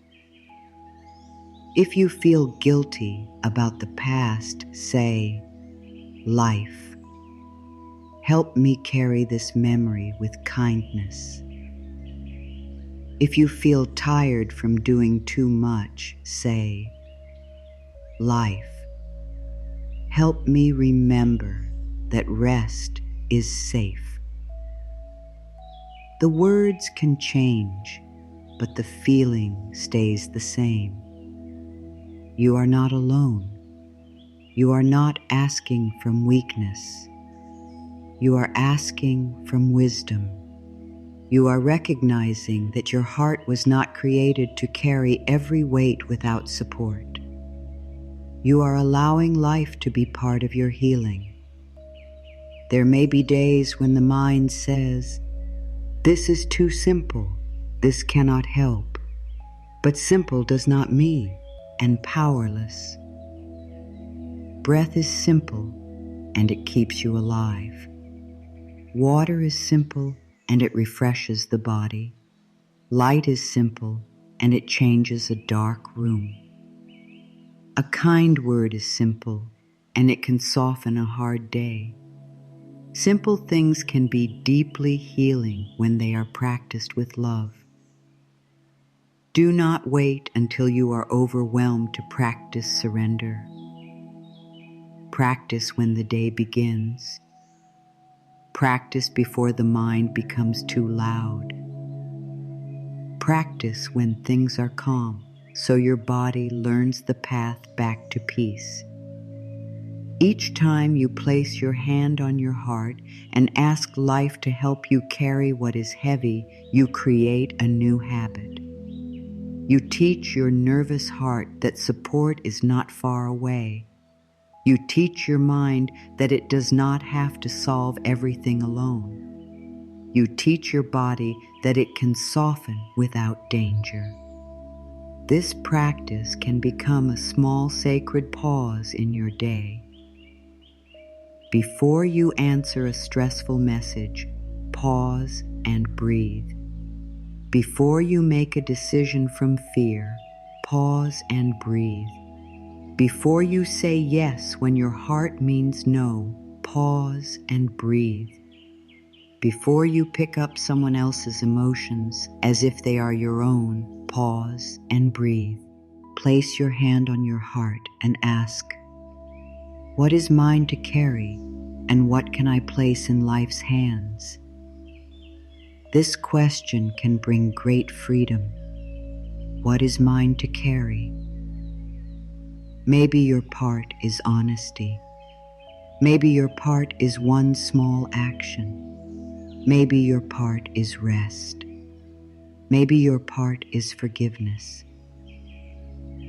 If you feel guilty about the past, say, "Life, help me carry this memory with kindness." If you feel tired from doing too much, say, "Life, help me remember that rest is safe." The words can change, but the feeling stays the same. You are not alone. You are not asking from weakness. You are asking from wisdom. You are recognizing that your heart was not created to carry every weight without support. You are allowing life to be part of your healing. There may be days when the mind says, "This is too simple. This cannot help." But simple does not mean and powerless. Breath is simple and it keeps you alive. Water is simple and it refreshes the body. Light is simple and it changes a dark room. A kind word is simple and it can soften a hard day. Simple things can be deeply healing when they are practiced with love. Do not wait until you are overwhelmed to practice surrender. Practice when the day begins. Practice before the mind becomes too loud. Practice when things are calm, so your body learns the path back to peace. Each time you place your hand on your heart and ask life to help you carry what is heavy, you create a new habit. You teach your nervous heart that support is not far away. You teach your mind that it does not have to solve everything alone. You teach your body that it can soften without danger. This practice can become a small sacred pause in your day. Before you answer a stressful message, pause and breathe. Before you make a decision from fear, pause and breathe. Before you say yes when your heart means no, pause and breathe. Before you pick up someone else's emotions as if they are your own, pause and breathe. Place your hand on your heart and ask, what is mine to carry, and what can I place in life's hands? This question can bring great freedom. What is mine to carry? Maybe your part is honesty. Maybe your part is one small action. Maybe your part is rest. Maybe your part is forgiveness.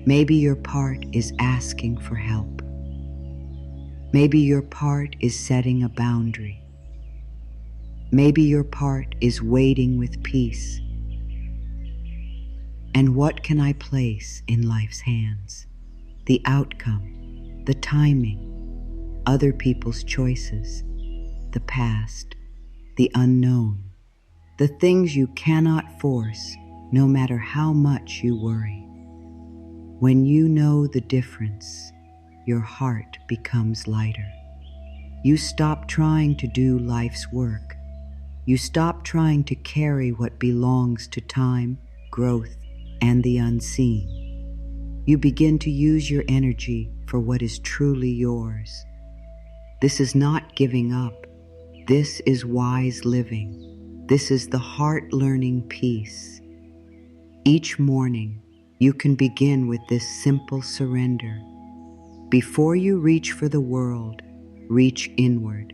Maybe your part is asking for help. Maybe your part is setting a boundary. Maybe your part is waiting with peace. And what can I place in life's hands? The outcome, the timing, other people's choices, the past, the unknown, the things you cannot force, no matter how much you worry. When you know the difference, your heart becomes lighter. You stop trying to do life's work. You stop trying to carry what belongs to time, growth, and the unseen. You begin to use your energy for what is truly yours. This is not giving up. This is wise living. This is the heart learning peace. Each morning, you can begin with this simple surrender. Before you reach for the world, reach inward.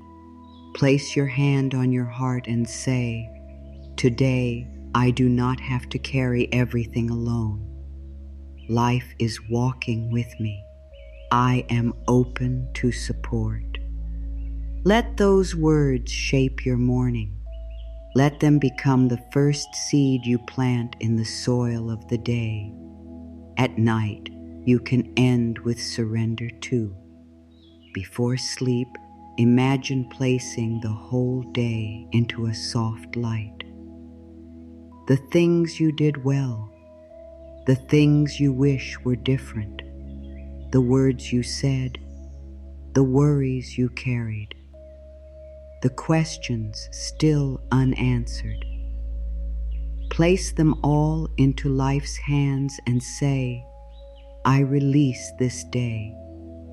Place your hand on your heart and say, today, I do not have to carry everything alone. Life is walking with me. I am open to support. Let those words shape your morning. Let them become the first seed you plant in the soil of the day. At night, you can end with surrender too. Before sleep, imagine placing the whole day into a soft light. The things you did well, the things you wish were different, the words you said, the worries you carried, the questions still unanswered. Place them all into life's hands and say, I release this day.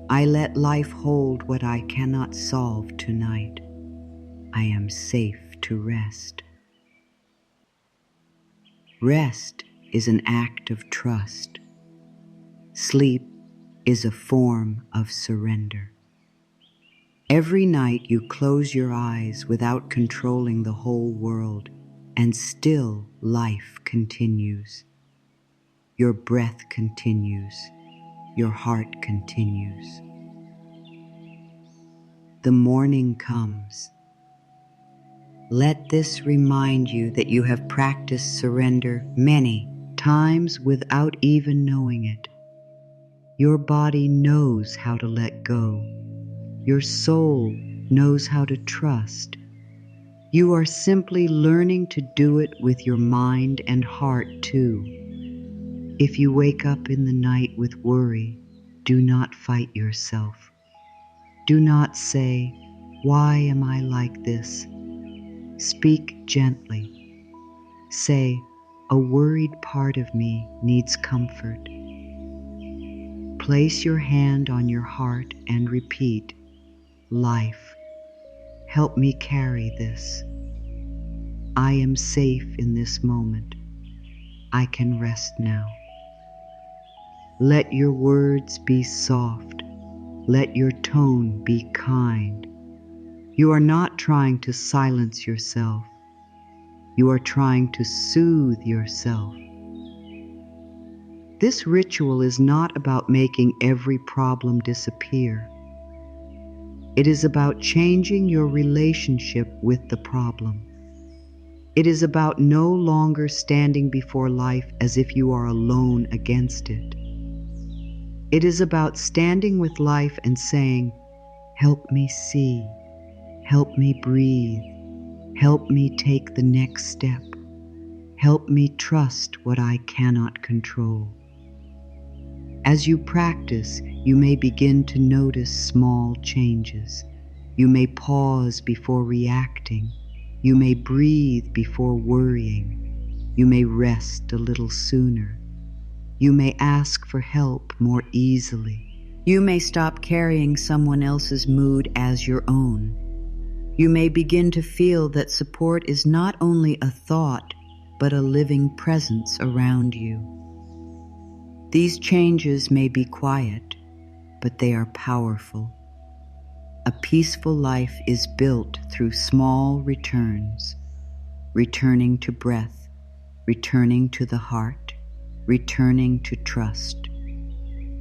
I let life hold what I cannot solve tonight. I am safe to rest. Rest is an act of trust. Sleep is a form of surrender. Every night you close your eyes without controlling the whole world, and still life continues. Your breath continues. Your heart continues. The morning comes. Let this remind you that you have practiced surrender many times without even knowing it. Your body knows how to let go. Your soul knows how to trust. You are simply learning to do it with your mind and heart too. If you wake up in the night with worry, do not fight yourself. Do not say, why am I like this? Speak gently. Say, a worried part of me needs comfort. Place your hand on your heart and repeat, life, help me carry this. I am safe in this moment. I can rest now. Let your words be soft. Let your tone be kind. You are not trying to silence yourself. You are trying to soothe yourself. This ritual is not about making every problem disappear. It is about changing your relationship with the problem. It is about no longer standing before life as if you are alone against it. It is about standing with life and saying, "Help me see, help me breathe, help me take the next step, help me trust what I cannot control." As you practice, you may begin to notice small changes. You may pause before reacting. You may breathe before worrying. You may rest a little sooner. You may ask for help more easily. You may stop carrying someone else's mood as your own. You may begin to feel that support is not only a thought, but a living presence around you. These changes may be quiet, but they are powerful. A peaceful life is built through small returns, returning to breath, returning to the heart, returning to trust,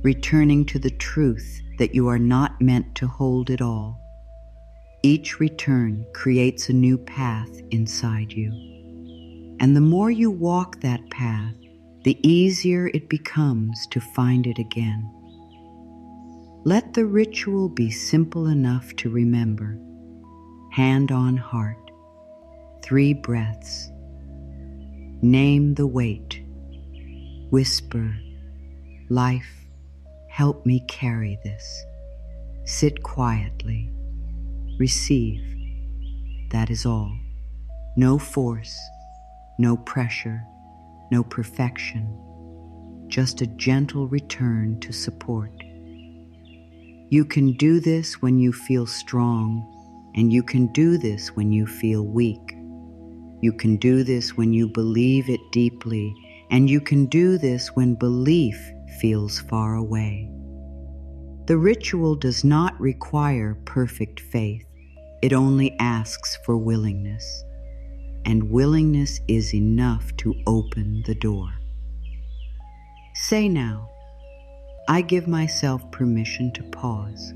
returning to the truth that you are not meant to hold it all. Each return creates a new path inside you. And the more you walk that path, the easier it becomes to find it again. Let the ritual be simple enough to remember. Hand on heart, 3 breaths. Name the weight. Whisper, "Life, help me carry this." Sit quietly. Receive. That is all. No force, no pressure, no perfection, just a gentle return to support. You can do this when you feel strong, and you can do this when you feel weak. You can do this when you believe it deeply, and you can do this when belief feels far away. The ritual does not require perfect faith. It only asks for willingness. And willingness is enough to open the door. Say now, "I give myself permission to pause.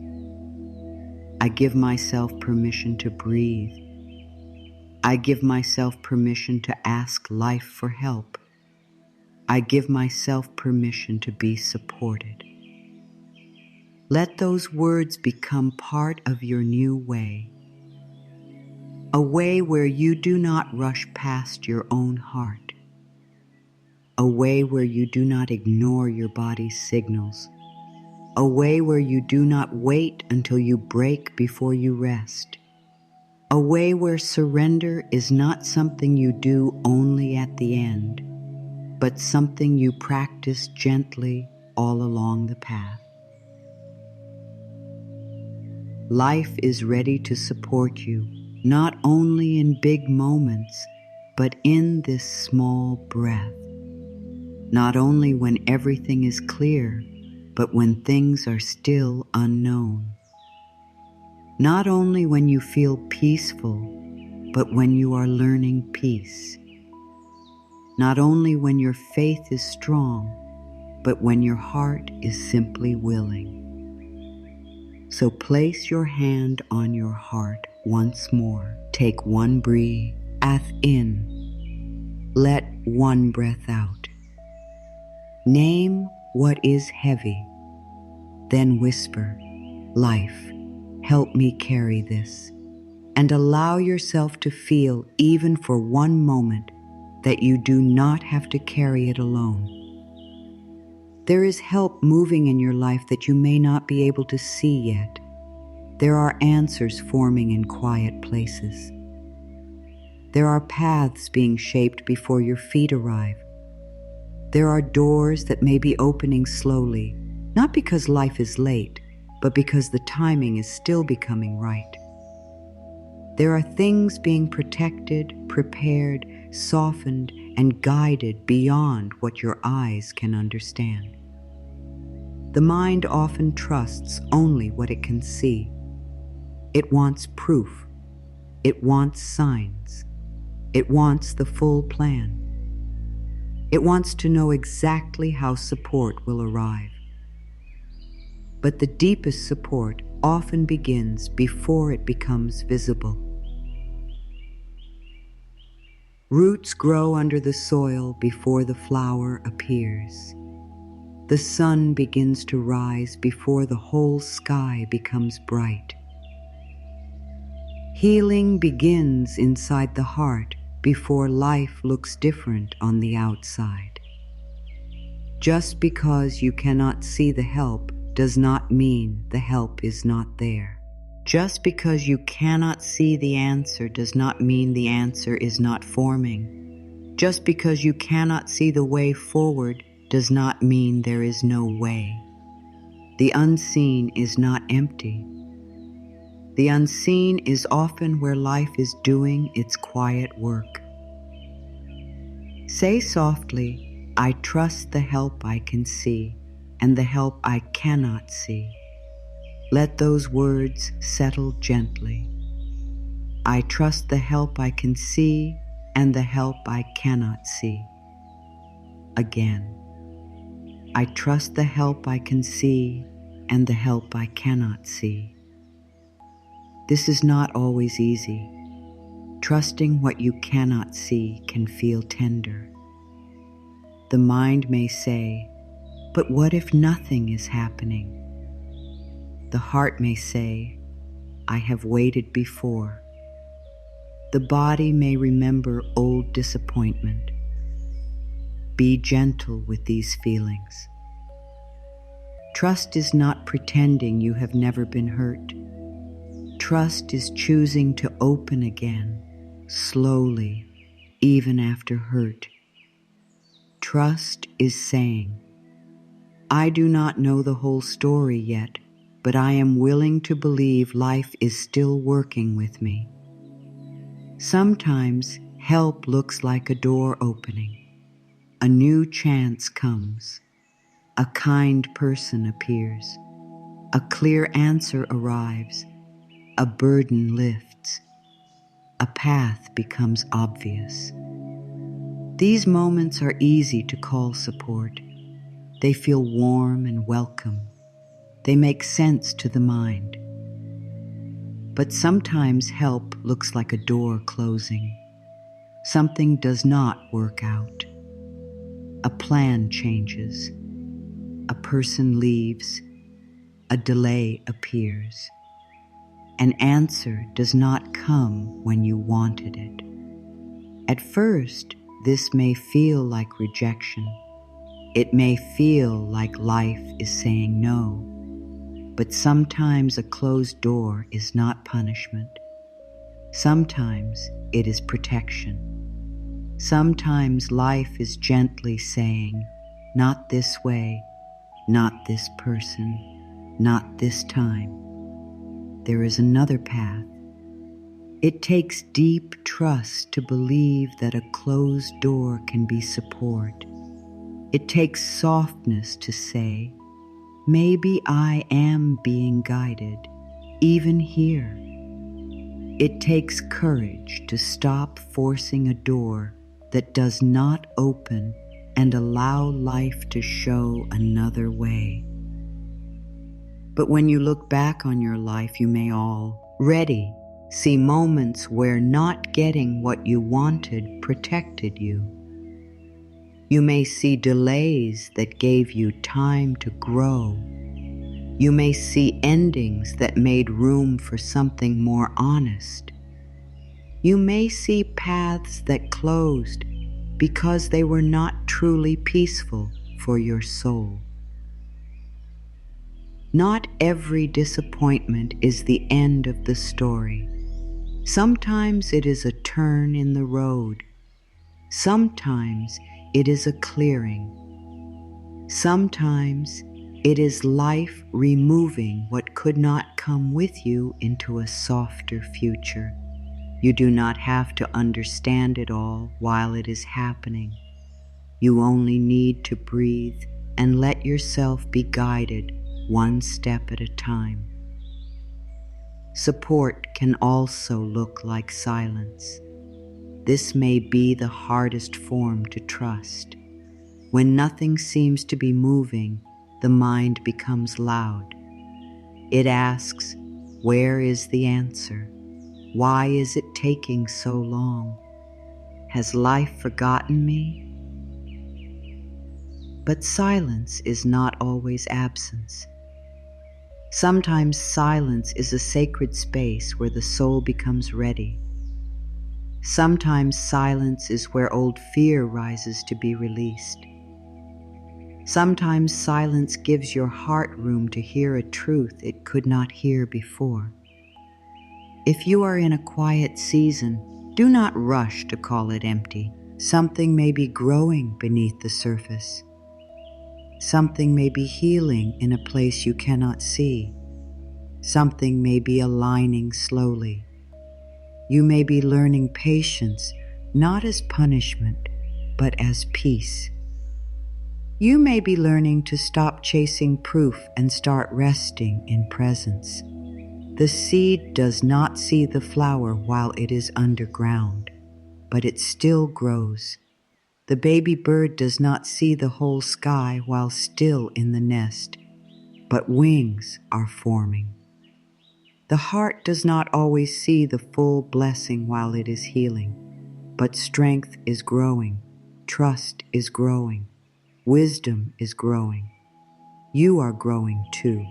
I give myself permission to breathe. I give myself permission to ask life for help. I give myself permission to be supported." Let those words become part of your new way. A way where you do not rush past your own heart. A way where you do not ignore your body's signals. A way where you do not wait until you break before you rest. A way where surrender is not something you do only at the end, but something you practice gently all along the path. Life is ready to support you, not only in big moments, but in this small breath. Not only when everything is clear, but when things are still unknown. Not only when you feel peaceful, but when you are learning peace. Not only when your faith is strong, but when your heart is simply willing. So place your hand on your heart once more. Take one breath in. Let one breath out. Name what is heavy. Then whisper, "Life, help me carry this." And allow yourself to feel, even for one moment, that you do not have to carry it alone. There is help moving in your life that you may not be able to see yet. There are answers forming in quiet places. There are paths being shaped before your feet arrive. There are doors that may be opening slowly, not because life is late, but because the timing is still becoming right. There are things being protected, prepared, softened, and guided beyond what your eyes can understand. The mind often trusts only what it can see. It wants proof. It wants signs. It wants the full plan. It wants to know exactly how support will arrive. But the deepest support often begins before it becomes visible. Roots grow under the soil before the flower appears. The sun begins to rise before the whole sky becomes bright. Healing begins inside the heart before life looks different on the outside. Just because you cannot see the help does not mean the help is not there. Just because you cannot see the answer does not mean the answer is not forming. Just because you cannot see the way forward does not mean there is no way. The unseen is not empty. The unseen is often where life is doing its quiet work. Say softly, I trust the help I can see and the help I cannot see. Let those words settle gently. I trust the help I can see and the help I cannot see. Again, I trust the help I can see and the help I cannot see. This is not always easy. Trusting what you cannot see can feel tender. The mind may say, but what if nothing is happening? The heart may say, I have waited before. The body may remember old disappointment. Be gentle with these feelings. Trust is not pretending you have never been hurt. Trust is choosing to open again, slowly, even after hurt. Trust is saying, I do not know the whole story yet, but I am willing to believe life is still working with me. Sometimes help looks like a door opening. A new chance comes. A kind person appears. A clear answer arrives. A burden lifts. A path becomes obvious. These moments are easy to call support. They feel warm and welcome. They make sense to the mind. But sometimes help looks like a door closing. Something does not work out. A plan changes. A person leaves. A delay appears. An answer does not come when you wanted it. At first, this may feel like rejection. It may feel like life is saying no. But sometimes a closed door is not punishment. Sometimes it is protection. Sometimes life is gently saying, not this way, not this person, not this time. There is another path. It takes deep trust to believe that a closed door can be support. It takes softness to say, maybe I am being guided, even here. It takes courage to stop forcing a door that does not open and allow life to show another way. But when you look back on your life, you may already see moments where not getting what you wanted protected you. You may see delays that gave you time to grow. You may see endings that made room for something more honest. You may see paths that closed because they were not truly peaceful for your soul. Not every disappointment is the end of the story. Sometimes it is a turn in the road. Sometimes it is a clearing. Sometimes it is life removing what could not come with you into a softer future. You do not have to understand it all while it is happening. You only need to breathe and let yourself be guided one step at a time. Support can also look like silence. This may be the hardest form to trust. When nothing seems to be moving, the mind becomes loud. It asks, where is the answer? Why is it taking so long? Has life forgotten me? But silence is not always absence. Sometimes silence is a sacred space where the soul becomes ready. Sometimes silence is where old fear rises to be released. Sometimes silence gives your heart room to hear a truth it could not hear before. If you are in a quiet season, do not rush to call it empty. Something may be growing beneath the surface. Something may be healing in a place you cannot see. Something may be aligning slowly. You may be learning patience, not as punishment, but as peace. You may be learning to stop chasing proof and start resting in presence. The seed does not see the flower while it is underground, but it still grows. The baby bird does not see the whole sky while still in the nest, but wings are forming. The heart does not always see the full blessing while it is healing, but strength is growing, trust is growing, wisdom is growing. You are growing too.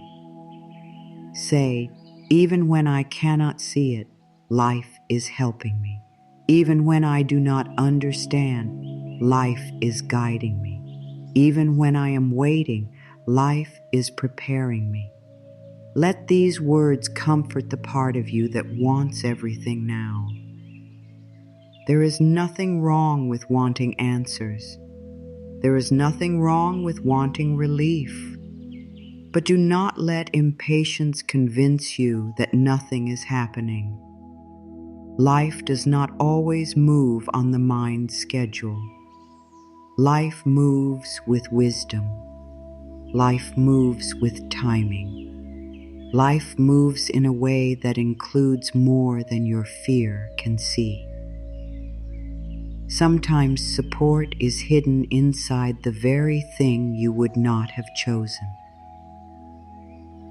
Say, even when I cannot see it, life is helping me. Even when I do not understand, life is guiding me. Even when I am waiting, life is preparing me. Let these words comfort the part of you that wants everything now. There is nothing wrong with wanting answers. There is nothing wrong with wanting relief. But do not let impatience convince you that nothing is happening. Life does not always move on the mind's schedule. Life moves with wisdom. Life moves with timing. Life moves in a way that includes more than your fear can see. Sometimes support is hidden inside the very thing you would not have chosen.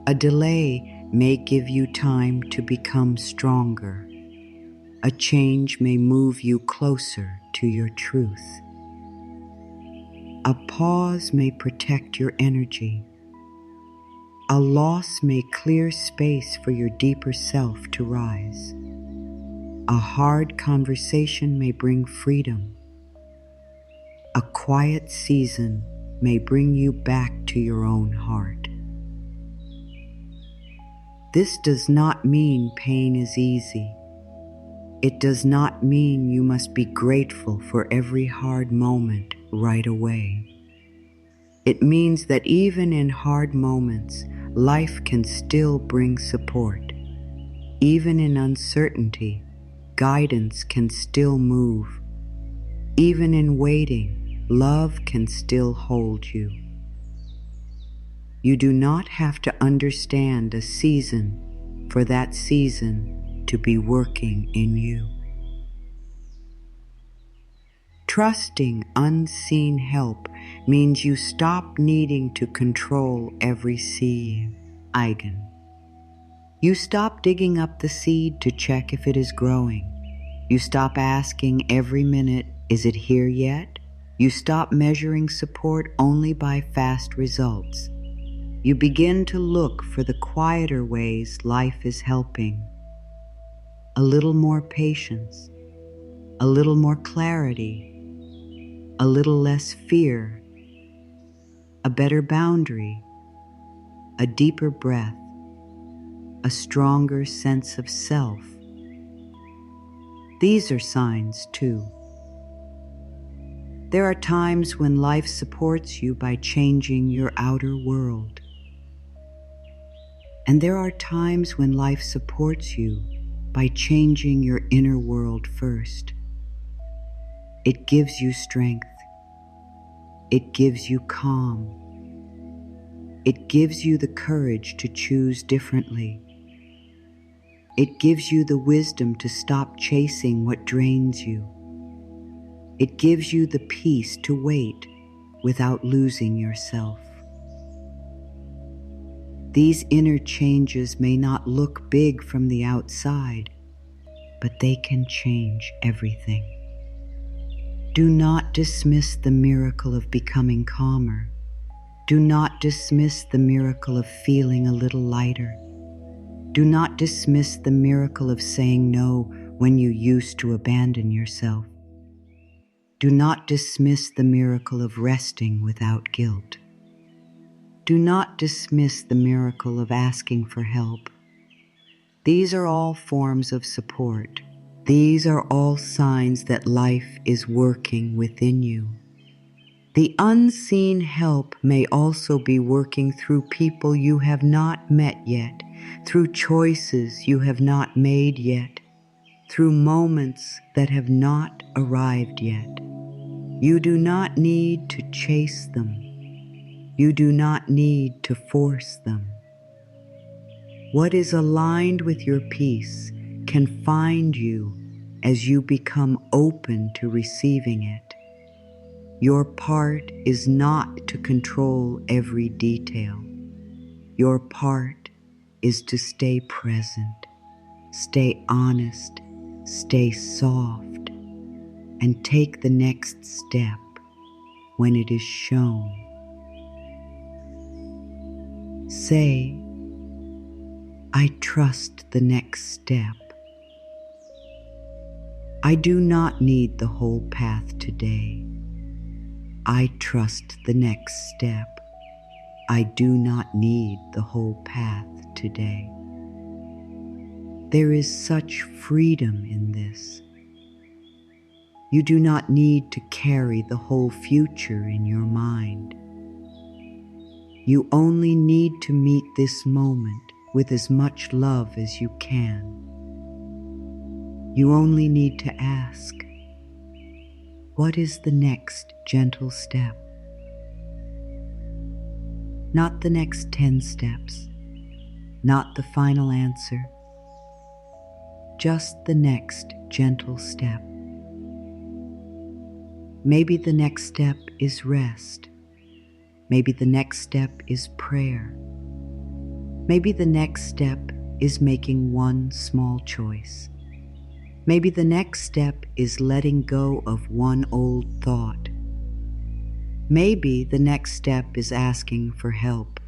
A delay may give you time to become stronger. A change may move you closer to your truth. A pause may protect your energy. A loss may clear space for your deeper self to rise. A hard conversation may bring freedom. A quiet season may bring you back to your own heart. This does not mean pain is easy. It does not mean you must be grateful for every hard moment right away. It means that even in hard moments, life can still bring support. Even in uncertainty, guidance can still move. Even in waiting, love can still hold you. You do not have to understand a season for that season to be working in you. Trusting unseen help means you stop needing to control every seed. You stop digging up the seed to check if it is growing. You stop asking every minute, is it here yet? You stop measuring support only by fast results. You begin to look for the quieter ways life is helping. A little more patience, a little more clarity, a little less fear, a better boundary, a deeper breath, a stronger sense of self. These are signs too. There are times when life supports you by changing your outer world. And there are times when life supports you by changing your inner world first. It gives you strength. It gives you calm. It gives you the courage to choose differently. It gives you the wisdom to stop chasing what drains you. It gives you the peace to wait without losing yourself. These inner changes may not look big from the outside, but they can change everything. Do not dismiss the miracle of becoming calmer. Do not dismiss the miracle of feeling a little lighter. Do not dismiss the miracle of saying no when you used to abandon yourself. Do not dismiss the miracle of resting without guilt. Do not dismiss the miracle of asking for help. These are all forms of support. These are all signs that life is working within you. The unseen help may also be working through people you have not met yet, through choices you have not made yet, through moments that have not arrived yet. You do not need to chase them. You do not need to force them. What is aligned with your peace can find you as you become open to receiving it. Your part is not to control every detail. Your part is to stay present, stay honest, stay soft, and take the next step when it is shown. Say, I trust the next step. I do not need the whole path today. I trust the next step. I do not need the whole path today. There is such freedom in this. You do not need to carry the whole future in your mind. You only need to meet this moment with as much love as you can. You only need to ask, what is the next gentle step? Not the next 10 steps, not the final answer, just the next gentle step. Maybe the next step is rest. Maybe the next step is prayer. Maybe the next step is making one small choice. Maybe the next step is letting go of one old thought. Maybe the next step is asking for help.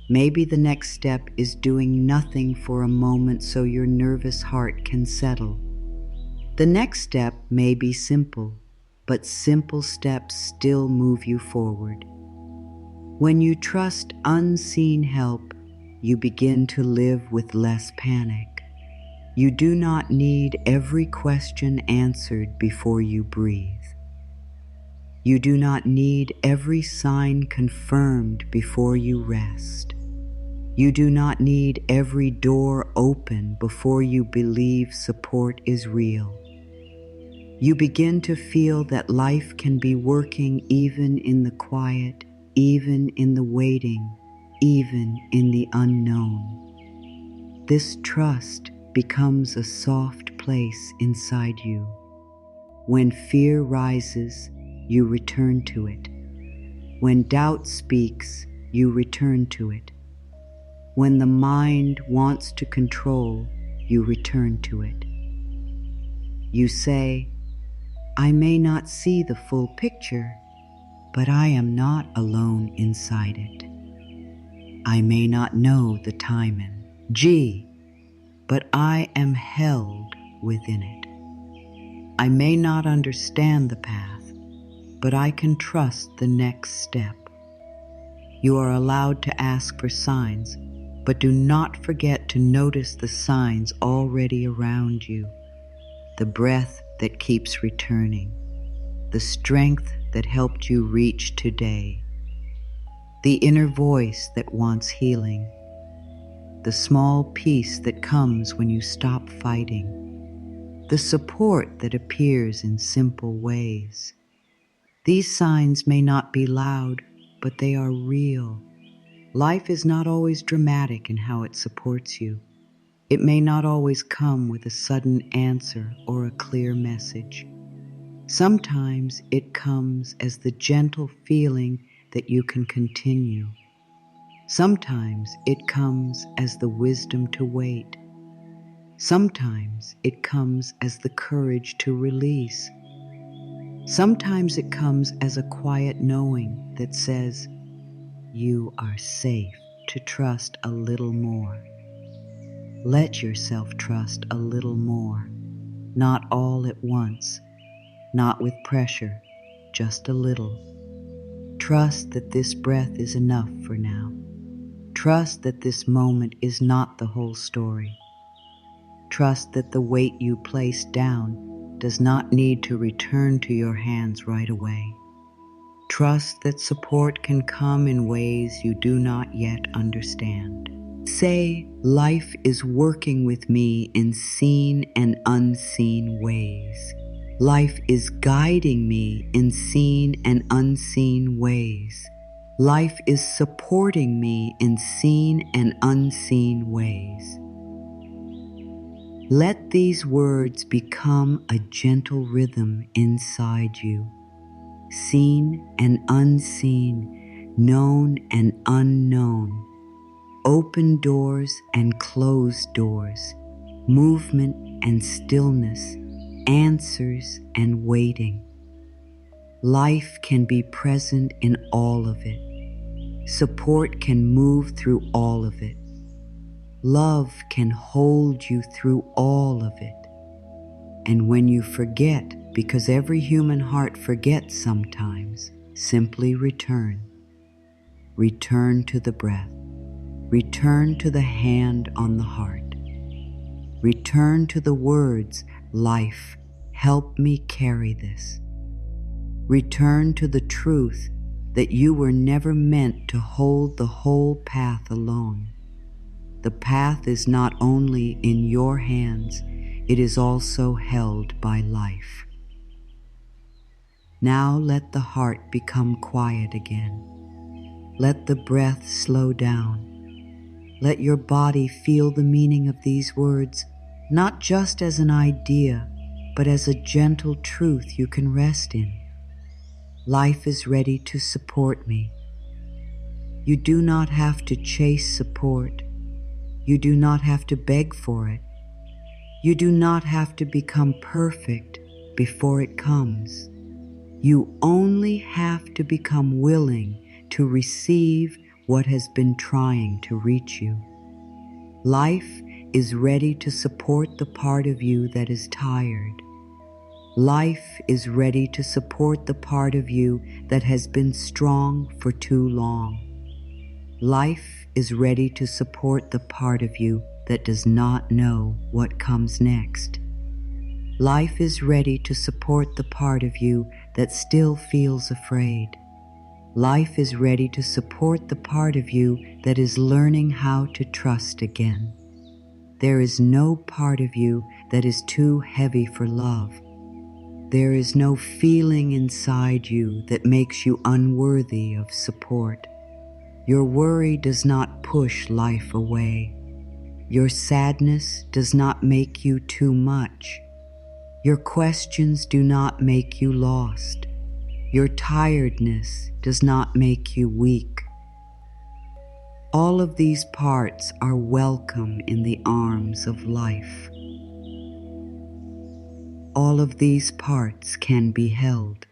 Maybe the next step is doing nothing for a moment so your nervous heart can settle. The next step may be simple, but simple steps still move you forward. When you trust unseen help, you begin to live with less panic. You do not need every question answered before you breathe. You do not need every sign confirmed before you rest. You do not need every door open before you believe support is real. You begin to feel that life can be working even in the quiet, even in the waiting, even in the unknown. This trust becomes a soft place inside you. When fear rises, you return to it. When doubt speaks, you return to it. When the mind wants to control, you return to it. You say, I may not see the full picture, but I am not alone inside it. I may not know the timing, but I am held within it. I may not understand the path, but I can trust the next step. You are allowed to ask for signs, but do not forget to notice the signs already around you. The breath that keeps returning, the strength that helped you reach today, the inner voice that wants healing, the small peace that comes when you stop fighting, the support that appears in simple ways. These signs may not be loud, but they are real. Life is not always dramatic in how it supports you. It may not always come with a sudden answer or a clear message. Sometimes it comes as the gentle feeling that you can continue. Sometimes it comes as the wisdom to wait. Sometimes it comes as the courage to release. Sometimes it comes as a quiet knowing that says, you are safe to trust a little more. Let yourself trust a little more, not all at once, not with pressure, just a little. Trust that this breath is enough for now. Trust that this moment is not the whole story. Trust that the weight you place down does not need to return to your hands right away. Trust that support can come in ways you do not yet understand. Say, life is working with me in seen and unseen ways. Life is guiding me in seen and unseen ways. Life is supporting me in seen and unseen ways. Let these words become a gentle rhythm inside you. Seen and unseen, known and unknown, open doors and closed doors, movement and stillness, answers and waiting. Life can be present in all of it. Support can move through all of it. Love can hold you through all of it. And when you forget, because every human heart forgets sometimes, simply return. Return to the breath. Return to the hand on the heart. Return to the words, life, help me carry this. Return to the truth that you were never meant to hold the whole path alone. The path is not only in your hands, it is also held by life. Now let the heart become quiet again. Let the breath slow down. Let your body feel the meaning of these words, not just as an idea, but as a gentle truth you can rest in. Life is ready to support me. You do not have to chase support. You do not have to beg for it. You do not have to become perfect before it comes. You only have to become willing to receive what has been trying to reach you. Life is ready to support the part of you that is tired. Life is ready to support the part of you that has been strong for too long. Life is ready to support the part of you that does not know what comes next. Life is ready to support the part of you that still feels afraid. Life is ready to support the part of you that is learning how to trust again. There is no part of you that is too heavy for love. There is no feeling inside you that makes you unworthy of support. Your worry does not push life away. Your sadness does not make you too much. Your questions do not make you lost. Your tiredness does not make you weak. All of these parts are welcome in the arms of life. All of these parts can be held.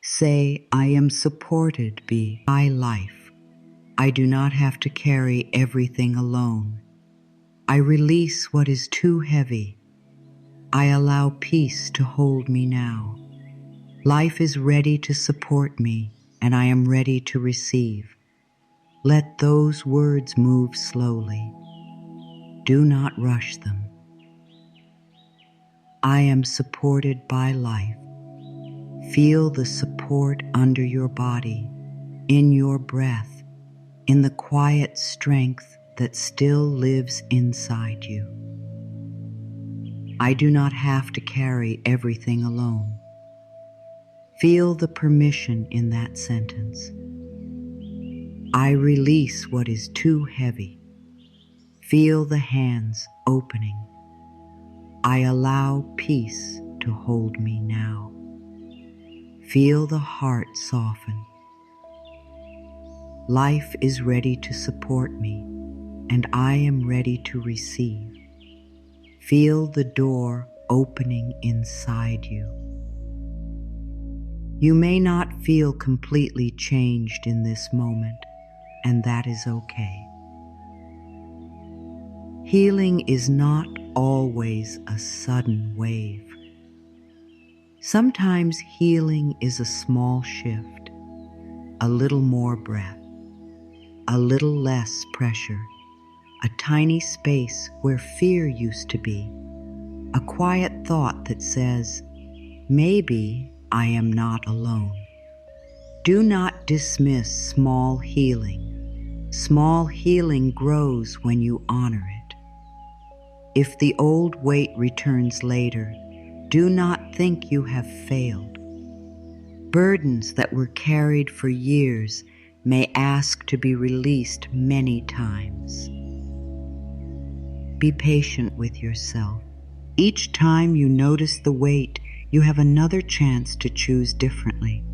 Say, I am supported by life. I do not have to carry everything alone. I release what is too heavy. I allow peace to hold me now. Life is ready to support me, and I am ready to receive. Let those words move slowly. Do not rush them. I am supported by life. Feel the support under your body, in your breath, in the quiet strength that still lives inside you. I do not have to carry everything alone. Feel the permission in that sentence. I release what is too heavy. Feel the hands opening. I allow peace to hold me now. Feel the heart soften. Life is ready to support me, and I am ready to receive. Feel the door opening inside you. You may not feel completely changed in this moment, and that is okay. Healing is not always a sudden wave. Sometimes healing is a small shift, a little more breath, a little less pressure, a tiny space where fear used to be, a quiet thought that says, maybe I am not alone. Do not dismiss small healing. Small healing grows when you honor it. If the old weight returns later, do not think you have failed. Burdens that were carried for years may ask to be released many times. Be patient with yourself. Each time you notice the weight, you have another chance to choose differently.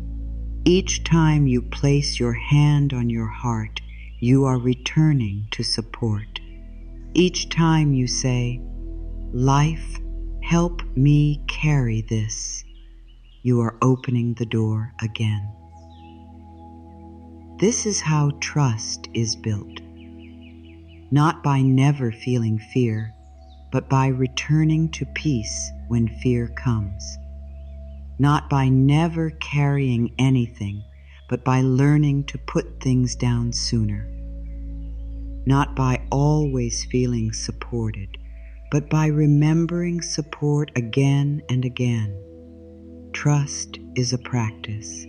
Each time you place your hand on your heart, you are returning to support. Each time you say, "Life, help me carry this," you are opening the door again. This is how trust is built. Not by never feeling fear, but by returning to peace when fear comes. Not by never carrying anything, but by learning to put things down sooner. Not by always feeling supported, but by remembering support again and again. Trust is a practice.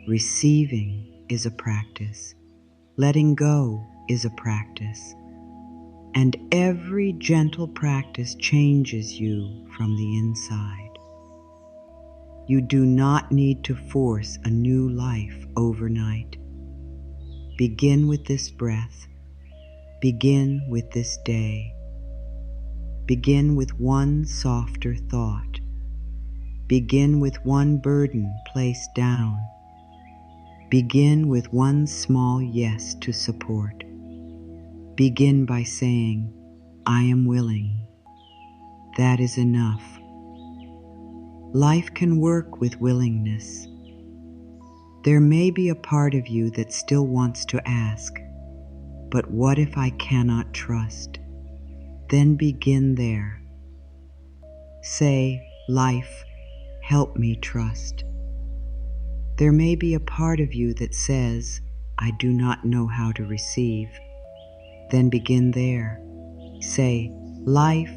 Receiving is a practice. Letting go is a practice. And every gentle practice changes you from the inside. You do not need to force a new life overnight. Begin with this breath. Begin with this day. Begin with one softer thought. Begin with one burden placed down. Begin with one small yes to support. Begin by saying, "I am willing." That is enough. Life can work with willingness. There may be a part of you that still wants to ask, "But what if I cannot trust?" Then begin there. Say, "Life, help me trust." There may be a part of you that says, "I do not know how to receive." Then begin there. Say, "Life,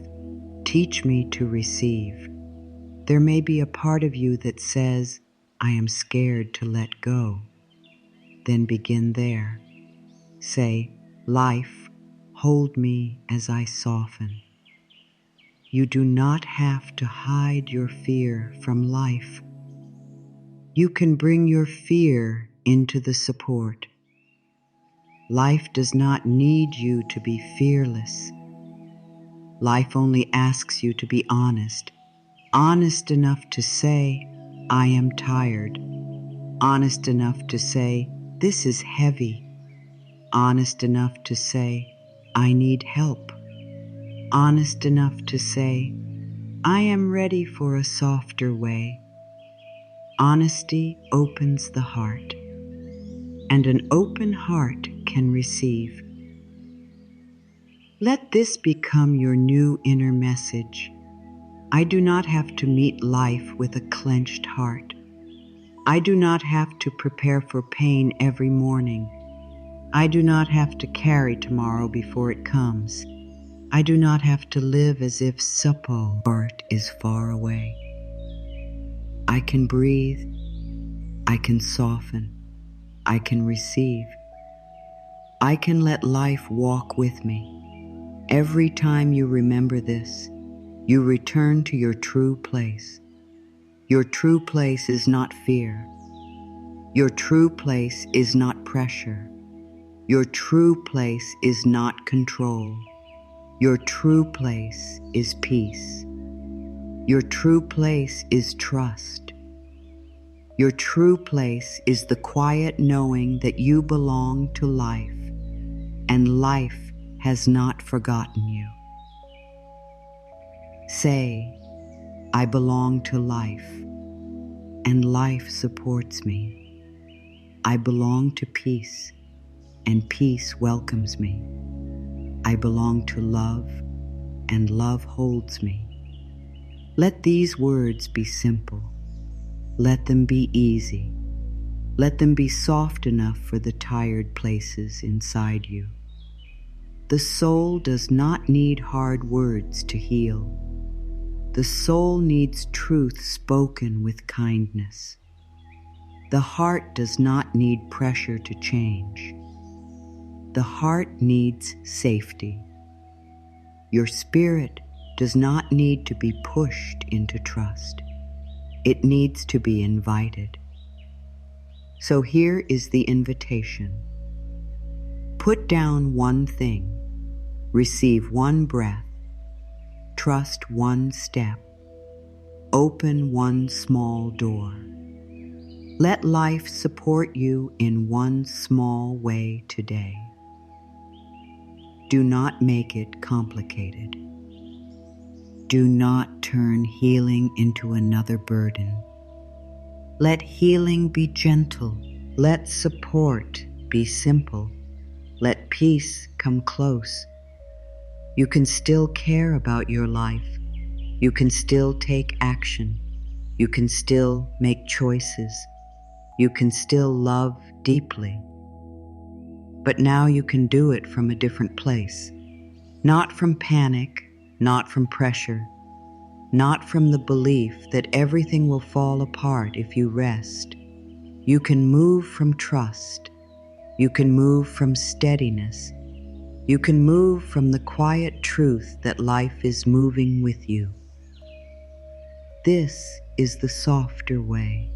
teach me to receive." There may be a part of you that says, "I am scared to let go." Then begin there. Say, "Life, hold me as I soften." You do not have to hide your fear from life. You can bring your fear into the support. Life does not need you to be fearless. Life only asks you to be honest. Honest enough to say, "I am tired." Honest enough to say, "This is heavy." Honest enough to say, "I need help." Honest enough to say, "I am ready for a softer way." Honesty opens the heart, and an open heart can receive. Let this become your new inner message. I do not have to meet life with a clenched heart. I do not have to prepare for pain every morning. I do not have to carry tomorrow before it comes. I do not have to live as if support is far away. I can breathe. I can soften. I can receive. I can let life walk with me. Every time you remember this, you return to your true place. Your true place is not fear. Your true place is not pressure. Your true place is not control. Your true place is peace. Your true place is trust. Your true place is the quiet knowing that you belong to life, and life has not forgotten you. Say, I belong to life, and life supports me. I belong to peace, and peace welcomes me. I belong to love, and love holds me. Let these words be simple. Let them be easy. Let them be soft enough for the tired places inside you. The soul does not need hard words to heal. The soul needs truth spoken with kindness. The heart does not need pressure to change. The heart needs safety. Your spirit does not need to be pushed into trust. It needs to be invited. So here is the invitation. Put down one thing, receive one breath, trust one step, open one small door. Let life support you in one small way today. Do not make it complicated. Do not turn healing into another burden. Let healing be gentle. Let support be simple. Let peace come close. You can still care about your life. You can still take action. You can still make choices. You can still love deeply. But now you can do it from a different place. Not from panic, not from pressure, not from the belief that everything will fall apart if you rest. You can move from trust. You can move from steadiness. You can move from the quiet truth that life is moving with you. This is the softer way.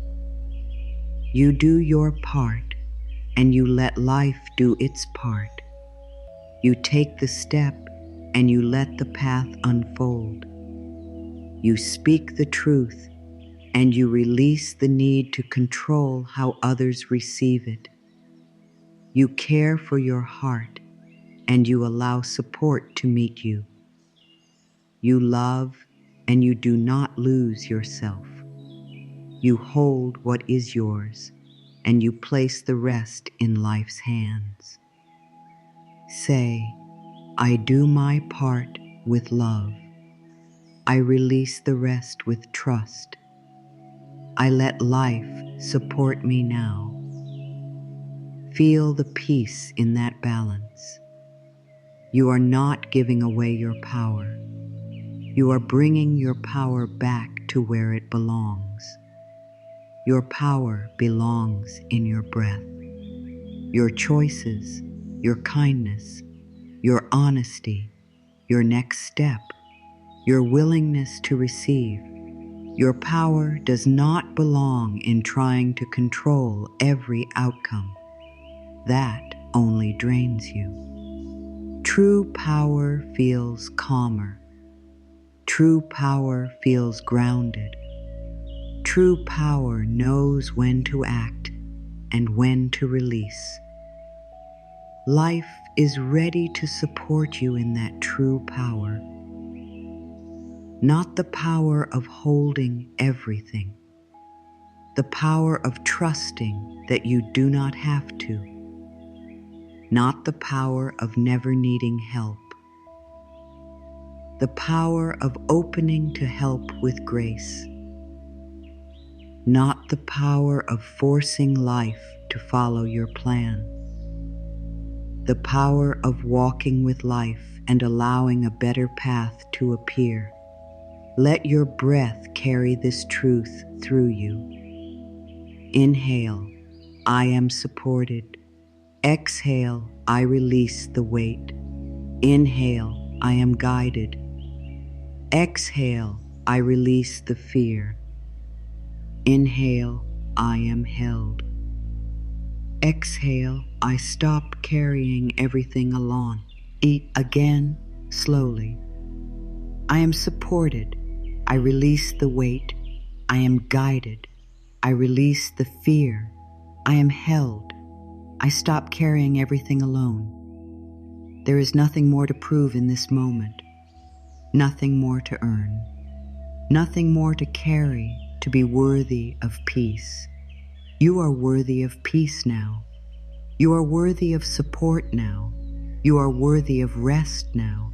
You do your part, and you let life do its part. You take the step, and you let the path unfold. You speak the truth, and you release the need to control how others receive it. You care for your heart, and you allow support to meet you. You love, and you do not lose yourself. You hold what is yours, and you place the rest in life's hands. Say, I do my part with love. I release the rest with trust. I let life support me now. Feel the peace in that balance. You are not giving away your power. You are bringing your power back to where it belongs. Your power belongs in your breath, your choices, your kindness, your honesty, your next step, your willingness to receive. Your power does not belong in trying to control every outcome. That only drains you. True power feels calmer. True power feels grounded. True power knows when to act and when to release. Life is ready to support you in that true power. Not the power of holding everything. The power of trusting that you do not have to. Not the power of never needing help. The power of opening to help with grace. Not the power of forcing life to follow your plan. The power of walking with life and allowing a better path to appear. Let your breath carry this truth through you. Inhale, I am supported. Exhale, I release the weight. Inhale, I am guided. Exhale, I release the fear. Inhale, I am held. Exhale, I stop carrying everything alone. Eat again, slowly. I am supported. I release the weight. I am guided. I release the fear. I am held. I stop carrying everything alone. There is nothing more to prove in this moment, nothing more to earn, nothing more to carry to be worthy of peace. You are worthy of peace now. You are worthy of support now. You are worthy of rest now.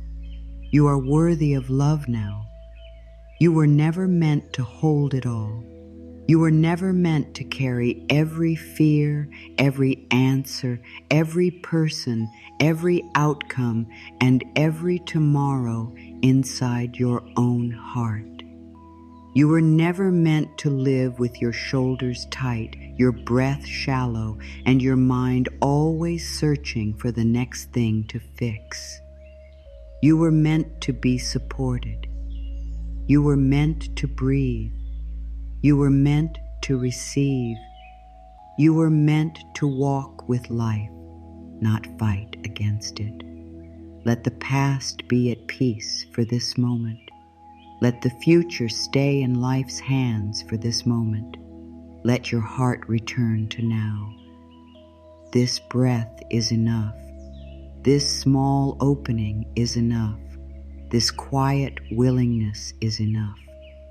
You are worthy of love now. You were never meant to hold it all. You were never meant to carry every fear, every answer, every person, every outcome, and every tomorrow inside your own heart. You were never meant to live with your shoulders tight, your breath shallow, and your mind always searching for the next thing to fix. You were meant to be supported. You were meant to breathe. You were meant to receive. You were meant to walk with life, not fight against it. Let the past be at peace for this moment. Let the future stay in life's hands for this moment. Let your heart return to now. This breath is enough. This small opening is enough. This quiet willingness is enough.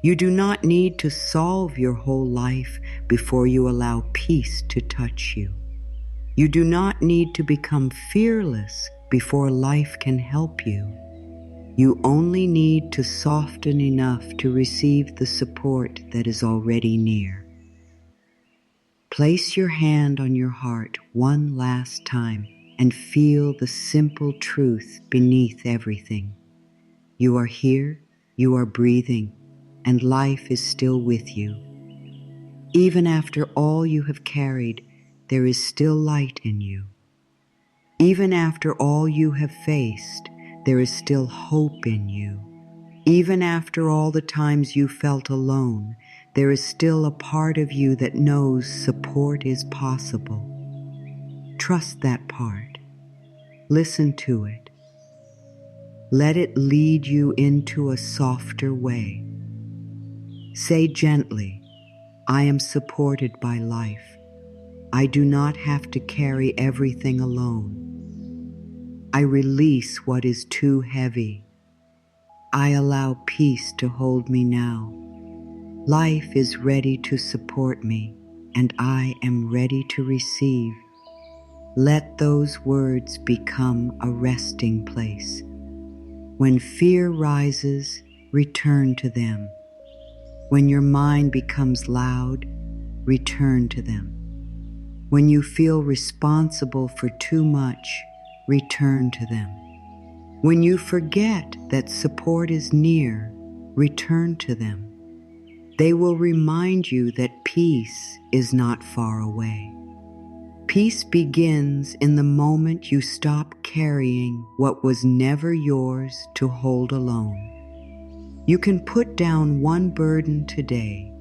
You do not need to solve your whole life before you allow peace to touch you. You do not need to become fearless before life can help you. You only need to soften enough to receive the support that is already near. Place your hand on your heart one last time and feel the simple truth beneath everything. You are here, you are breathing, and life is still with you. Even after all you have carried, there is still light in you. Even after all you have faced, there is still hope in you. Even after all the times you felt alone, there is still a part of you that knows support is possible. Trust that part. Listen to it. Let it lead you into a softer way. Say gently, I am supported by life. I do not have to carry everything alone. I release what is too heavy. I allow peace to hold me now. Life is ready to support me, and I am ready to receive. Let those words become a resting place. When fear rises, return to them. When your mind becomes loud, return to them. When you feel responsible for too much, return to them. When you forget that support is near, return to them. They will remind you that peace is not far away. Peace begins in the moment you stop carrying what was never yours to hold alone. You can put down one burden today.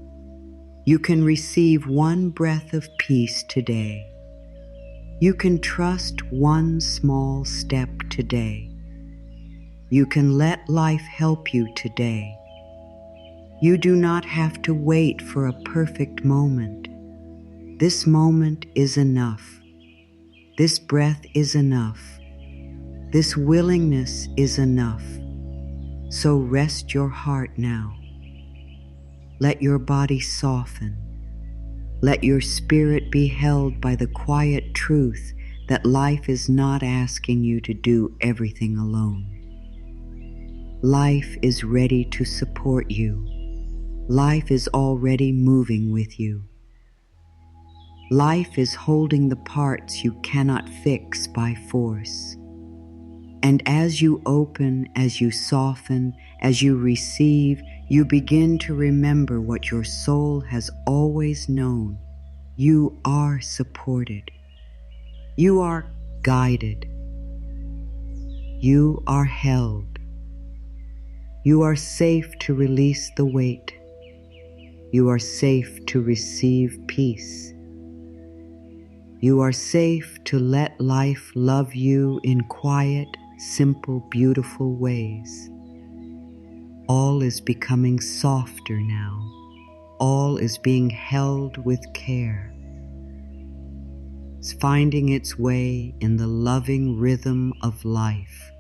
You can receive one breath of peace today. You can trust one small step today. You can let life help you today. You do not have to wait for a perfect moment. This moment is enough. This breath is enough. This willingness is enough. So rest your heart now. Let your body soften. Let your spirit be held by the quiet truth that life is not asking you to do everything alone. Life is ready to support you. Life is already moving with you. Life is holding the parts you cannot fix by force. And as you open, as you soften, as you receive, you begin to remember what your soul has always known. You are supported. You are guided. You are held. You are safe to release the weight. You are safe to receive peace. You are safe to let life love you in quiet, simple, beautiful ways. All is becoming softer now. all is being held with care. It's finding its way in the loving rhythm of life.